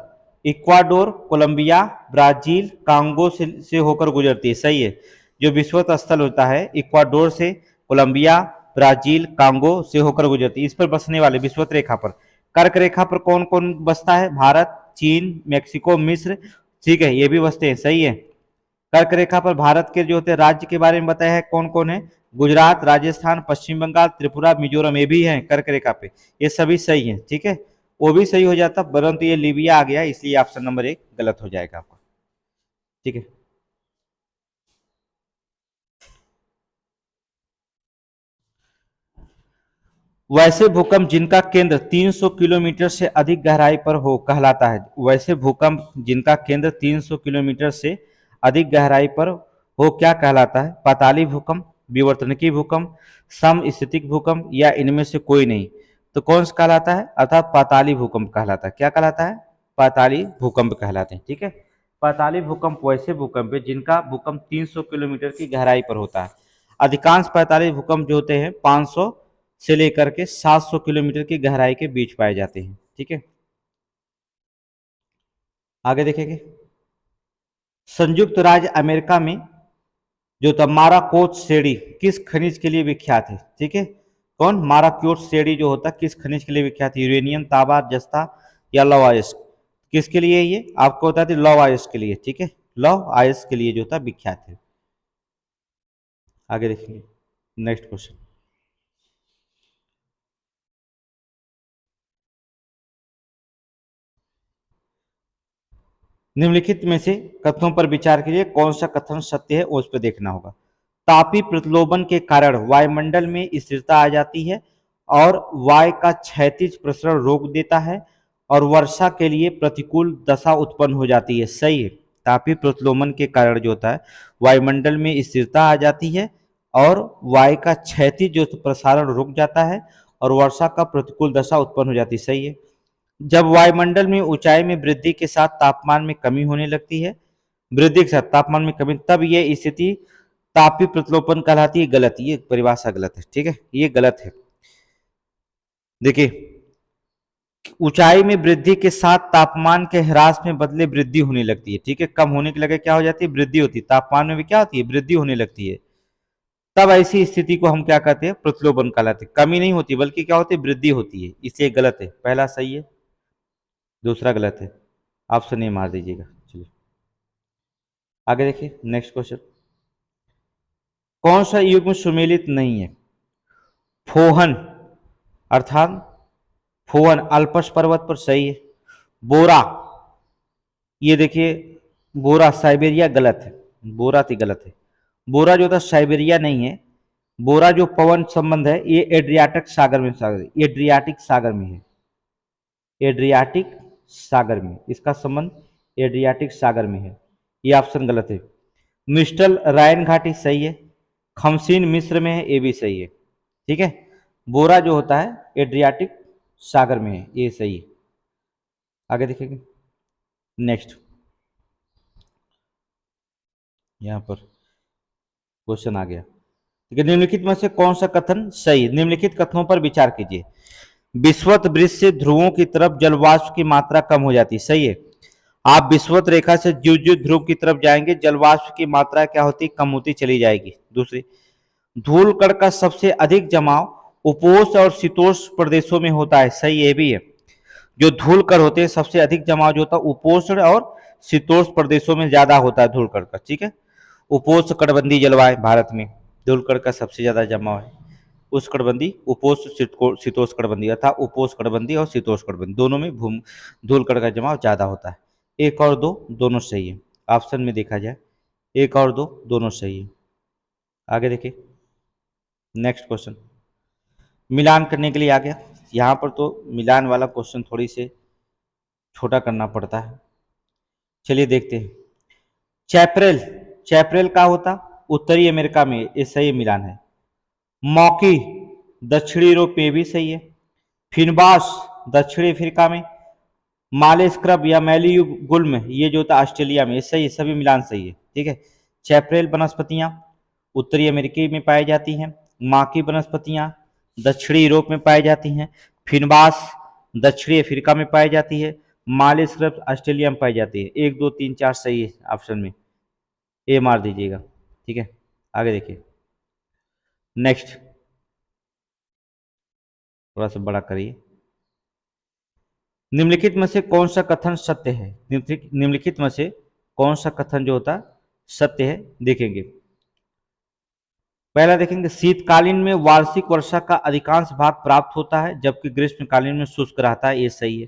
इक्वाडोर, कोलंबिया, ब्राजील, कांगो से होकर गुजरती है, सही है। जो विषुवत स्थल होता है इक्वाडोर से, कोलंबिया, ब्राजील, कांगो से होकर गुजरती है। इस पर बसने वाले विषुवत रेखा पर, कर्क रेखा पर कौन कौन बसता है? भारत, चीन, मेक्सिको, मिस्र, ठीक है, ये भी बसते हैं, सही है। कर्क रेखा पर भारत के जो होते हैं राज्य के बारे में बताया है, कौन कौन है? गुजरात, राजस्थान, पश्चिम बंगाल, त्रिपुरा, मिजोरम, ये भी है कर्क रेखा पे, ये सभी सही है, ठीक है। वो भी सही हो जाता, परंतु ये लीबिया आ गया, इसलिए ऑप्शन नंबर 1 गलत हो जाएगा आपका, ठीक है। वैसे भूकंप जिनका केंद्र 300 किलोमीटर से अधिक गहराई पर हो कहलाता है। वैसे भूकंप जिनका केंद्र 300 किलोमीटर से अधिक गहराई पर हो क्या कहलाता है? पाताली भूकंप, विवर्तनिकी भूकंप, समस्थितिक भूकंप, या इनमें से कोई नहीं। तो कौन सा कहलाता है? अर्थात पाताली भूकंप कहलाता है। क्या कहलाता है? पाताली भूकंप कहलाते हैं, ठीक है। पाताली भूकंप वैसे भूकंप है जिनका भूकंप 300 किलोमीटर की गहराई पर होता है। अधिकांश पाताली भूकंप जो होते हैं 500 से लेकर के 700 किलोमीटर की गहराई के बीच पाए जाते हैं, ठीक है। आगे देखेंगे। संयुक्त राज्य अमेरिका में जो था माराकोट सेड़ी किस खनिज के लिए विख्यात है? ठीक है, कौन? माराकोट सेड़ी जो होता है किस खनिज के लिए विख्यात है? यूरेनियम, तांबा, जस्ता या लौह अयस्क? किसके लिए? ये आपको बता दें, लौह अयस्क के लिए, ठीक है, लौह अयस्क के लिए जो था विख्यात है। आगे देखेंगे नेक्स्ट क्वेश्चन। निम्नलिखित में से कथनों पर विचार कीजिए, कौन सा कथन सत्य है वो उस पर देखना होगा। तापी प्रतिलोमन के कारण वायुमंडल में स्थिरता आ जाती है और वायु का क्षैतिज प्रसरण रोक देता है और वर्षा के लिए प्रतिकूल दशा उत्पन्न हो जाती है, सही है। तापी प्रतिलोमन के कारण जो होता है वायुमंडल में स्थिरता आ जाती है और वायु का क्षैतिज जो प्रसारण रुक जाता है और वर्षा का प्रतिकूल दशा उत्पन्न हो जाती है, सही है। जब वायुमंडल में ऊंचाई में वृद्धि के साथ तापमान में कमी होने लगती है, वृद्धि के साथ तापमान में कमी, तब ये स्थिति तापीय प्रतिलोपन कहलाती है, गलत, ये परिभाषा गलत है, ठीक है, ये गलत है। देखिए, ऊंचाई में वृद्धि के साथ तापमान के ह्रास में बदले वृद्धि होने लगती है, ठीक है, कम होने के लगे क्या हो जाती है? वृद्धि होती है। तापमान में भी क्या होती है? वृद्धि होने लगती है। तब ऐसी स्थिति को हम क्या कहते हैं? प्रतिलोपन कहलाते हैं। कमी नहीं होती बल्कि क्या होती है? वृद्धि होती है, इसलिए गलत है। पहला सही है, दूसरा गलत है। ऑप्शन ए मार दीजिएगा। चलिए आगे देखिए नेक्स्ट क्वेश्चन। कौन सा युग्म सुमेलित नहीं है? फोहन अर्थात फोहन अल्पस पर्वत पर, सही है। बोरा, ये देखिए बोरा साइबेरिया, गलत है। बोरा थी गलत है। बोरा जो था साइबेरिया नहीं है। बोरा जो पवन संबंध है ये एड्रियाटिक सागर में, एड्रियाटिक सागर में है। एड्रियाटिक सागर में इसका संबंध एड्रियाटिक सागर में है, ये ऑप्शन गलत है। मिस्टल रायन घाटी, सही है। खमसीन मिस्र में है, ये भी सही है, ठीक है। बोरा जो होता है एड्रियाटिक सागर में है, ये सही है। आगे देखेंगे नेक्स्ट। यहां पर क्वेश्चन आ गया, ठीक है। निम्नलिखित में से कौन सा कथन सही? निम्नलिखित कथनों पर विचार कीजिए। विषुवत वृत्त से ध्रुवों की तरफ जलवाष्प की मात्रा कम हो जाती है, सही है। आप विषुवत रेखा से ज्यों ज्यों ध्रुव की तरफ जाएंगे जलवाष्प की मात्रा क्या होती? कम होती चली जाएगी। दूसरी, धूल कण का सबसे अधिक जमाव उपोष्ण और शीतोष्ण प्रदेशों में होता है, सही ये भी है। जो धूल कण होते हैं सबसे अधिक जमाव जो होता है उपोष्ण और शीतोष्ण प्रदेशों में ज्यादा होता है धूल कण का, ठीक है। उपोष्ण कटिबंधीय जलवायु भारत में धूल कण का सबसे ज्यादा जमाव है। उष्णकटिबंधीय, उपोष्ण, शीतोष्ण कटिबंधीय अर्थात उपोष्ण कटिबंधीय और शीतोष्ण कटिबंधीय दोनों में धूल कण का जमाव ज्यादा होता है। एक और दो दोनों सही है। ऑप्शन में देखा जाए एक और दो दोनों सही है। आगे देखिए नेक्स्ट क्वेश्चन। मिलान करने के लिए आ गया। यहाँ पर तो मिलान वाला क्वेश्चन थोड़ी से छोटा करना पड़ता है। चलिए देखते हैं। चैपरेल, चैपरेल का होता उत्तरी अमेरिका में, ये सही मिलान है। मॉकी दक्षिणी यूरोप में भी सही है। फिनबास दक्षिणी अफ्रीका में। माले स्क्रब या मैली गुल्म ये जो होता है ऑस्ट्रेलिया में, ये सही है, सभी मिलान सही है, ठीक है। चैपरेल वनस्पतियां उत्तरी अमेरिकी में पाई जाती हैं। माकी वनस्पतियां दक्षिणी यूरोप में पाई जाती हैं। फिनबास दक्षिणी अफ्रीका में पाई जाती है। माली स्क्रब्स ऑस्ट्रेलिया में पाई जाती है। 1 2 3 4 सही है ऑप्शन में, ए मार दीजिएगा। ठीक है, आगे देखिए नेक्स्ट, थोड़ा सा बड़ा करिए। निम्नलिखित में से कौन सा कथन सत्य है? निम्नलिखित में से कौन सा कथन जो होता सत्य है, देखेंगे। पहला देखेंगे, शीतकालीन में वार्षिक वर्षा का अधिकांश भाग प्राप्त होता है जबकि ग्रीष्मकालीन में शुष्क रहता है, ये सही है।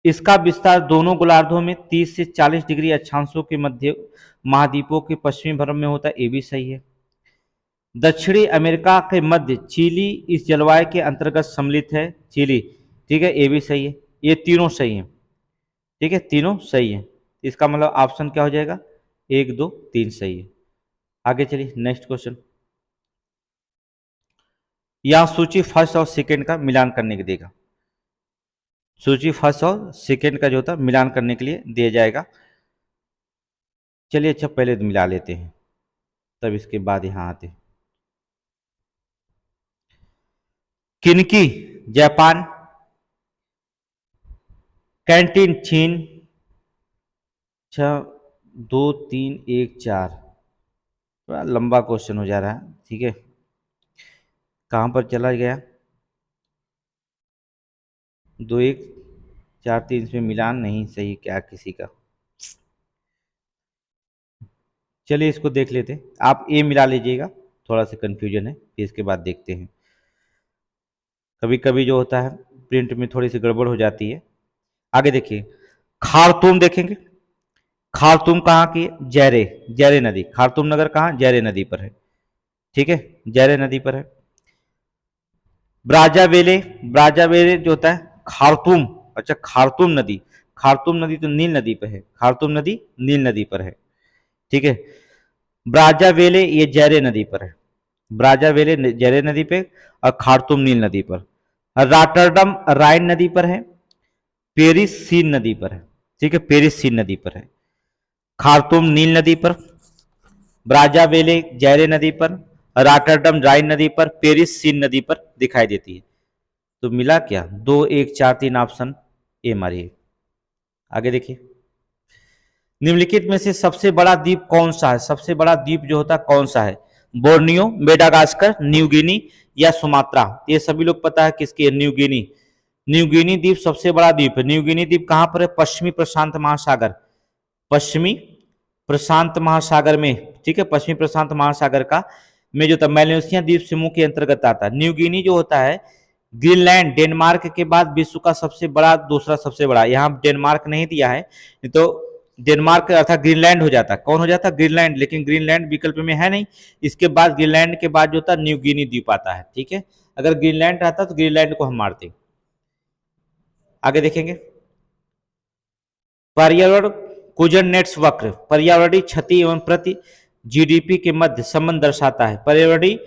इसका विस्तार दोनों गोलार्धों में 30 से 40 डिग्री अक्षांशों के मध्य महाद्वीपों के पश्चिमी भ्रम में होता है, ये भी सही है। दक्षिणी अमेरिका के मध्य चिली इस जलवायु के अंतर्गत सम्मिलित है, चिली, ठीक है, ये भी सही है। ये तीनों सही है, ठीक है, तीनों सही है। इसका मतलब ऑप्शन क्या हो जाएगा? 1 2 3 सही है। आगे चलिए नेक्स्ट क्वेश्चन। यहां सूची फर्स्ट और सेकंड का मिलान करने के देगा। सूची फर्स्ट और सेकंड का जो होता है मिलान करने के लिए दिया जाएगा। चलिए अच्छा पहले तो मिला लेते हैं, तब इसके बाद यहां आते हैं। किनकी जापान, कैंटीन चीन, 6 2 3 1 4, थोड़ा लंबा क्वेश्चन हो जा रहा है, ठीक है, कहां पर चला गया? 2 1 4 3, इसमें मिलान नहीं सही क्या किसी का? चलिए इसको देख लेते हैं, आप ए मिला लीजिएगा, थोड़ा सा कंफ्यूजन है, फिर इसके बाद देखते हैं। कभी कभी जो होता है प्रिंट में थोड़ी सी गड़बड़ हो जाती है। आगे देखिए, खारतूम देखेंगे। खारतूम कहाँ की? जैरे, जैरे नदी। खारतूम नगर कहाँ? जैरे नदी पर है, ठीक है, जैरे नदी पर है। ब्राजावेले, ब्राजावेले जो होता है खारतूम, अच्छा खारतूम नदी, खारतूम नदी तो नील नदी पर है, खारतूम नदी नील नदी पर है, ठीक है। ब्राजावेले ये जैरे नदी पर है, ब्राजावेले जैरे नदी पे और खारतूम नील नदी पर। रॉटरडम राइन नदी पर है, पेरिस सीन नदी पर है, ठीक है, पेरिस सीन नदी पर है। खारतूम नील नदी पर, ब्राजावेले जैरे नदी पर, रॉटरडम राइन नदी पर, पेरिस सीन नदी पर दिखाई देती है। तो मिला क्या? 2 1 4 3 ऑप्शन ए मारिए। आगे देखिए, निम्नलिखित में से सबसे बड़ा द्वीप कौन सा है? सबसे बड़ा द्वीप जो होता है कौन सा है? बोर्नियो, मेडागास्कर, न्यू गिनी या सुमात्रा? ये सभी लोग पता है किसकी है, न्यू गिनी। न्यू गिनी द्वीप सबसे बड़ा द्वीप है। न्यू गिनी द्वीप कहां पर है? पश्चिमी प्रशांत महासागर, पश्चिमी प्रशांत महासागर में, ठीक है, पश्चिमी प्रशांत महासागर का में जो था मेलेशिया द्वीप समूह के अंतर्गत आता है। न्यू गिनी जो होता है ग्रीनलैंड, डेनमार्क के बाद विश्व का सबसे बड़ा, दूसरा सबसे बड़ा, यहाँ डेनमार्क नहीं दिया है, तो डेनमार्क अर्थात ग्रीनलैंड हो जाता। कौन हो जाता? ग्रीनलैंड, लेकिन ग्रीनलैंड विकल्प में है नहीं। इसके बाद ग्रीनलैंड के बाद जो था न्यू गिनी द्वीप आता है, ठीक है। अगर ग्रीनलैंड रहता तो ग्रीनलैंड को हम मारते। आगे देखेंगे, पर्यावरण कुजन नेट्स वक्र पर्यावरणीय क्षति एवं प्रति जीडीपी के मध्य संबंध दर्शाता है। पर्यावरणीय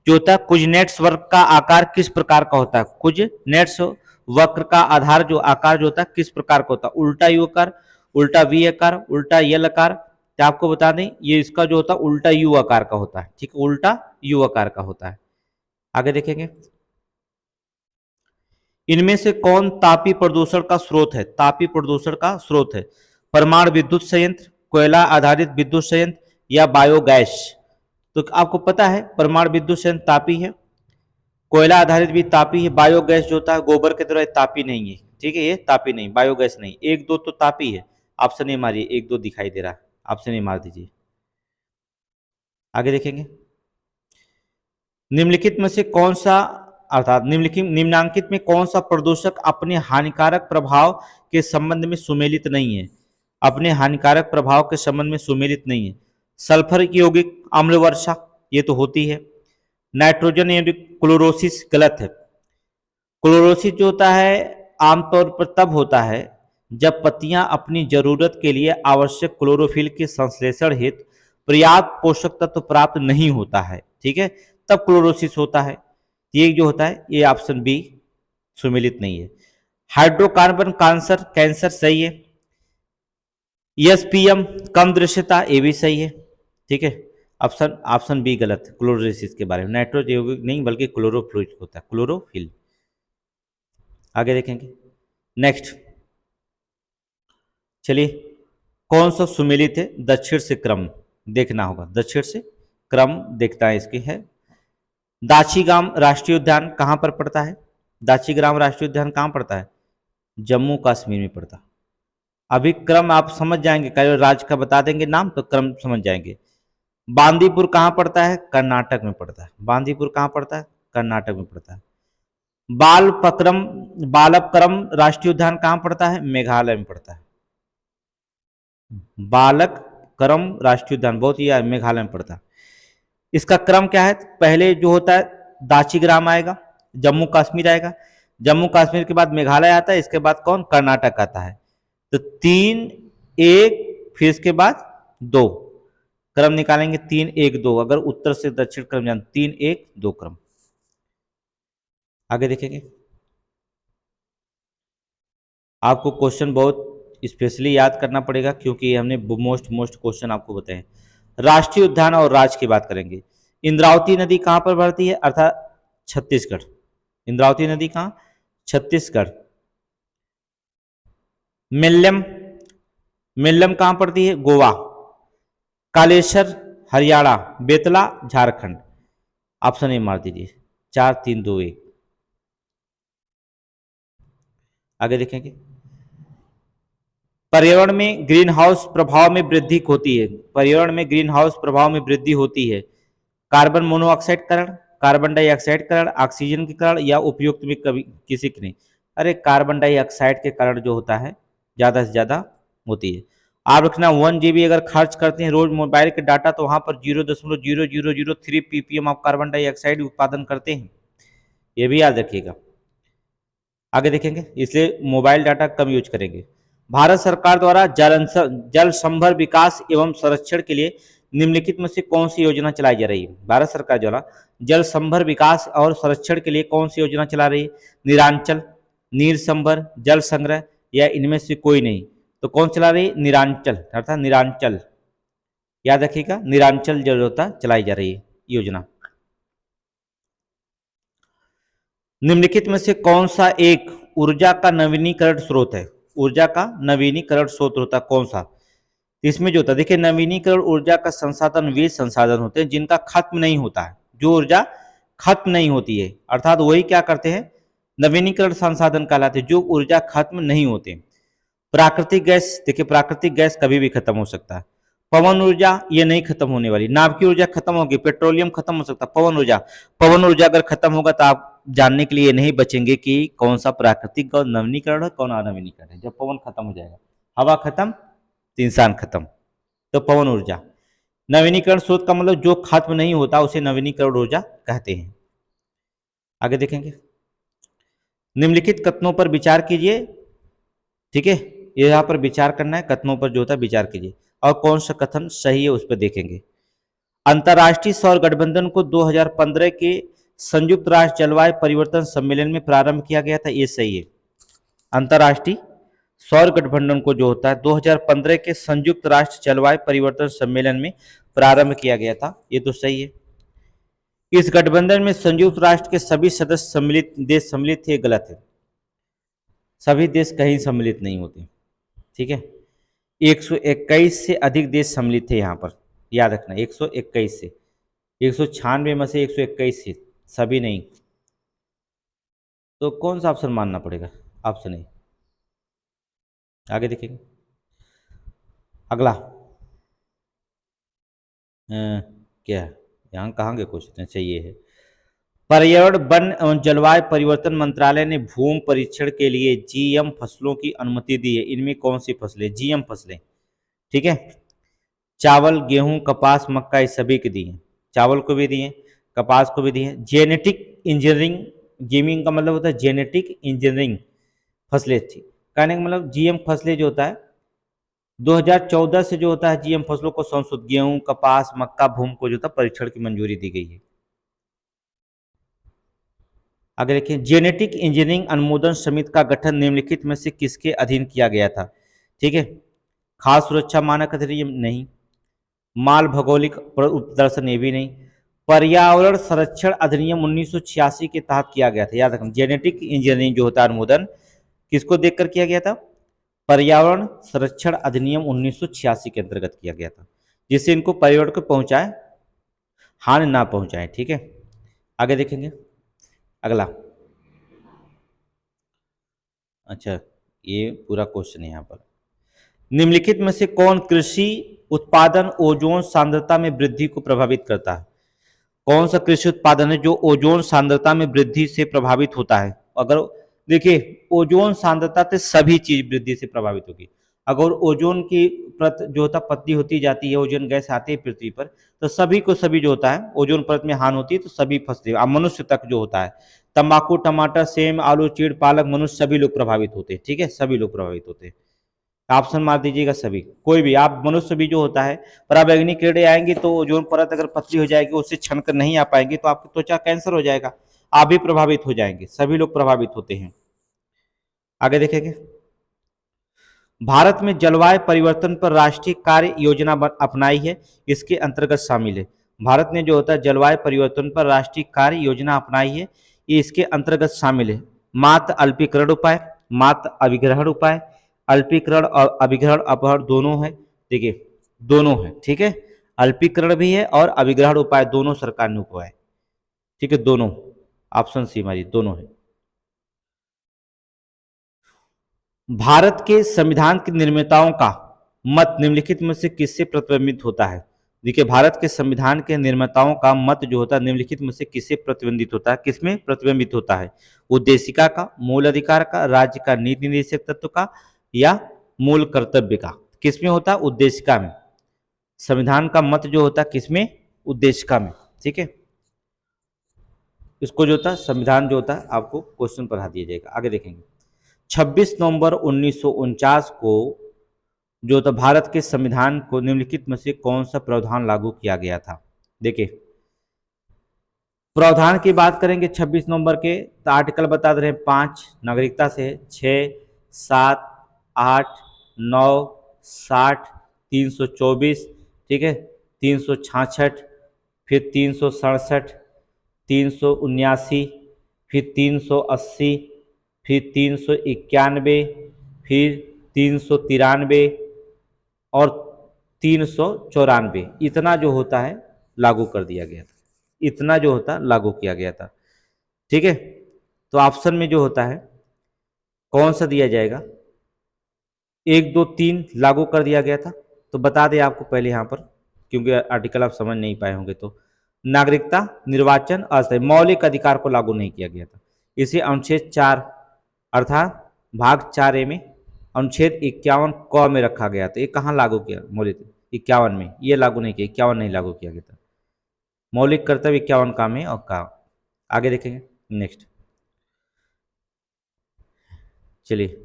जो होता है कुजनेट्स वक्र का आकार किस प्रकार का होता है? कुजनेट्स वक्र का आधार जो आकार जो होता है किस प्रकार का होता है? उल्टा यू आकार, उल्टा वी आकार, उल्टा यल आकार। तो आपको बता दें ये इसका जो होता है उल्टा यू आकार का होता है, ठीक है, उल्टा यू आकार का होता है। आगे देखेंगे, इनमें से कौन तापी प्रदूषण का स्रोत है? तापी प्रदूषण का स्रोत है परमाणु विद्युत संयंत्र, कोयला आधारित विद्युत संयंत्र या बायोगैस? तो आपको पता है परमाणु विद्युत संयंत्र तापी है, कोयला आधारित भी तापी है, बायोगैस जो होता है गोबर के तरह तापी नहीं है, ठीक है, ये तापी नहीं, बायोगैस नहीं। 1 2 तो तापी है, ऑप्शन ए मारिए। 1 2 दिखाई दे रहा है, ऑप्शन ए मार दीजिए। आगे देखेंगे, निम्नलिखित में से कौन सा अर्थात निम्नांकित में कौन सा प्रदूषक अपने हानिकारक प्रभाव के संबंध में सुमेलित नहीं है? अपने हानिकारक प्रभाव के संबंध में सुमेलित नहीं है। सल्फर यौगिक अम्ल वर्षा, ये तो होती है। नाइट्रोजन यौगिक क्लोरोसिस, गलत है। क्लोरोसिस जो होता है आमतौर पर तब होता है जब पत्तियां अपनी जरूरत के लिए आवश्यक क्लोरोफिल के संश्लेषण हेतु पर्याप्त पोषक तत्व प्राप्त नहीं होता है, ठीक है, तब क्लोरोसिस होता है। ये जो होता है ये ऑप्शन बी सुमेलित नहीं है। हाइड्रोकार्बन कैंसर, कैंसर सही है। एसपीएम कम दृश्यता, ये भी सही है, ठीक है। ऑप्शन ऑप्शन बी गलत, क्लोरोलिसिस के बारे में। नाइट्रोज यौगिक नहीं बल्कि क्लोरोफ्लोरिक होता है, क्लोरोफिल। आगे देखेंगे नेक्स्ट। चलिए, कौन सा सुमेलित है? दक्षिण से क्रम देखना होगा, दक्षिण से क्रम देखता है इसकी है। दाचीगाम राष्ट्रीय उद्यान कहाँ पर पड़ता है? दाचीग्राम राष्ट्रीय उद्यान कहाँ पड़ता है? जम्मू कश्मीर में पड़ता है। अभी क्रम आप समझ जाएंगे, कई राज्य का बता देंगे नाम तो क्रम समझ जाएंगे। बांदीपुर कहाँ पड़ता है? कर्नाटक में पड़ता है। बांदीपुर कहाँ पड़ता है? कर्नाटक में पड़ता है। बालपक्रम बालपक्रम राष्ट्रीय उद्यान कहाँ पड़ता है? मेघालय में पड़ता है। बालक क्रम राष्ट्रीय उद्यान बहुत ही मेघालय में पड़ता है। इसका क्रम क्या है? पहले जो होता है दाचीग्राम आएगा, जम्मू कश्मीर आएगा, जम्मू कश्मीर के बाद मेघालय आता है, इसके बाद कौन? कर्नाटक आता है। तो 3 1 फिर इसके बाद 2 क्रम निकालेंगे, 3 1 2। अगर उत्तर से दक्षिण क्रम जान 3 1 2 क्रम। आगे देखेंगे, आपको क्वेश्चन बहुत स्पेशली याद करना पड़ेगा क्योंकि हमने मोस्ट क्वेश्चन आपको बताए। राष्ट्रीय उद्यान और राज्य की बात करेंगे। इंद्रावती नदी कहां पर बहती है? अर्थात छत्तीसगढ़। इंद्रावती नदी कहां? छत्तीसगढ़। मिल्लम मिल्लम कहां पड़ती है? गोवा। कालेश्वर हरियाणा, बेतला झारखंड। ऑप्शन ए मार दीजिए, 4 3 2 1। आगे देखेंगे, पर्यावरण में ग्रीन हाउस प्रभाव में वृद्धि होती है। पर्यावरण में ग्रीन हाउस प्रभाव में वृद्धि होती है कार्बन मोनोऑक्साइड करण, कार्बन डाइऑक्साइड करण, ऑक्सीजन के कारण या उपयुक्त में कभी किसी की नहीं। अरे कार्बन डाइऑक्साइड के कारण जो होता है ज़्यादा से ज़्यादा होती है। आप रखना 1 GB अगर खर्च करते हैं रोज मोबाइल के डाटा तो वहाँ पर 0.0003 ppm आप कार्बन डाइऑक्साइड उत्पादन करते हैं, ये भी याद रखिएगा। आगे देखेंगे, इसलिए मोबाइल डाटा कम यूज करेंगे। भारत सरकार द्वारा जल संभर विकास एवं संरक्षण के लिए निम्नलिखित में से कौन सी योजना चलाई जा रही है? भारत सरकार द्वारा जल संभर विकास और संरक्षण के लिए कौन सी योजना चला रही है? निरांचल, नीर संभर, जल संग्रह या इनमें से कोई नहीं? तो कौन चला रही है? निरांचल, अर्थात निरांचल। याद रखिएगा, निरांचल जल होता चलाई जा रही है योजना। निम्नलिखित में से कौन सा एक ऊर्जा का नवीनीकरण स्रोत है? ऊर्जा का नवीनीकरण स्रोत होता है कौन सा? इसमें जो होता है देखिए, नवीनीकरण ऊर्जा का संसाधन वे संसाधन होते हैं जिनका खत्म नहीं होता है, जो ऊर्जा खत्म नहीं होती है, अर्थात वही क्या करते हैं? नवीनीकरण संसाधन कहलाते हैं, जो ऊर्जा खत्म नहीं होते। प्राकृतिक गैस, देखिए प्राकृतिक गैस कभी भी खत्म हो सकता है। पवन ऊर्जा ये नहीं खत्म होने वाली। नाभिकीय ऊर्जा खत्म होगी, पेट्रोलियम खत्म हो सकता है। पवन ऊर्जा अगर खत्म होगा तो आप जानने के लिए नहीं बचेंगे कि कौन सा प्राकृतिक और नवीनीकरण है, कौन अनवीनीकरण है। जब पवन खत्म हो जाएगा, हवा खत्म तो इंसान खत्म, तो पवन ऊर्जा। नवीनीकरण स्रोत का मतलब जो खत्म नहीं होता उसे नवीनीकरण ऊर्जा कहते हैं। आगे देखेंगे, निम्नलिखित कथनों पर विचार कीजिए। ठीक है, यहाँ पर विचार करना है, कथनों पर जो होता है विचार कीजिए और कौन सा कथन सही है उस पर देखेंगे। अंतर्राष्ट्रीय सौर गठबंधन को 2015 के संयुक्त राष्ट्र जलवायु परिवर्तन सम्मेलन में प्रारंभ किया गया था, ये सही है। अंतर्राष्ट्रीय सौर गठबंधन को जो होता है 2015 के संयुक्त राष्ट्र जलवायु परिवर्तन सम्मेलन में प्रारंभ किया गया था, ये तो सही है। इस गठबंधन में संयुक्त राष्ट्र के सभी सदस्य देश सम्मिलित थे, गलत है। सभी देश कहीं सम्मिलित नहीं होते, ठीक है। 121 से अधिक देश सम्मिलित थे यहाँ पर, याद रखना 121 से, 196 में से 121 से, सभी नहीं। तो कौन सा ऑप्शन मानना पड़ेगा? Option A. आगे देखेंगे, अगला क्या है यहाँ, कहाँ के क्वेश्चन चाहिए है। पर्यावरण वन एवं जलवायु परिवर्तन मंत्रालय ने भूमि परीक्षण के लिए जीएम फसलों की अनुमति दी है। इनमें कौन सी फसलें? जीएम फसलें, ठीक है। चावल, गेहूं, कपास, मक्का, ये सभी के दिए, चावल को भी दिए, कपास को भी दिए। जेनेटिक इंजीनियरिंग, गेमिंग का मतलब होता है जेनेटिक इंजीनियरिंग फसलें थी, कहने का मतलब जीएम फसलें जो होता है 2014 से जो होता है जीएम फसलों को संशोधित, गेहूं, कपास, मक्का, भूमि को जो था परीक्षण की मंजूरी दी गई है। आगे देखिए, जेनेटिक इंजीनियरिंग अनुमोदन समिति का गठन निम्नलिखित में से किसके अधीन किया गया था? ठीक है, खाद्य सुरक्षा मानक अधिनियम नहीं, माल भौगोलिक प्रदर्शन, ये भी नहीं। पर्यावरण संरक्षण अधिनियम 1986 के तहत किया गया था, याद रखना। जेनेटिक इंजीनियरिंग जो होता है अनुमोदन किसको देखकर किया गया था? पर्यावरण संरक्षण अधिनियम 1986 के अंतर्गत किया गया था, जिससे इनको पर्यावरण को पहुंचाए, हानि ना पहुंचाए। ठीक है, आगे देखेंगे अगला। अच्छा, ये पूरा क्वेश्चन है यहाँ पर। निम्नलिखित में से कौन कृषि उत्पादन ओजोन सांद्रता में वृद्धि को प्रभावित करता है? कौन सा कृषि उत्पादन है जो ओजोन सांद्रता में वृद्धि से प्रभावित होता है? अगर देखिए, ओजोन सांद्रता से सभी चीज वृद्धि से प्रभावित होगी। अगर ओजोन की परत जो होता पतली होती जाती है, ओजोन गैस आती है पृथ्वी पर, तो सभी को सभी जो होता है ओजोन परत में हानि होती है, तो सभी फंसते हैं। मनुष्य तक जो होता है, तंबाकू, टमाटर, सेम, आलू, चीड़, पालक, मनुष्य सभी लोग प्रभावित होते हैं। ठीक है, सभी लोग प्रभावित होते हैं। ऑप्शन मार दीजिएगा सभी, कोई भी। आप मनुष्य भी जो होता है, पराबैंगनी किरणें आएंगी तो ओजोन परत अगर पतली हो जाएगी, उससे छन कर नहीं आ पाएंगी, तो आपकी त्वचा कैंसर हो जाएगा, आप भी प्रभावित हो जाएंगे। सभी लोग प्रभावित होते हैं। आगे देखेंगे। भारत में जलवायु परिवर्तन पर राष्ट्रीय कार्य योजना अपनाई है, इसके अंतर्गत शामिल है। भारत ने जो होता है जलवायु परिवर्तन पर राष्ट्रीय कार्य योजना अपनाई है, ये इसके अंतर्गत शामिल है। मात्र अल्पीकरण उपाय, मात्र अभिग्रहण उपाय, अल्पीकरण और अभिग्रहण अपहरण दोनों है। देखिए, दोनों है। ठीक है, अल्पीकरण भी है और अभिग्रहण उपाय दोनों सरकार ने उपाय। ठीक है, दोनों। ऑप्शन सी हमारी दोनों है। भारत के संविधान के निर्माताओं का मत निम्नलिखित में से किससे प्रतिबिंबित होता है? देखिए, भारत के संविधान के निर्माताओं का मत जो होता है निम्नलिखित में से किससे प्रतिबिंबित होता है? किसमें प्रतिबिंबित होता है? उद्देशिका का, मूल अधिकार का, राज्य का नीति निदेशक तत्व का, या मूल कर्तव्य का? किसमें होता है? उद्देशिका में। संविधान का मत जो होता है किसमें? उद्देशिका में। ठीक है, इसको जो होता है संविधान जो होता है आपको क्वेश्चन पढ़ा दिया जाएगा। आगे देखेंगे। 26 नवंबर 1949 को जो था भारत के संविधान को निम्नलिखित में से कौन सा प्रावधान लागू किया गया था? देखिए, प्रावधान की बात करेंगे 26 नवंबर के, तो आर्टिकल बता दे रहे हैं 5 नागरिकता से, 6, 7, 8, 9, 60, 324, ठीक है, 366, फिर 367, 379, फिर 380, फिर 391, फिर 393 और 394, इतना जो होता है लागू कर दिया गया था। इतना जो होता लागू किया गया था। ठीक है, तो ऑप्शन में जो होता है कौन सा दिया जाएगा? 1, 2, 3 लागू कर दिया गया था, तो बता दें आपको पहले यहाँ पर, क्योंकि आर्टिकल आप समझ नहीं पाए होंगे। तो नागरिकता, निर्वाचन, अस्थायी मौलिक अधिकार को लागू नहीं किया गया था। इसे अनुच्छेद 4 अर्थात भाग 4A में अनुच्छेद 51 क में रखा गया था। ये कहाँ लागू किया? मौलिक 51 में, ये लागू नहीं किया, 51 नहीं लागू किया गया था। मौलिक कर्तव्य 51 का में और का। आगे देखेंगे नेक्स्ट। चलिए,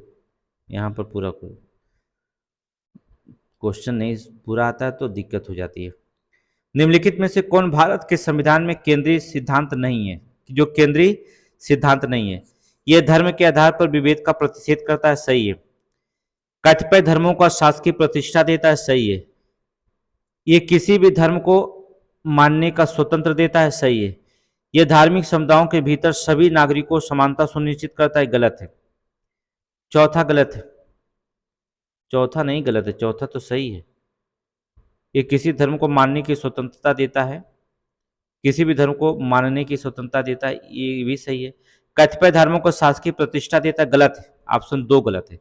यहाँ पर पूरा क्वेश्चन नहीं पूरा आता है तो दिक्कत हो जाती है। निम्नलिखित में से कौन भारत के संविधान में केंद्रीय सिद्धांत नहीं है? जो केंद्रीय सिद्धांत नहीं है, यह धर्म के आधार पर विभेद का प्रतिषेध करता है, सही है। कतिपय धर्मों का शासकीय प्रतिष्ठा देता है, सही है। ये किसी भी धर्म को मानने का स्वतंत्र देता है, सही है। यह धार्मिक समुदायों के भीतर सभी नागरिकों समानता सुनिश्चित करता है, गलत है। चौथा गलत है, चौथा नहीं गलत है, चौथा तो सही है। ये किसी धर्म को मानने की स्वतंत्रता देता है, किसी भी धर्म को मानने की स्वतंत्रता देता है, ये भी सही है। कतिपय धर्मों को शासकीय प्रतिष्ठा देता है, गलत है। ऑप्शन 2 गलत है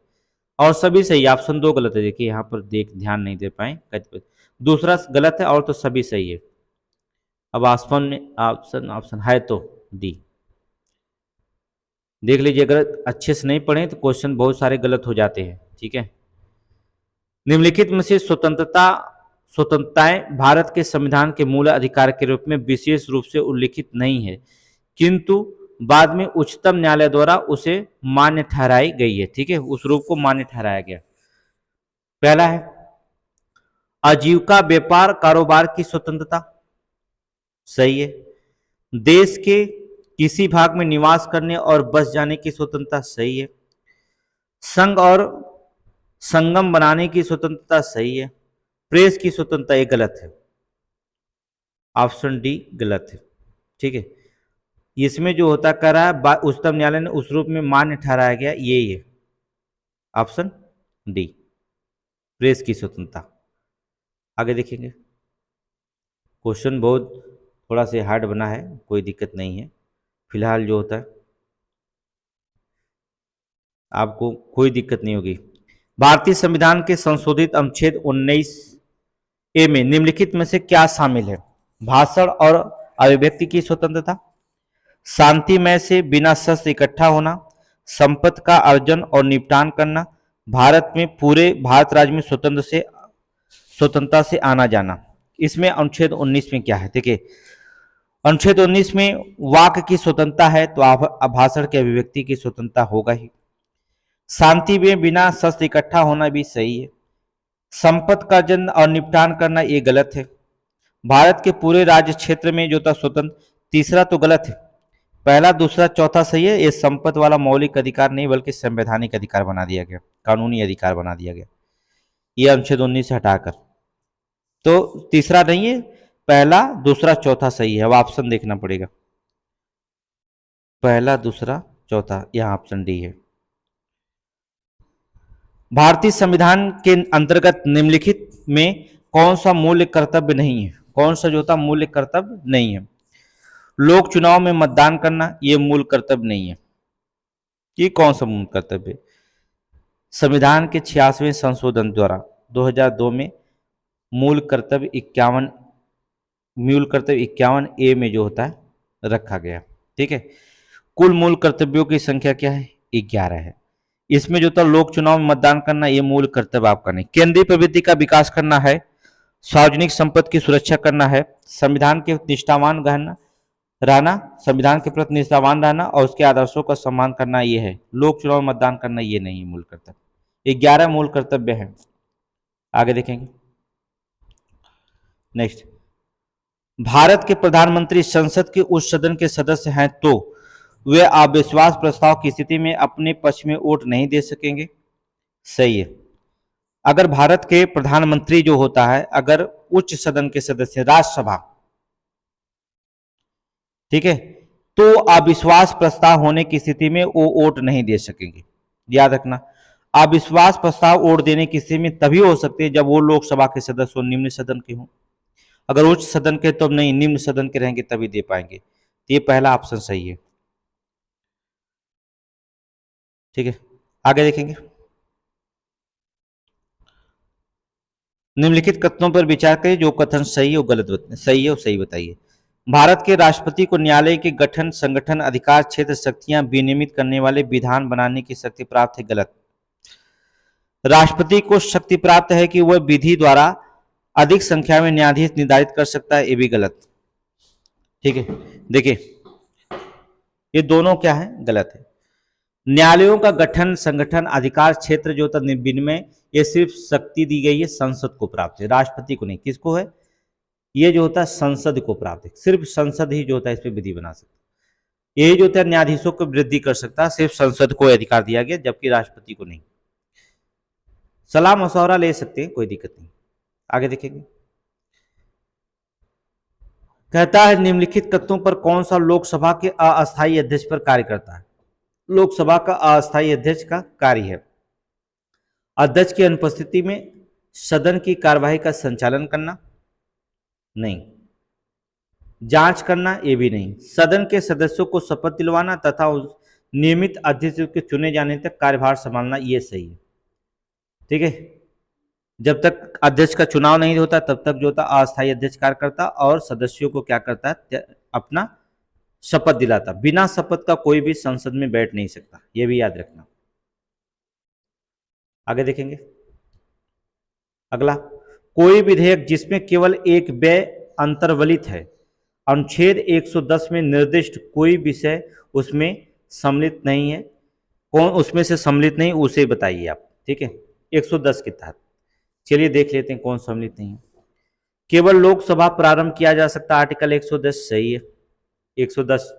और सभी सही है। ऑप्शन 2 गलत है। देखिए यहाँ पर ध्यान नहीं दे पाए, कतिपय दूसरा गलत है और तो सभी सही है। अब ऑप्शन है तो डी देख लीजिए। अगर अच्छे से नहीं पढ़े तो क्वेश्चन बहुत सारे गलत हो जाते हैं। ठीक है, निम्नलिखित में से स्वतंत्रताएं भारत के संविधान के मूल अधिकार के रूप में विशेष रूप से उल्लिखित नहीं है, किंतु बाद में उच्चतम न्यायालय द्वारा उसे मान्य ठहराई गई है। ठीक है, उस रूप को मान्य ठहराया गया। पहला है आजीविका व्यापार कारोबार की स्वतंत्रता, सही है। देश के किसी भाग में निवास करने और बस जाने की स्वतंत्रता, सही है। संघ और संगम बनाने की स्वतंत्रता, सही है। प्रेस की स्वतंत्रता, ये गलत है, ऑप्शन डी गलत है। ठीक है, इसमें जो होता कह रहा है उच्चतम न्यायालय ने उस रूप में मान्य ठहराया गया, ये है ऑप्शन डी, प्रेस की स्वतंत्रता। आगे देखेंगे, क्वेश्चन बहुत थोड़ा से हार्ड बना है, कोई दिक्कत नहीं है, फिलहाल जो होता है आपको कोई दिक्कत नहीं होगी। भारतीय संविधान के संशोधित अनुच्छेद 19 ए में निम्नलिखित में से क्या शामिल है? भाषण और अभिव्यक्ति की स्वतंत्रता, शांतिमय से बिना शस्त्र इकट्ठा होना, संपत्ति का अर्जन और निपटान करना, भारत में पूरे भारत राज्य में स्वतंत्रता से आना जाना। इसमें अनुच्छेद 19 में क्या है? देखिए, अनुच्छेद 19 में वाक की स्वतंत्रता है, तो भाषण की अभिव्यक्ति की स्वतंत्रता होगा ही। शांति में बिना शस्त्र इकट्ठा होना भी सही है। संपत्ति का अर्जन और निपटान करना ये गलत है। भारत के पूरे राज्य क्षेत्र में जो था स्वतंत्र, तीसरा तो गलत है। पहला, दूसरा, चौथा सही है। ये संपत्ति वाला मौलिक अधिकार नहीं बल्कि संवैधानिक अधिकार बना दिया गया, कानूनी अधिकार बना दिया गया, ये अनुच्छेद 19 से हटाकर। तो तीसरा नहीं है, पहला, दूसरा, चौथा सही है। अब ऑप्शन देखना पड़ेगा, पहला, दूसरा, चौथा, यह ऑप्शन डी है। भारतीय संविधान के अंतर्गत निम्नलिखित में कौन सा मूल्य कर्तव्य नहीं है? कौन सा जो होता मूल्य कर्तव्य नहीं है? लोक चुनाव में मतदान करना, ये मूल कर्तव्य नहीं है। ये कौन सा मूल कर्तव्य है? संविधान के 86वें संशोधन द्वारा 2002 में मूल कर्तव्य 51 ए में जो होता है रखा गया। ठीक है, कुल मूल कर्तव्यों की संख्या क्या है? 11 है। इसमें जो था लोक चुनाव में मतदान करना, ये मूल कर्तव्य आपका नहीं। केंद्रीय प्रवृत्ति का विकास करना है, सार्वजनिक संपत्ति की सुरक्षा करना है, संविधान के निष्ठावान रहना, संविधान के प्रति निष्ठावान रहना और उसके आदर्शों का सम्मान करना, ये है। लोक चुनाव में मतदान करना ये नहीं मूल कर्तव्य। 11 मूल कर्तव्य है। आगे देखेंगे, नेक्स्ट, भारत के प्रधानमंत्री संसद के उच्च सदन के सदस्य हैं तो वे अविश्वास प्रस्ताव की स्थिति में अपने पक्ष में वोट नहीं दे सकेंगे। सही है। अगर भारत के प्रधानमंत्री जो होता है, अगर उच्च सदन के सदस्य, राज्यसभा, ठीक है, तो अविश्वास प्रस्ताव होने की स्थिति में वो वोट नहीं दे सकेंगे। याद रखना, अविश्वास प्रस्ताव वोट देने की स्थिति में तभी हो सकते हैं जब वो लोकसभा के सदस्य हो, निम्न सदन के हों। अगर उच्च सदन के तो नहीं, निम्न सदन के रहेंगे तभी दे पाएंगे। तो ये पहला ऑप्शन सही है। ठीक है, आगे देखेंगे, निम्नलिखित कथनों पर विचार करें, जो कथन सही है वो गलत, सही है वो सही बताइए। भारत के राष्ट्रपति को न्यायालय के गठन, संगठन, अधिकार, क्षेत्र, शक्तियां विनियमित करने वाले विधान बनाने की शक्ति प्राप्त है। गलत। राष्ट्रपति को शक्ति प्राप्त है कि वह विधि द्वारा अधिक संख्या में न्यायाधीश निर्धारित कर सकता है, ये भी गलत। ठीक है, देखिए ये दोनों क्या है? गलत है। न्यायालयों का गठन, संगठन, अधिकार, क्षेत्र जो था विनिमय, ये सिर्फ शक्ति दी गई है संसद को प्राप्त है, राष्ट्रपति को नहीं। किसको है? ये जो होता है संसद को प्राप्त है। सिर्फ संसद ही जो होता है इस पर विधि बना सकता है। ये जो होता है न्यायाधीशों को वृद्धि कर सकता है, सिर्फ संसद को अधिकार दिया गया, जबकि राष्ट्रपति को नहीं। सलाह मशवरा ले सकते हैं, कोई दिक्कत नहीं। आगे देखेंगे, कहता है निम्नलिखित कथनों पर कौन सा लोकसभा के अस्थायी अध्यक्ष पर कार्य करता है? लोकसभा का अस्थायी अध्यक्ष का कार्य है अध्यक्ष की अनुपस्थिति में सदन की कार्यवाही का संचालन करना, नहीं। जांच करना, ये भी नहीं। सदन के सदस्यों को शपथ दिलवाना तथा उस नियमित अध्यक्ष के चुने जाने तक कार्यभार संभालना, ये सही है। ठीक है, जब तक अध्यक्ष का चुनाव नहीं होता तब तक जो होता अस्थायी अध्यक्ष कार्य करता और सदस्यों को क्या करता है? अपना शपथ दिलाता। बिना शपथ का कोई भी संसद में बैठ नहीं सकता, यह भी याद रखना। आगे देखेंगे, अगला, कोई विधेयक जिसमें केवल एक व्यय अंतर्वलित है, अनुच्छेद 110 में निर्दिष्ट कोई विषय उसमें सम्मिलित नहीं है, कौन उसमें से सम्मिलित नहीं, उसे बताइए आप। ठीक है, 110 के तहत चलिए देख लेते हैं कौन सम्मिलित नहीं है। केवल लोकसभा प्रारंभ किया जा सकता, आर्टिकल 110 सही है। 110,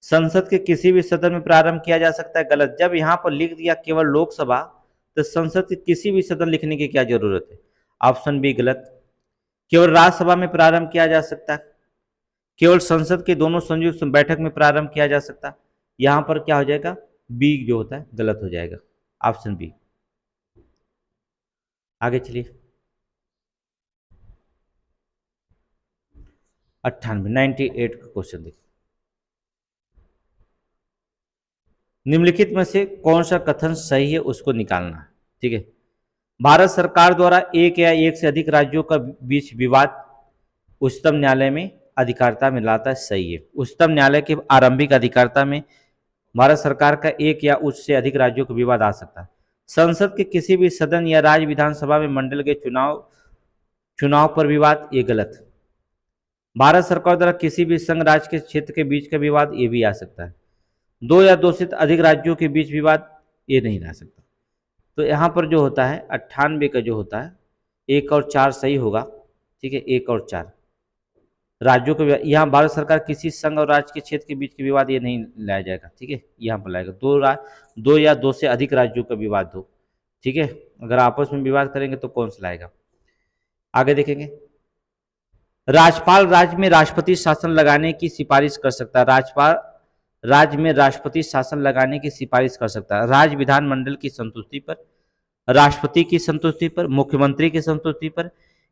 संसद के किसी भी सदन में प्रारंभ किया जा सकता है, गलत। जब यहां पर लिख दिया केवल लोकसभा, तो संसद के किसी भी सदन लिखने की क्या जरूरत है? ऑप्शन बी गलत। केवल राज्यसभा में प्रारंभ किया जा सकता है, केवल संसद के दोनों संयुक्त बैठक में प्रारंभ किया जा सकता है। यहां पर क्या हो जाएगा, बी जो होता है गलत हो जाएगा, ऑप्शन बी। आगे चलिए 98 का क्वेश्चन देखिए। निम्नलिखित में से कौन सा कथन सही है उसको निकालना है, ठीक है। भारत सरकार द्वारा एक या एक से अधिक राज्यों का बीच विवाद उच्चतम न्यायालय में अधिकारिता में लाता है, सही है। उच्चतम न्यायालय के आरंभिक अधिकारिता में भारत सरकार का एक या उच्च से अधिक राज्यों का विवाद आ सकता है। संसद के किसी भी सदन या राज्य विधानसभा में मंडल के चुनाव पर विवाद, ये गलत। भारत सरकार द्वारा किसी भी संघ राज्य के क्षेत्र के बीच का विवाद, ये भी आ सकता है। दो या दो से अधिक राज्यों के बीच विवाद, ये नहीं रह सकता। तो यहाँ पर जो होता है 98 का जो होता है 1 और 4 सही होगा, ठीक है। 1 और 4 राज्यों के, यहाँ भारत सरकार किसी संघ और राज्य के क्षेत्र के बीच के विवाद ये नहीं लाया जाएगा, ठीक है। यहाँ पर लाएगा दो या दो से अधिक राज्यों का विवाद हो, ठीक है। अगर आपस में विवाद करेंगे तो कौन सा लाएगा। आगे देखेंगे, राज्यपाल राज्य में राष्ट्रपति शासन लगाने की सिफारिश कर सकता है। राज्यपाल राज्य में राष्ट्रपति शासन लगाने की सिफारिश कर सकता है राज्य विधानमंडल की संतुष्टि पर, राष्ट्रपति की संतुष्टि पर, मुख्यमंत्री की संतुष्टि पर,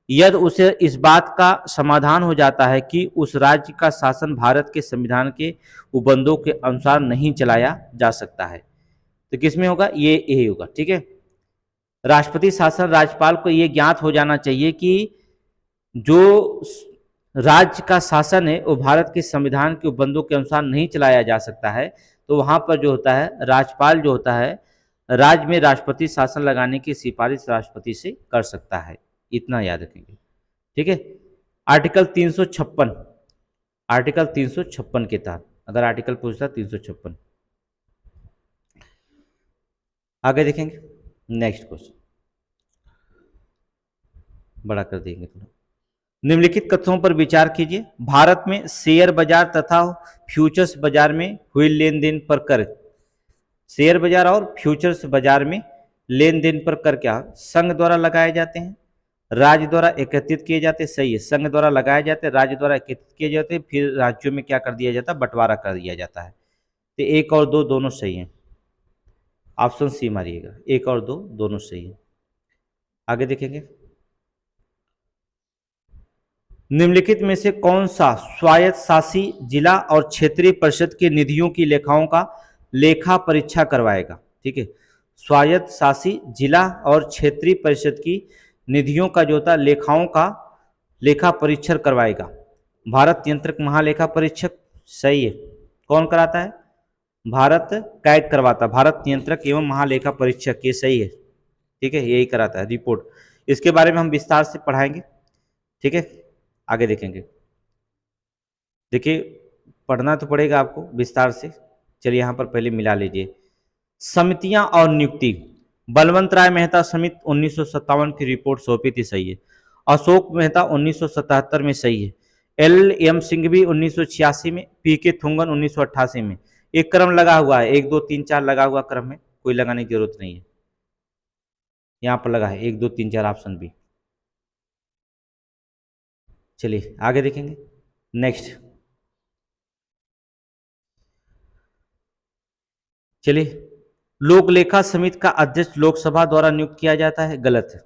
यदि उसे इस बात का समाधान हो जाता है कि उस राज्य का शासन भारत के संविधान के उपबंधों के अनुसार नहीं चलाया जा सकता है। तो किसमें होगा, ये होगा, ठीक है। राष्ट्रपति शासन, राज्यपाल को ये ज्ञात हो जाना चाहिए कि जो राज्य का शासन है वो भारत के संविधान के उपबंधों के अनुसार नहीं चलाया जा सकता है। तो वहां पर जो होता है राज्यपाल जो होता है राज्य में राष्ट्रपति शासन लगाने की सिफारिश राष्ट्रपति से कर सकता है, इतना याद रखेंगे, ठीक है। आर्टिकल 356, आर्टिकल 356 के तहत अगर आर्टिकल पूछता 356। आगे देखेंगे नेक्स्ट क्वेश्चन, बड़ा कर देंगे थोड़ा। निम्नलिखित कथनों पर विचार कीजिए। भारत में शेयर बाजार तथा फ्यूचर्स बाजार में हुई लेन देन पर कर, शेयर बाजार और फ्यूचर्स बाजार में लेन देन पर कर क्या संघ द्वारा लगाए जाते हैं, राज्य द्वारा एकत्रित किए जाते हैं, सही है। संघ द्वारा लगाए जाते हैं, राज्य द्वारा एकत्रित किए जाते हैं, फिर राज्यों में क्या कर दिया जाता है, बंटवारा कर दिया जाता है। तो 1 और 2 दोनों सही हैं, ऑप्शन सी मारिएगा, 1 और 2 दोनों सही है। आगे देखेंगे, निम्नलिखित में से कौन सा स्वायत्त शासी जिला और क्षेत्रीय परिषद की निधियों की लेखाओं का लेखा परीक्षा करवाएगा, ठीक है। स्वायत्त शासी जिला और क्षेत्रीय परिषद की निधियों का जो होता है लेखाओं का लेखा परीक्षण करवाएगा, भारत नियंत्रक महालेखा परीक्षक, सही है। कौन कराता है, भारत कैग करवाता, भारत नियंत्रक एवं महालेखा परीक्षक, ये सही है, ठीक है, यही कराता है रिपोर्ट। इसके बारे में हम विस्तार से पढ़ाएंगे, ठीक है। आगे देखेंगे, देखिए पढ़ना तो पड़ेगा आपको विस्तार से। चलिए यहाँ पर पहले मिला लीजिए। समितियां और नियुक्ति, बलवंत राय मेहता समिति 1957 की रिपोर्ट सौंपी थी, सही है। अशोक मेहता 1977 में, सही है। LM सिंघवी 1986 में, PK थुंगन 1988 में। एक क्रम लगा हुआ है, 1 2 3 4 लगा हुआ क्रम है, कोई लगाने की जरूरत नहीं है, यहाँ पर लगा है 1 2 3 4, ऑप्शन बी। चलिए आगे देखेंगे नेक्स्ट। चलिए, लोक लेखा समिति का अध्यक्ष लोकसभा द्वारा नियुक्त किया जाता है, गलत है।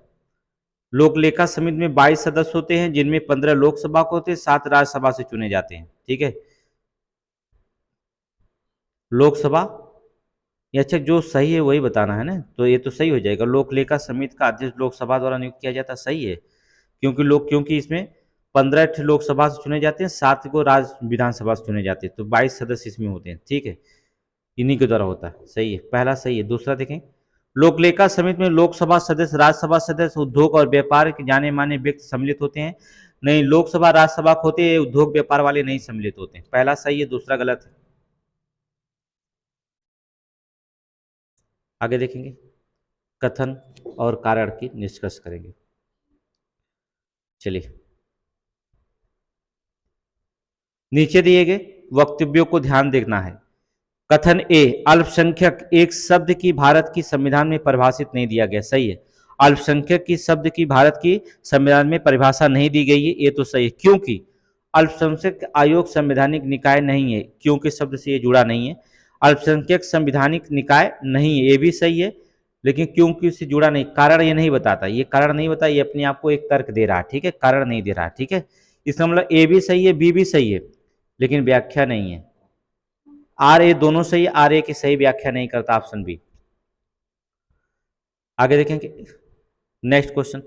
लोक लेखा समिति में 22 सदस्य होते हैं, जिनमें 15 लोकसभा को होते हैं, 7 राज्यसभा से चुने जाते हैं, ठीक है। लोकसभा, अच्छा जो सही है वही बताना है ना, तो ये तो सही हो जाएगा। लोक लेखा समिति का अध्यक्ष लोकसभा द्वारा नियुक्त किया जाता है, सही है। क्योंकि इसमें 15 लोकसभा से चुने जाते हैं, 7 को राज्य विधानसभा से चुने जाते हैं, तो 22 सदस्य इसमें होते हैं, ठीक है। इन्हीं के द्वारा होता है, सही है, पहला सही है। दूसरा देखें, लोक लेखा समिति में लोकसभा सदस्य, राज्यसभा सदस्य, उद्योग और व्यापार के जाने माने व्यक्ति सम्मिलित होते हैं। नहीं, लोकसभा राज्यसभा को होते हैं, उद्योग व्यापार वाले नहीं सम्मिलित होते हैं, पहला सही है, दूसरा गलत है। आगे देखेंगे, कथन और कारण की निष्कर्ष करेंगे। चलिए, नीचे दिए गए वक्तव्यों को ध्यान देखना है। कथन ए, अल्पसंख्यक एक शब्द की भारत की संविधान में परिभाषित नहीं दिया गया, सही है। अल्पसंख्यक की शब्द की भारत की संविधान में परिभाषा नहीं दी गई है, ये तो सही है, क्योंकि अल्पसंख्यक आयोग संवैधानिक निकाय नहीं है, क्योंकि शब्द से ये जुड़ा नहीं है। अल्पसंख्यक संवैधानिक निकाय नहीं है, ये भी सही है, लेकिन क्योंकि उससे जुड़ा नहीं, कारण ये नहीं बताता, ये कारण नहीं बताता, ये अपने आप को एक तर्क दे रहा है, ठीक है, कारण नहीं दे रहा है, ठीक है। इसका मतलब ए भी सही है, बी भी सही है, लेकिन व्याख्या नहीं है। आर ए दोनों सही है, आर ए की सही व्याख्या नहीं करता, ऑप्शन बी। आगे देखेंगे नेक्स्ट क्वेश्चन।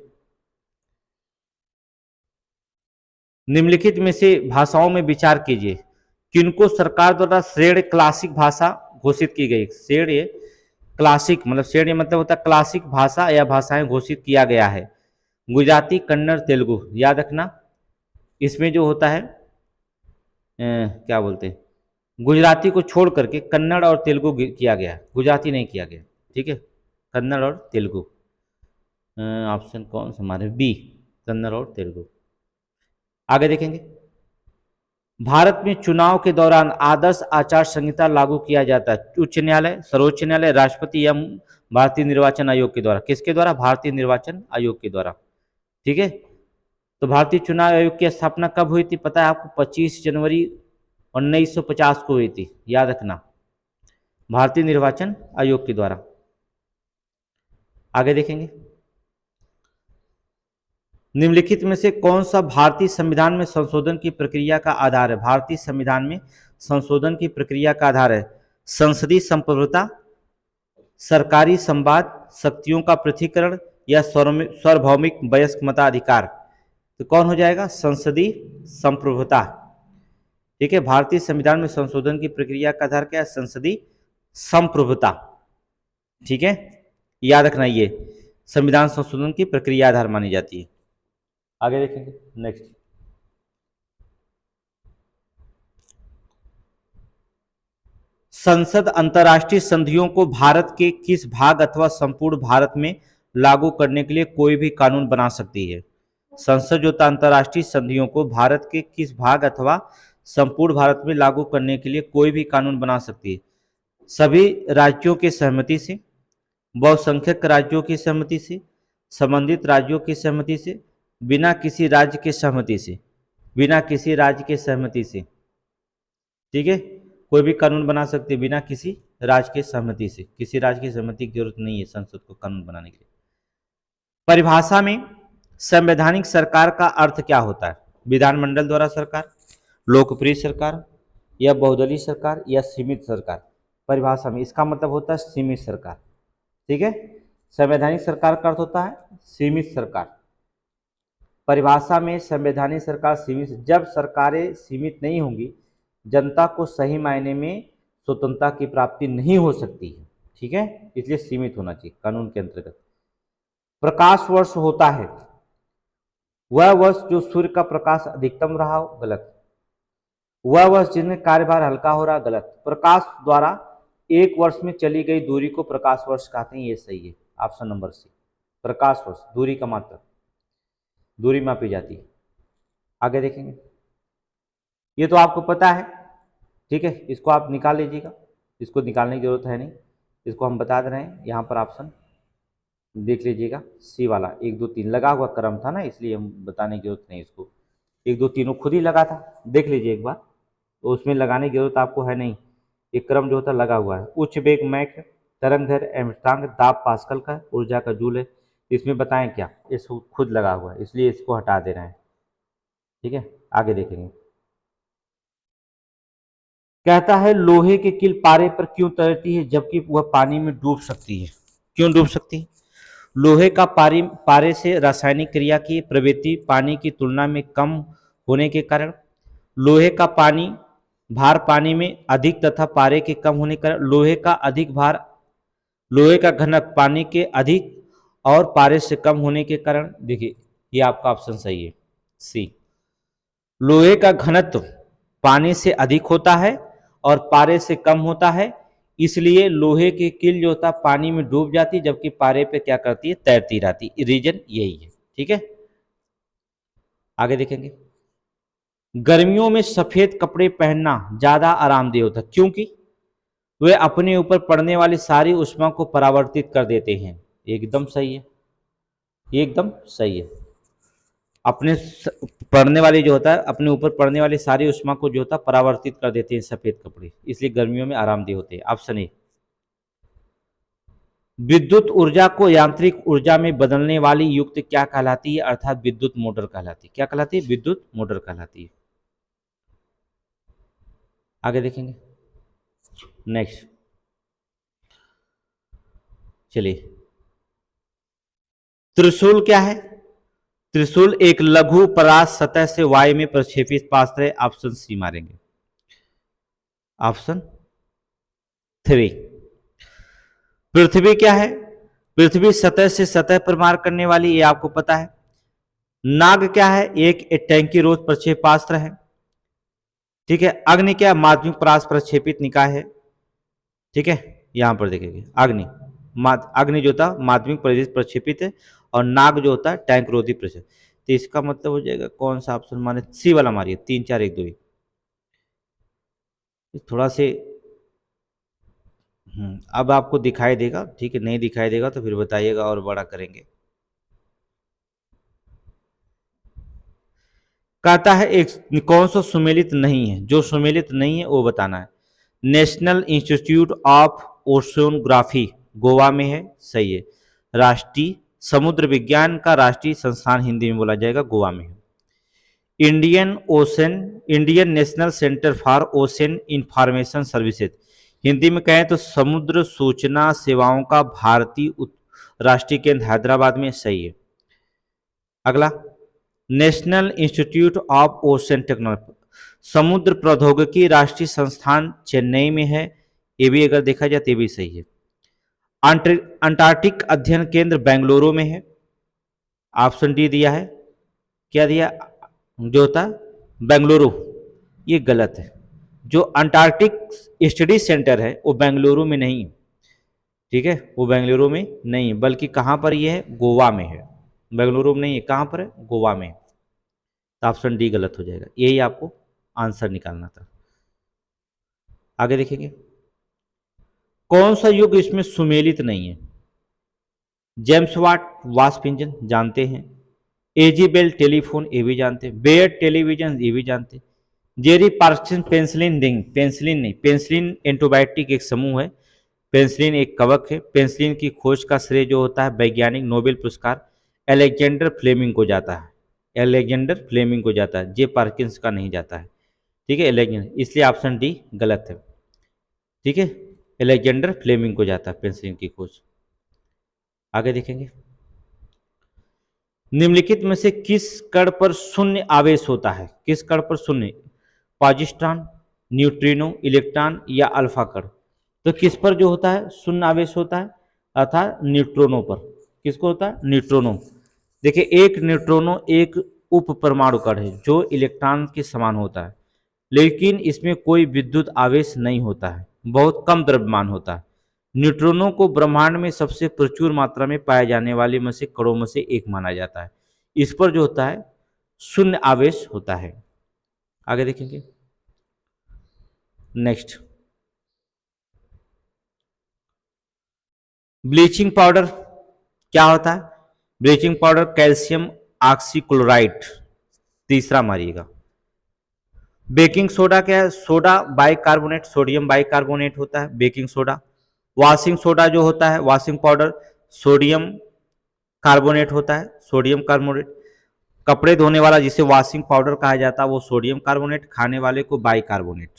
निम्नलिखित में से भाषाओं में विचार कीजिए, किनको सरकार द्वारा श्रेणी क्लासिक भाषा घोषित की गई। श्रेणी क्लासिक मतलब श्रेणी मतलब होता है क्लासिक भाषा या भाषाएं घोषित किया गया है। गुजराती, कन्नड़, तेलुगु, याद रखना। इसमें जो होता है क्या बोलते हैं, गुजराती को छोड़ करके कन्नड़ और तेलुगु किया गया, गुजराती नहीं किया गया, ठीक है, कन्नड़ और तेलुगु। ऑप्शन कौन सा हमारे, बी, कन्नड़ और तेलुगु। आगे देखेंगे, भारत में चुनाव के दौरान आदर्श आचार संहिता लागू किया जाता है उच्च न्यायालय, सर्वोच्च न्यायालय, राष्ट्रपति या भारतीय निर्वाचन आयोग के द्वारा। किसके द्वारा? भारतीय निर्वाचन आयोग के द्वारा, ठीक है। तो भारतीय चुनाव आयोग की स्थापना कब हुई थी पता है आपको? 25 जनवरी 1950 को हुई थी, याद रखना, भारतीय निर्वाचन आयोग के द्वारा। आगे देखेंगे, निम्नलिखित में से कौन सा भारतीय संविधान में संशोधन की प्रक्रिया का आधार है? भारतीय संविधान में संशोधन की प्रक्रिया का आधार है संसदीय संप्रभुता, सरकारी संवाद, शक्तियों का पृथकीकरण या सार्वभौमिक वयस्क मताधिकार। तो कौन हो जाएगा? संसदीय संप्रभुता, ठीक है। भारतीय संविधान में संशोधन की प्रक्रिया का आधार क्या है? संसदीय संप्रभुता, ठीक है, याद रखना, ये संविधान संशोधन की प्रक्रिया आधार मानी जाती है। आगे देखेंगे नेक्स्ट, संसद अंतर्राष्ट्रीय संधियों को भारत के किस भाग अथवा संपूर्ण भारत में लागू करने के लिए कोई भी कानून बना सकती है? संसद जो अंतर्राष्ट्रीय संधियों को भारत के किस भाग अथवा संपूर्ण भारत में लागू करने के लिए कोई भी कानून बना सकती है? सभी राज्यों की सहमति से, बहुसंख्यक राज्यों की सहमति से, संबंधित राज्यों की सहमति से, बिना किसी राज्य के सहमति से, बिना किसी राज्य के सहमति से, ठीक है। कोई भी कानून बना सकते हैं बिना किसी राज्य के सहमति से, किसी राज्य की सहमति की जरूरत नहीं है संसद को कानून बनाने के लिए। परिभाषा में संवैधानिक सरकार का अर्थ क्या होता है? विधानमंडल द्वारा सरकार, लोकप्रिय सरकार, या बहुदलीय सरकार, या सीमित सरकार। परिभाषा में इसका मतलब होता है सीमित सरकार, ठीक है। संवैधानिक सरकार का अर्थ होता है सीमित सरकार। परिभाषा में संवैधानिक सरकार सीमित, जब सरकारें सीमित नहीं होंगी जनता को सही मायने में स्वतंत्रता की प्राप्ति नहीं हो सकती है, ठीक है, इसलिए सीमित होना चाहिए कानून के अंतर्गत। प्रकाश वर्ष होता है वह वर्ष जो सूर्य का प्रकाश अधिकतम रहा हो, गलत। वह वर्ष जिसमें कार्यभार हल्का हो रहा, गलत। प्रकाश द्वारा एक वर्ष में चली गई दूरी को प्रकाश वर्ष कहते हैं, ये सही है, ऑप्शन नंबर सी। प्रकाश वर्ष दूरी का मात्रक, दूरी मापी जाती है। आगे देखेंगे, ये तो आपको पता है, ठीक है, इसको आप निकाल लीजिएगा, इसको निकालने की जरूरत है नहीं, इसको हम बता दे रहे हैं। यहाँ पर ऑप्शन देख लीजिएगा, सी वाला 1 2 3 लगा हुआ क्रम था ना, इसलिए हम बताने की जरूरत नहीं, इसको 1 2 3 खुद ही लगा था, देख लीजिए एक बार, तो उसमें लगाने की जरूरत आपको है नहीं, एक क्रम जो होता लगा हुआ है। उच्च वेग मैक, तरंग दैर्घ्य एमस्ट्रांग, दाब पास्कल का, ऊर्जा का जूल है, इसमें बताएं क्या, इसको खुद लगा हुआ है, इसलिए इसको हटा दे रहे हैं, ठीक है। आगे देखेंगे, कहता है लोहे की कील पारे पर क्यों तैरती है जबकि वह पानी में डूब सकती है? क्यों डूब सकती है? लोहे का पारे से रासायनिक क्रिया की प्रवृत्ति पानी की तुलना में कम होने के कारण, लोहे का भार पानी में अधिक तथा पारे के कम होने के कारण, लोहे का घनत्व पानी के अधिक और पारे से कम होने के कारण। देखिए ये आपका ऑप्शन सही है, सी। लोहे का घनत्व पानी से अधिक होता है और पारे से कम होता है, इसलिए लोहे की कील जो होता है पानी में डूब जाती, जबकि पारे पे क्या करती है? तैरती रहती। रीजन यही है, ठीक है। आगे देखेंगे, गर्मियों में सफेद कपड़े पहनना ज्यादा आरामदेह होता है क्योंकि वे अपने ऊपर पड़ने वाली सारी ऊष्मा को परावर्तित कर देते हैं। एकदम सही है। ये एकदम सही है। अपने पड़ने वाली जो होता है, अपने ऊपर पड़ने वाली सारी उष्मा को जो होता है परावर्तित कर देते हैं सफेद कपड़े, इसलिए गर्मियों में आरामदेह होते हैं। Option A. विद्युत ऊर्जा को यांत्रिक ऊर्जा में बदलने वाली युक्ति क्या कहलाती है, अर्थात विद्युत मोटर कहलाती है। क्या कहलाती है? विद्युत मोटर कहलाती है। आगे देखेंगे नेक्स्ट। चलिए, त्रिशूल क्या है? त्रिशूल एक लघु परास सतह से वायु में प्रक्षेपित पात्र है। ऑप्शन सी मारेंगे। ऑप्शन 3। पृथ्वी क्या है? पृथ्वी सतह से सतह पर मार करने वाली, ये आपको पता है। नाग क्या है? एक टैंकी रोध प्रक्षेपास्त्र है। ठीक है। अग्नि क्या? माध्यमिक परास प्रक्षेपित निकाय है। ठीक है, यहां पर देखेंगे अग्नि, अग्नि जो था माध्यमिक प्रक्षेपित है, और नाग जो होता है टैंक रोधी प्रक्षेपित। तो इसका मतलब हो जाएगा कौन सा ऑप्शन माने? सी वाला मारिए। 3 4 1 2। थोड़ा से अब आपको दिखाई देगा। ठीक है, नहीं दिखाई देगा तो फिर बताइएगा और बड़ा करेंगे। कहता है एक कौन सा सुमेलित नहीं है, जो सुमेलित नहीं है वो बताना है। नेशनल इंस्टीट्यूट ऑफ ओशियोनोग्राफी गोवा में है, सही है। राष्ट्रीय समुद्र विज्ञान का राष्ट्रीय संस्थान हिंदी में बोला जाएगा, गोवा में है। Indian national centre for ocean information services, Hindi में कहें तो समुद्र सूचना सेवाओं का भारतीय राष्ट्रीय केंद्र हैदराबाद में, सही है। अगला, national institute of ocean technology, समुद्र प्रौद्योगिकी राष्ट्रीय संस्थान चेन्नई में है, ये भी अगर देखा जाए तो ये भी सही है। अंटार्कटिक अध्ययन केंद्र बेंगलुरु में है। ऑप्शन डी दिया है। क्या दिया? जो होता बेंगलुरु, ये गलत है। जो अंटार्कटिक स्टडी सेंटर है वो बेंगलुरु में नहीं है। ठीक है, वो बेंगलुरु में नहीं है, बल्कि कहाँ पर ये है? गोवा में है। बेंगलुरु में नहीं है, कहाँ पर है? गोवा में। तो ऑप्शन डी गलत हो जाएगा, यही आपको आंसर निकालना था। आगे देखेंगे, कौन सा युग इसमें सुमेलित नहीं है? जेम्स वाट वास्प इंजन जानते हैं, एजी बेल टेलीफोन ये भी जानते हैं, बेयर टेलीविजन ये भी जानते हैं, Jerry Parkinson penicillin ring, penicillin नहीं, पेंसिलिन एंटीबायोटिक एक समूह है, पेंसिलिन एक कवक है। पेंसिलिन की खोज का श्रेय जो होता है वैज्ञानिक नोबेल पुरस्कार एलेक्जेंडर फ्लेमिंग को जाता है। एलेक्जेंडर फ्लेमिंग को जाता है, जे पार्किंस का नहीं जाता है। ठीक है, एलेक्जेंडर, इसलिए ऑप्शन डी गलत है। ठीक है, एलेक्जेंडर फ्लेमिंग को जाता है पेंसिलिन की खोज। आगे देखेंगे, निम्नलिखित में से किस कण पर शून्य आवेश होता है? किस कण पर शून्य? पॉजिट्रॉन, न्यूट्रिनो, इलेक्ट्रॉन या अल्फा कण? तो किस पर जो होता है शून्य आवेश होता है? अर्थात न्यूट्रॉनों पर। किसको होता है? न्यूट्रॉनो। देखिए, एक न्यूट्रॉनो एक उप परमाणु कण है जो इलेक्ट्रॉन के समान होता है, लेकिन इसमें कोई विद्युत आवेश नहीं होता है, बहुत कम द्रव्यमान होता है। न्यूट्रॉनों को ब्रह्मांड में सबसे प्रचुर मात्रा में पाए जाने वाले में से कणों में से एक माना जाता है। इस पर जो होता है शून्य आवेश होता है। आगे देखेंगे नेक्स्ट, ब्लीचिंग पाउडर क्या होता है? ब्लीचिंग पाउडर कैल्शियम ऑक्सीक्लोराइड, तीसरा मारिएगा। बेकिंग सोडा क्या है? सोडा बाइकार्बोनेट, सोडियम बाइकार्बोनेट होता है बेकिंग सोडा। वॉशिंग सोडा जो होता है, वॉशिंग पाउडर, सोडियम कार्बोनेट होता है, सोडियम कार्बोनेट। कपड़े धोने वाला जिसे वॉशिंग पाउडर कहा जाता है वो सोडियम कार्बोनेट, खाने वाले को बाइकार्बोनेट।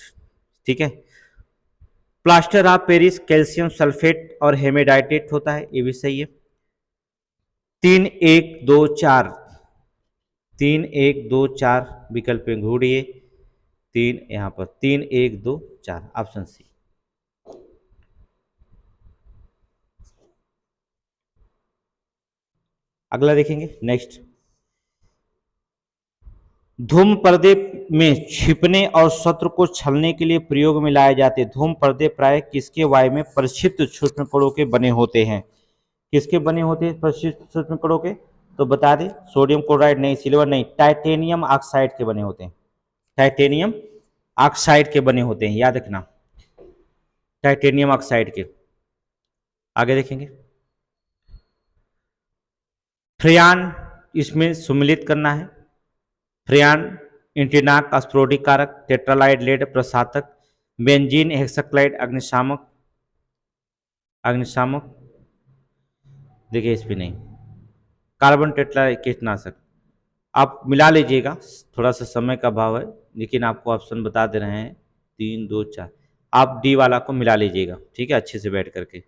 ठीक है। Plaster of Paris calcium sulphate और हेमेडाइटेट होता है, ये भी सही है। 3 1 2 4, 3 1 2 4 विकल्प में घूरिए। 3 यहां पर 3 1 2 4, ऑप्शन सी। अगला देखेंगे नेक्स्ट, धूम पर्दे में छिपने और शत्रु को छलने के लिए प्रयोग में लाए जाते धूम पर्दे प्राय किसके वायु में प्रक्षिप्त सूक्ष्म कणों के बने होते हैं? किसके बने होते हैं प्रक्षिप्त सूक्ष्म कणों के? तो बता दें, सोडियम क्लोराइड नहीं, सिल्वर नहीं, टाइटेनियम ऑक्साइड के बने होते हैं। टाइटेनियम ऑक्साइड के बने होते हैं, याद रखना, टाइटेनियम ऑक्साइड के। आगे देखेंगे, फ्रेयान इसमें सुमिलित करना है। फ्रेयान इंटीनाक स्फोटिक कारक, टेट्रालाइड लेड प्रसातक, बेंजीन हेक्साक्लाइड अग्निशामक। अग्निशामक देखिए इस पे नहीं, कार्बन टेट्रा कीटनाशक। आप मिला लीजिएगा, थोड़ा सा समय का अभाव है लेकिन आपको ऑप्शन बता दे रहे हैं 3 2 4। आप डी वाला को मिला लीजिएगा, ठीक है, अच्छे से बैठ करके।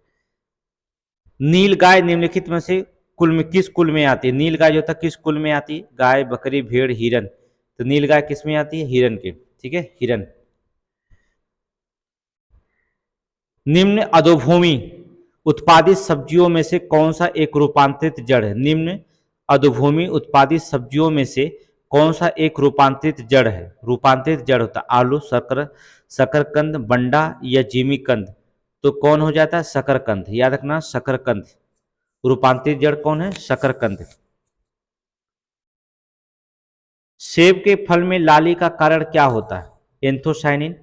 नील गाय निम्नलिखित में से कुल में किस कुल में आती है? नील गाय जो था किस कुल में आती है? गाय, बकरी, भेड़, हिरन। तो नील गाय किस में आती है? हिरन के, ठीक है, हिरन। निम्न अधोभूमि उत्पादित सब्जियों में से कौन सा एक रूपांतरित जड़ है? निम्न अधोभूमि उत्पादित सब्जियों में से कौन सा एक रूपांतरित जड़ है? रूपांतरित जड़ होता है आलू, शकरकंद, बंडा या जिमीकंद। तो कौन हो जाता है? शकरकंद। याद रखना, शकरकंद। रूपांतरित जड़ कौन है? शकरकंद। सेब के फल में लाली का कारण क्या होता है? एंथोसाइनिन,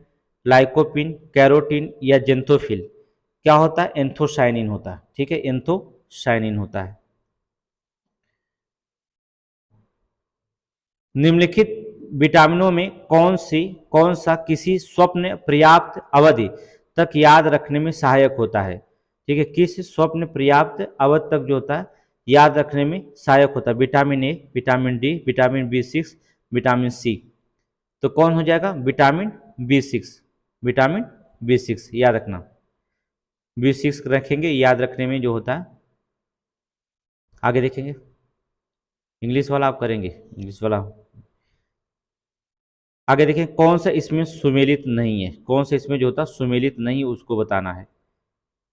लाइकोपिन, कैरोटीन या जेंथोफिल। क्या होता है? एंथोसाइनिन होता है, ठीक है, एंथोसाइनिन होता है। निम्नलिखित विटामिनों में कौन सा किसी स्वप्न पर्याप्त अवधि तक याद रखने में सहायक होता है? ठीक है, किस स्वप्न पर्याप्त अवधि तक जो होता है याद रखने में सहायक होता है? Vitamin A, vitamin D, vitamin B6, vitamin C. तो कौन हो जाएगा? Vitamin B6। विटामिन B6 याद रखना, B6 रखेंगे याद रखने में जो होता है। आगे देखेंगे, इंग्लिश वाला आप करेंगे, इंग्लिश वाला। आगे देखें, कौन सा इसमें सुमेलित नहीं है? कौन सा इसमें जो होता है सुमेलित नहीं, उसको बताना है।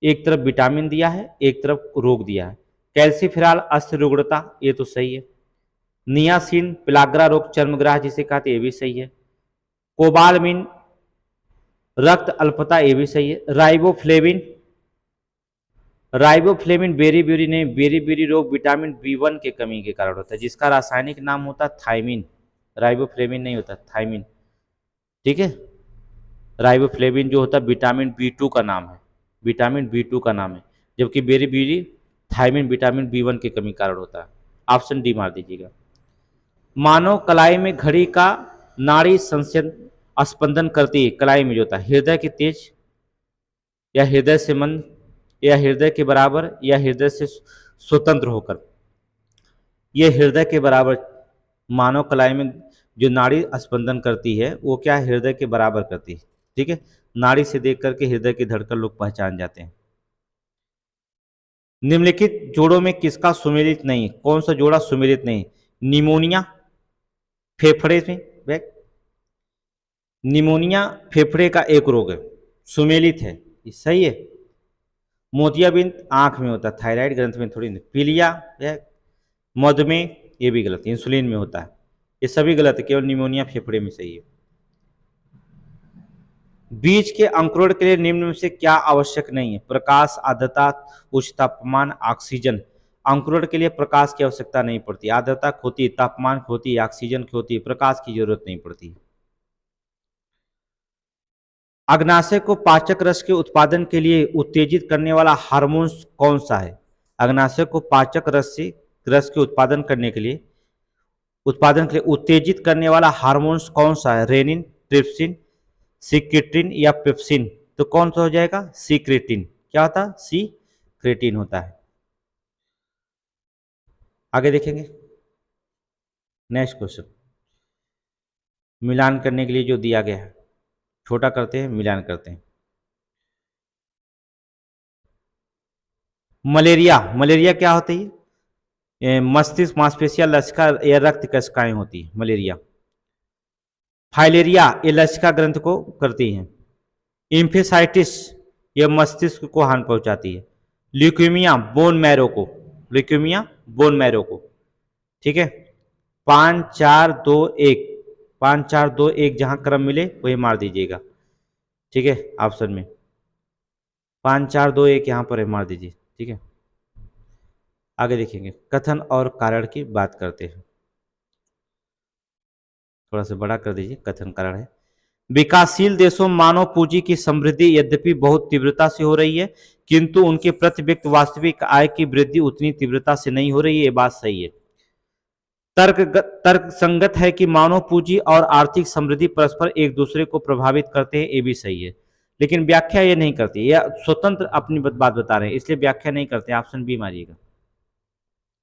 एक तरफ विटामिन दिया है, एक तरफ रोग दिया है। कैल्सीफेरॉल अस्थि रुग्णता, ये तो सही है। नियासिन पिलाग्रा रोग चर्मग्राह जिसे कहते हैं, ये भी सही है। कोबालमिन रक्त अल्पता, ये भी सही है। राइबोफ्लेविन बेरी नहीं, बेरी रोग विटामिन B1 के कमी के कारण होता है, जिसका रासायनिक नाम होता है थायमिन। राइबोफ्लेविन नहीं होता, थायमिन, ठीक है। राइबोफ्लेविन जो होता है विटामिन B2 का नाम है, विटामिन B2 का नाम है, जबकि बेरी थायमिन विटामिन B1 की कमी कारण होता है। ऑप्शन डी मार दीजिएगा। मानव कलाई में घड़ी का नाड़ी स्पंदन करती है, कलाई में जो होता है हृदय की तेज या हृदय से मंद या हृदय के बराबर या हृदय से स्वतंत्र होकर। यह हृदय के बराबर, मानव कलाई में जो नाड़ी स्पंदन करती है वो क्या है? हृदय के बराबर करती है, ठीक है। नाड़ी से देख करके हृदय की धड़कन लोग पहचान जाते हैं। निम्नलिखित जोड़ों में किसका सुमेलित नहीं? कौन सा जोड़ा सुमेलित नहीं? निमोनिया फेफड़े में, निमोनिया फेफड़े का एक रोग है, सुमेलित है, ये सही है। मोतियाबिंद आंख में होता है, थायराइड ग्रंथ में थोड़ी नहीं। पीलिया मधुमेह, ये भी गलत, इंसुलिन में होता है। ये सभी गलत है, केवल निमोनिया फेफड़े में सही है। बीज के अंकुरण के लिए निम्न में से क्या आवश्यक नहीं है? प्रकाश, आर्द्रता, उच्च तापमान, ऑक्सीजन। अंकुरण के लिए प्रकाश की आवश्यकता नहीं पड़ती, आर्द्रता होती है, तापमान होती है, ऑक्सीजन की होती है, प्रकाश की जरूरत नहीं पड़ती। अग्नाशय को पाचक रस के उत्पादन के लिए उत्तेजित करने वाला हार्मोन कौन सा है? अग्नाशय को पाचक रस के उत्पादन के लिए उत्तेजित करने वाला हार्मोन कौन सा है? रेनिन, ट्रिप्सिन, सीक्रेटिन या पेप्सिन। तो कौन सा हो जाएगा? सीक्रेटिन। क्या होता है? सीक्रेटिन होता है। आगे देखेंगे, नेक्स्ट क्वेश्चन। मिलान करने के लिए जो दिया गया है, छोटा करते हैं, मिलान करते हैं। मलेरिया क्या होती है? मस्तिष्क मांसपेशियां लसिका या रक्त कशिकाएं होती है मलेरिया। फाइलेरिया ये लसिका ग्रंथ को करती हैं। इम्फेसाइटिस यह मस्तिष्क को हानि पहुंचाती है। ल्यूकेमिया बोन मैरो को, ठीक है। 5 4 2 1, 5 4 2 1 जहां क्रम मिले वही मार दीजिएगा, ठीक है। ऑप्शन में 5 4 2 1 यहां पर है, मार दीजिए, ठीक है। आगे देखेंगे, कथन और कारण की बात करते हैं। थोड़ा सा बड़ा कर दीजिए, कथन कारण है। विकासशील देशों में मानव पूंजी की समृद्धि यद्यपि बहुत तीव्रता से हो रही है, किंतु उनके प्रति व्यक्ति वास्तविक आय की वृद्धि उतनी तीव्रता से नहीं हो रही है। ये बात सही है। तर्क संगत है कि मानव पूंजी और आर्थिक समृद्धि परस्पर एक दूसरे को प्रभावित करते हैं। ये भी सही है, लेकिन व्याख्या ये नहीं करती, यह स्वतंत्र अपनी बात बता रहे हैं, इसलिए व्याख्या नहीं करते। ऑप्शन बी मारिएगा,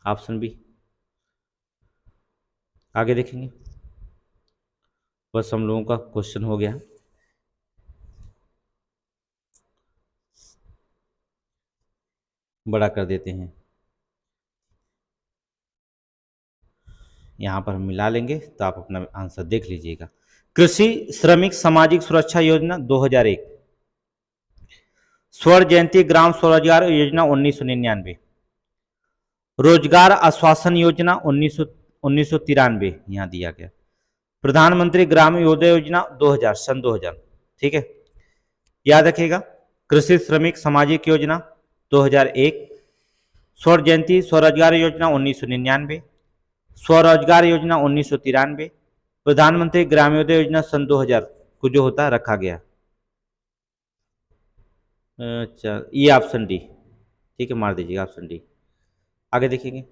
ऑप्शन बी। आगे देखेंगे, बस हम लोगों का क्वेश्चन हो गया। बड़ा कर देते हैं, यहां पर हम मिला लेंगे तो आप अपना आंसर देख लीजिएगा। कृषि श्रमिक सामाजिक सुरक्षा योजना 2001, स्वर्ण जयंती ग्राम स्वरोजगार योजना 1999, रोजगार आश्वासन योजना 1993 यहाँ दिया गया, प्रधानमंत्री ग्राम योजना योजना 2000 सन 2000। ठीक है, याद रखिएगा। कृषि श्रमिक सामाजिक योजना 2001, स्वर्ण जयंती स्वरोजगार योजना 1999, स्वरोजगार योजना 1993, प्रधानमंत्री ग्रामोदय योजना सन 2000 को जो होता है रखा गया। अच्छा, ये ऑप्शन डी। ठीक है, मार दीजिएगा ऑप्शन डी। आगे देखेंगे,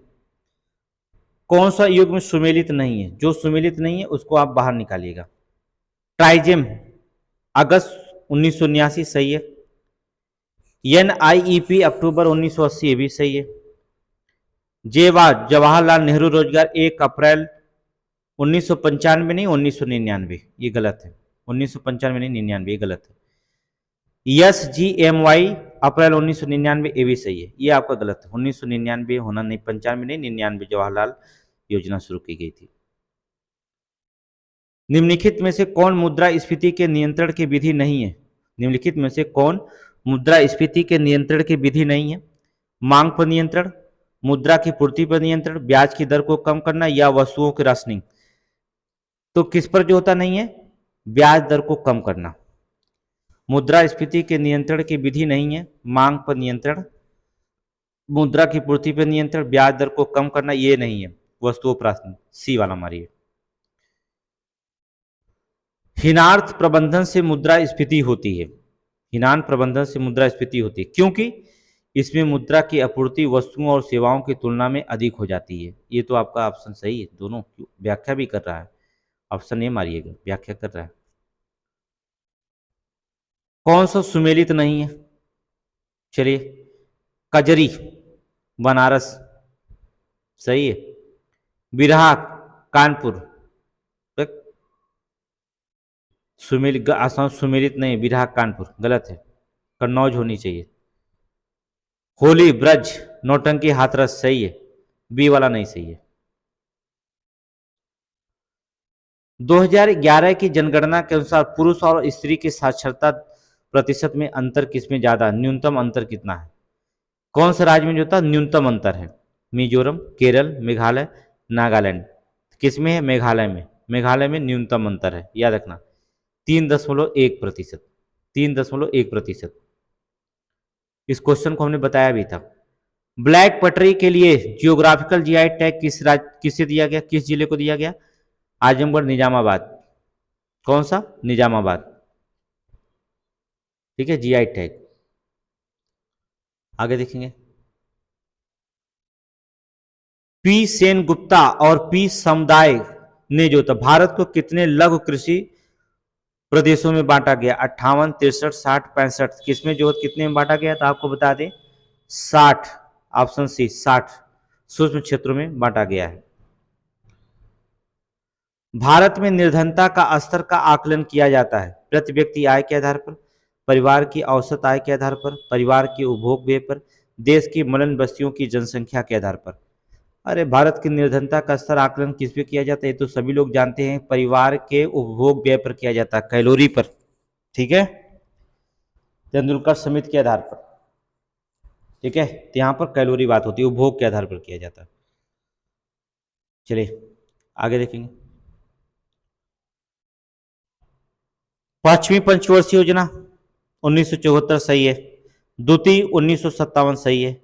कौन सा युग में सुमेलित नहीं है? जो सुमेलित नहीं है उसको आप बाहर निकालिएगा। ट्राइजेम अगस्त 1979 सही है। NIEP अक्टूबर 1980 ये भी सही है। जवाहरलाल नेहरू रोजगार 1 अप्रैल 1995 नहीं 1999, ये गलत है। 1995 नहीं 99, ये गलत है। SGMY अप्रैल 1999 ये भी सही है, ये आपका गलत है। 1999 होना नहीं, 95 नहीं 99 जवाहरलाल योजना शुरू की गई थी। निम्नलिखित में से कौन मुद्रास्फीति के नियंत्रण की विधि नहीं है? निम्नलिखित में से कौन मुद्रास्फीति के नियंत्रण की विधि नहीं है? मांग पर नियंत्रण, मुद्रा की पूर्ति पर नियंत्रण, ब्याज की दर को कम करना, या वस्तुओं की राशनिंग। तो किस पर जो होता नहीं है? ब्याज दर को कम करना। मुद्रास्फीति के नियंत्रण की विधि नहीं है मांग पर नियंत्रण, मुद्रा की पूर्ति पर नियंत्रण, ब्याज दर को कम करना, ये नहीं है वस्तुओं पर राशनिंग। सी वाला मारिए। हीनार्थ प्रबंधन से मुद्रास्फीति होती है। हीनार्थ प्रबंधन से मुद्रास्फीति होती है क्योंकि इसमें मुद्रा की आपूर्ति वस्तुओं और सेवाओं की तुलना में अधिक हो जाती है। ये तो आपका ऑप्शन सही है, दोनों व्याख्या भी कर रहा है। ऑप्शन ए मारिएगा, व्याख्या कर रहा है। कौन सा सुमेलित नहीं है? चलिए, कजरी बनारस सही है। बिरहा कानपुर सुमेलित, आसाम सुमेलित नहीं, बिरहा कानपुर गलत है, कन्नौज होनी चाहिए। होली ब्रज नौटंकी हाथरस सही है, बी वाला नहीं सही है। 2011 की जनगणना के अनुसार पुरुष और स्त्री की साक्षरता प्रतिशत में अंतर किसमें ज्यादा? न्यूनतम अंतर कितना है? कौन सा राज्य में जो होता न्यूनतम अंतर है? मिजोरम, केरल, मेघालय, नागालैंड। किसमें है? मेघालय में। मेघालय में न्यूनतम अंतर है, याद रखना 3.1%। 3.1%। इस क्वेश्चन को हमने बताया भी था। ब्लैक पटरी के लिए जियोग्राफिकल जीआई टैग किसे दिया गया? किस जिले को दिया गया? आजमगढ़, निजामाबाद। कौन सा? निजामाबाद। ठीक है, जीआई टैग। आगे देखेंगे, पी सेन गुप्ता और पी समुदाय ने जो था भारत को कितने लघु कृषि प्रदेशों में बांटा गया? 58, 63, 60, 65। किसमें जो कितने में बांटा गया? तो आपको बता दें 60। ऑप्शन सी 60 सूक्ष्म क्षेत्रों में बांटा गया है। भारत में निर्धनता का स्तर का आकलन किया जाता है प्रति व्यक्ति आय के आधार पर, परिवार की औसत आय के आधार पर, परिवार के उपभोग व्यय पर, देश की मलिन बस्तियों की जनसंख्या के आधार पर। अरे भारत की निर्धनता का स्तर आकलन किस पे किया जाता है? तो सभी लोग जानते हैं, परिवार के उपभोग व्यय पर किया जाता है, कैलोरी पर। ठीक है, तेंदुलकर समिति के आधार पर। ठीक है, तो यहां पर कैलोरी बात होती है, उपभोग के आधार पर किया जाता है। चलिए आगे देखेंगे, पांचवी पंचवर्षीय योजना 1974 सही है। द्वितीय 1957 सही है।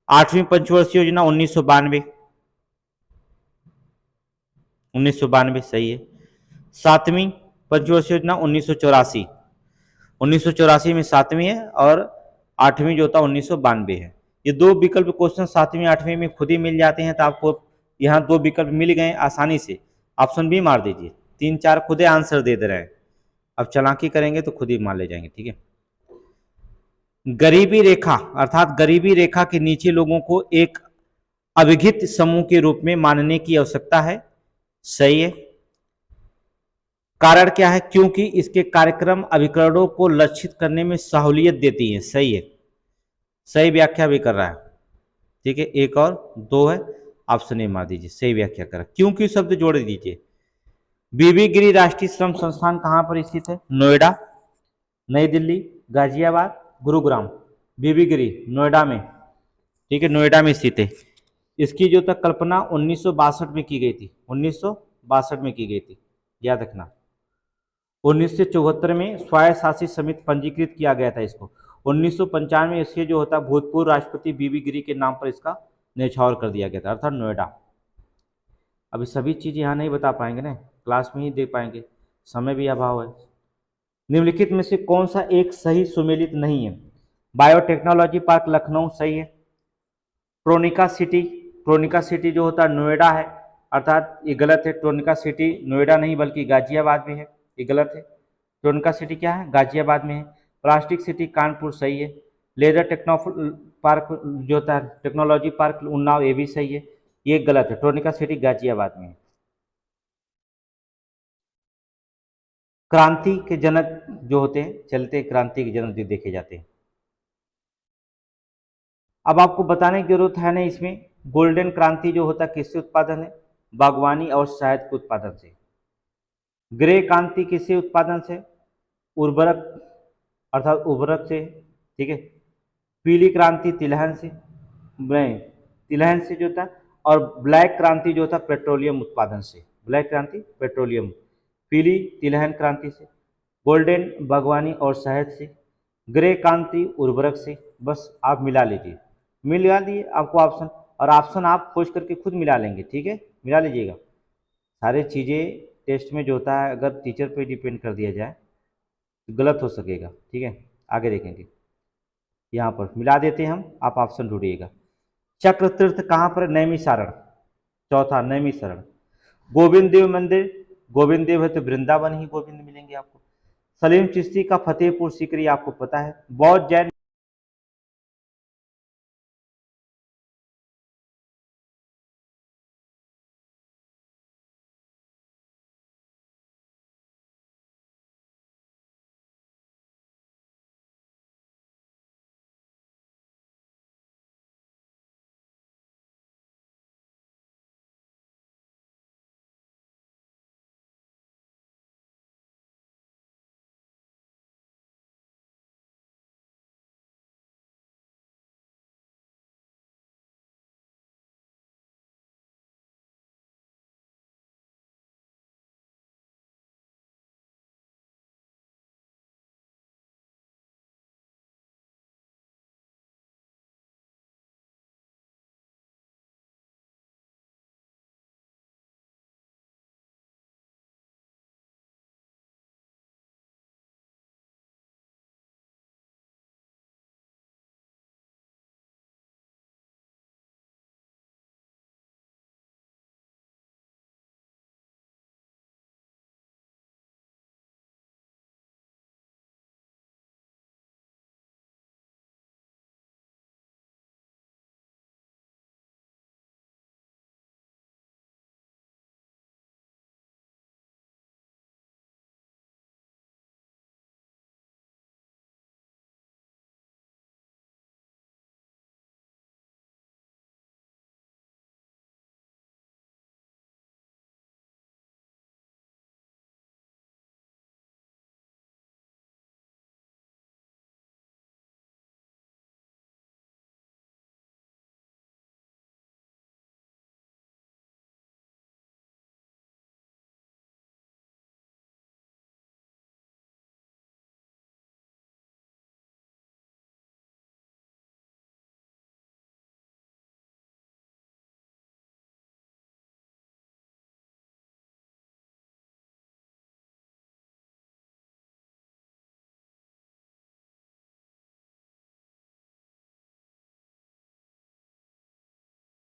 आठवीं पंचवर्षीय योजना 1992 सही है। सातवीं पंचवर्षीय योजना 1984, 1984 में 7वीं है और 8वीं जो होता है 1992 है। ये दो विकल्प क्वेश्चन 7वीं 8वीं में खुद ही मिल जाते हैं, तो आपको यहाँ दो विकल्प मिल गए आसानी से, ऑप्शन बी मार दीजिए। 3 4 खुद ही आंसर दे रहे हैं, अब चालाकी करेंगे तो खुद ही मान ले जाएंगे। ठीक है, गरीबी रेखा अर्थात गरीबी रेखा के नीचे लोगों को एक अभिहित समूह के रूप में मानने की आवश्यकता है, सही है। कारण क्या है? क्योंकि इसके कार्यक्रम अभिकरणों को लक्षित करने में सहूलियत देती है, सही है, सही व्याख्या भी कर रहा है। ठीक है, एक और दो है, ऑप्शन ए मार दीजिए, सही व्याख्या कर रहा है। क्योंकि शब्द जोड़ दीजिए। बीबी गिरी राष्ट्रीय श्रम संस्थान कहां पर स्थित है? नोएडा, नई दिल्ली, गाजियाबाद, गुरुग्राम। बीबी गिरी नोएडा में, ठीक है, नोएडा में स्थित है। इसकी जो तक कल्पना 1962 में की गई थी, 1962 में की गई थी, याद रखना। 1974 में स्वायत्त शासित समिति पंजीकृत किया गया था इसको। 1995 में इसके जो होता भूतपूर्व राष्ट्रपति बीबी गिरी के नाम पर इसका न्यौछावर कर दिया गया था, अर्थात नोएडा। अभी सभी चीज़ यहाँ नहीं बता पाएंगे ना, क्लास में ही दे पाएंगे, समय भी अभाव है। निम्नलिखित में से कौन सा एक सही सुमेलित नहीं है? बायोटेक्नोलॉजी पार्क लखनऊ सही है। ट्रोनिका सिटी जो होता है नोएडा है, अर्थात ये गलत है। ट्रोनिका सिटी नोएडा नहीं बल्कि गाजियाबाद में है, ये गलत है। ट्रोनिका सिटी क्या है? गाजियाबाद में है। प्लास्टिक सिटी कानपुर सही है। लेजर टेक्नो पार्क जो होता है टेक्नोलॉजी पार्क उन्नाव, ये भी सही है, ये गलत है। ट्रोनिका सिटी गाजियाबाद में है। क्रांति के जनक जो होते हैं, चलते क्रांति के जनक जो देखे जाते हैं। अब आपको बताने की जरूरत है नहीं इसमें, गोल्डन क्रांति जो होता है किससे उत्पादन है? बागवानी और शहद के उत्पादन से। ग्रे क्रांति किससे उत्पादन से? उर्वरक अर्थात उर्वरक से, ठीक है। पीली क्रांति तिलहन से, तिलहन से जो था। और ब्लैक क्रांति जो था पेट्रोलियम उत्पादन से। ब्लैक क्रांति पेट्रोलियम, पीली तिलहन क्रांति से, गोल्डन बागवानी और शहद से, ग्रे क्रांति उर्वरक से। बस आप मिला लीजिए, मिला दिए आपको ऑप्शन, और ऑप्शन आप खोज करके खुद मिला लेंगे, ठीक है, मिला लीजिएगा। सारे चीज़ें टेस्ट में जो होता है अगर टीचर पे डिपेंड कर दिया जाए तो गलत हो सकेगा, ठीक है। आगे देखेंगे, यहाँ पर मिला देते हैं हम, आप ऑप्शन ढूंढिएगा। चक्र तीर्थ कहाँ पर? नैमिषारण, चौथा नैमिषारण। गोविंद देव मंदिर, गोविंद देव है तो वृंदावन ही गोविंद मिलेंगे आपको। सलीम चिश्ती का फतेहपुर सीकरी आपको पता है। बौद्ध जैन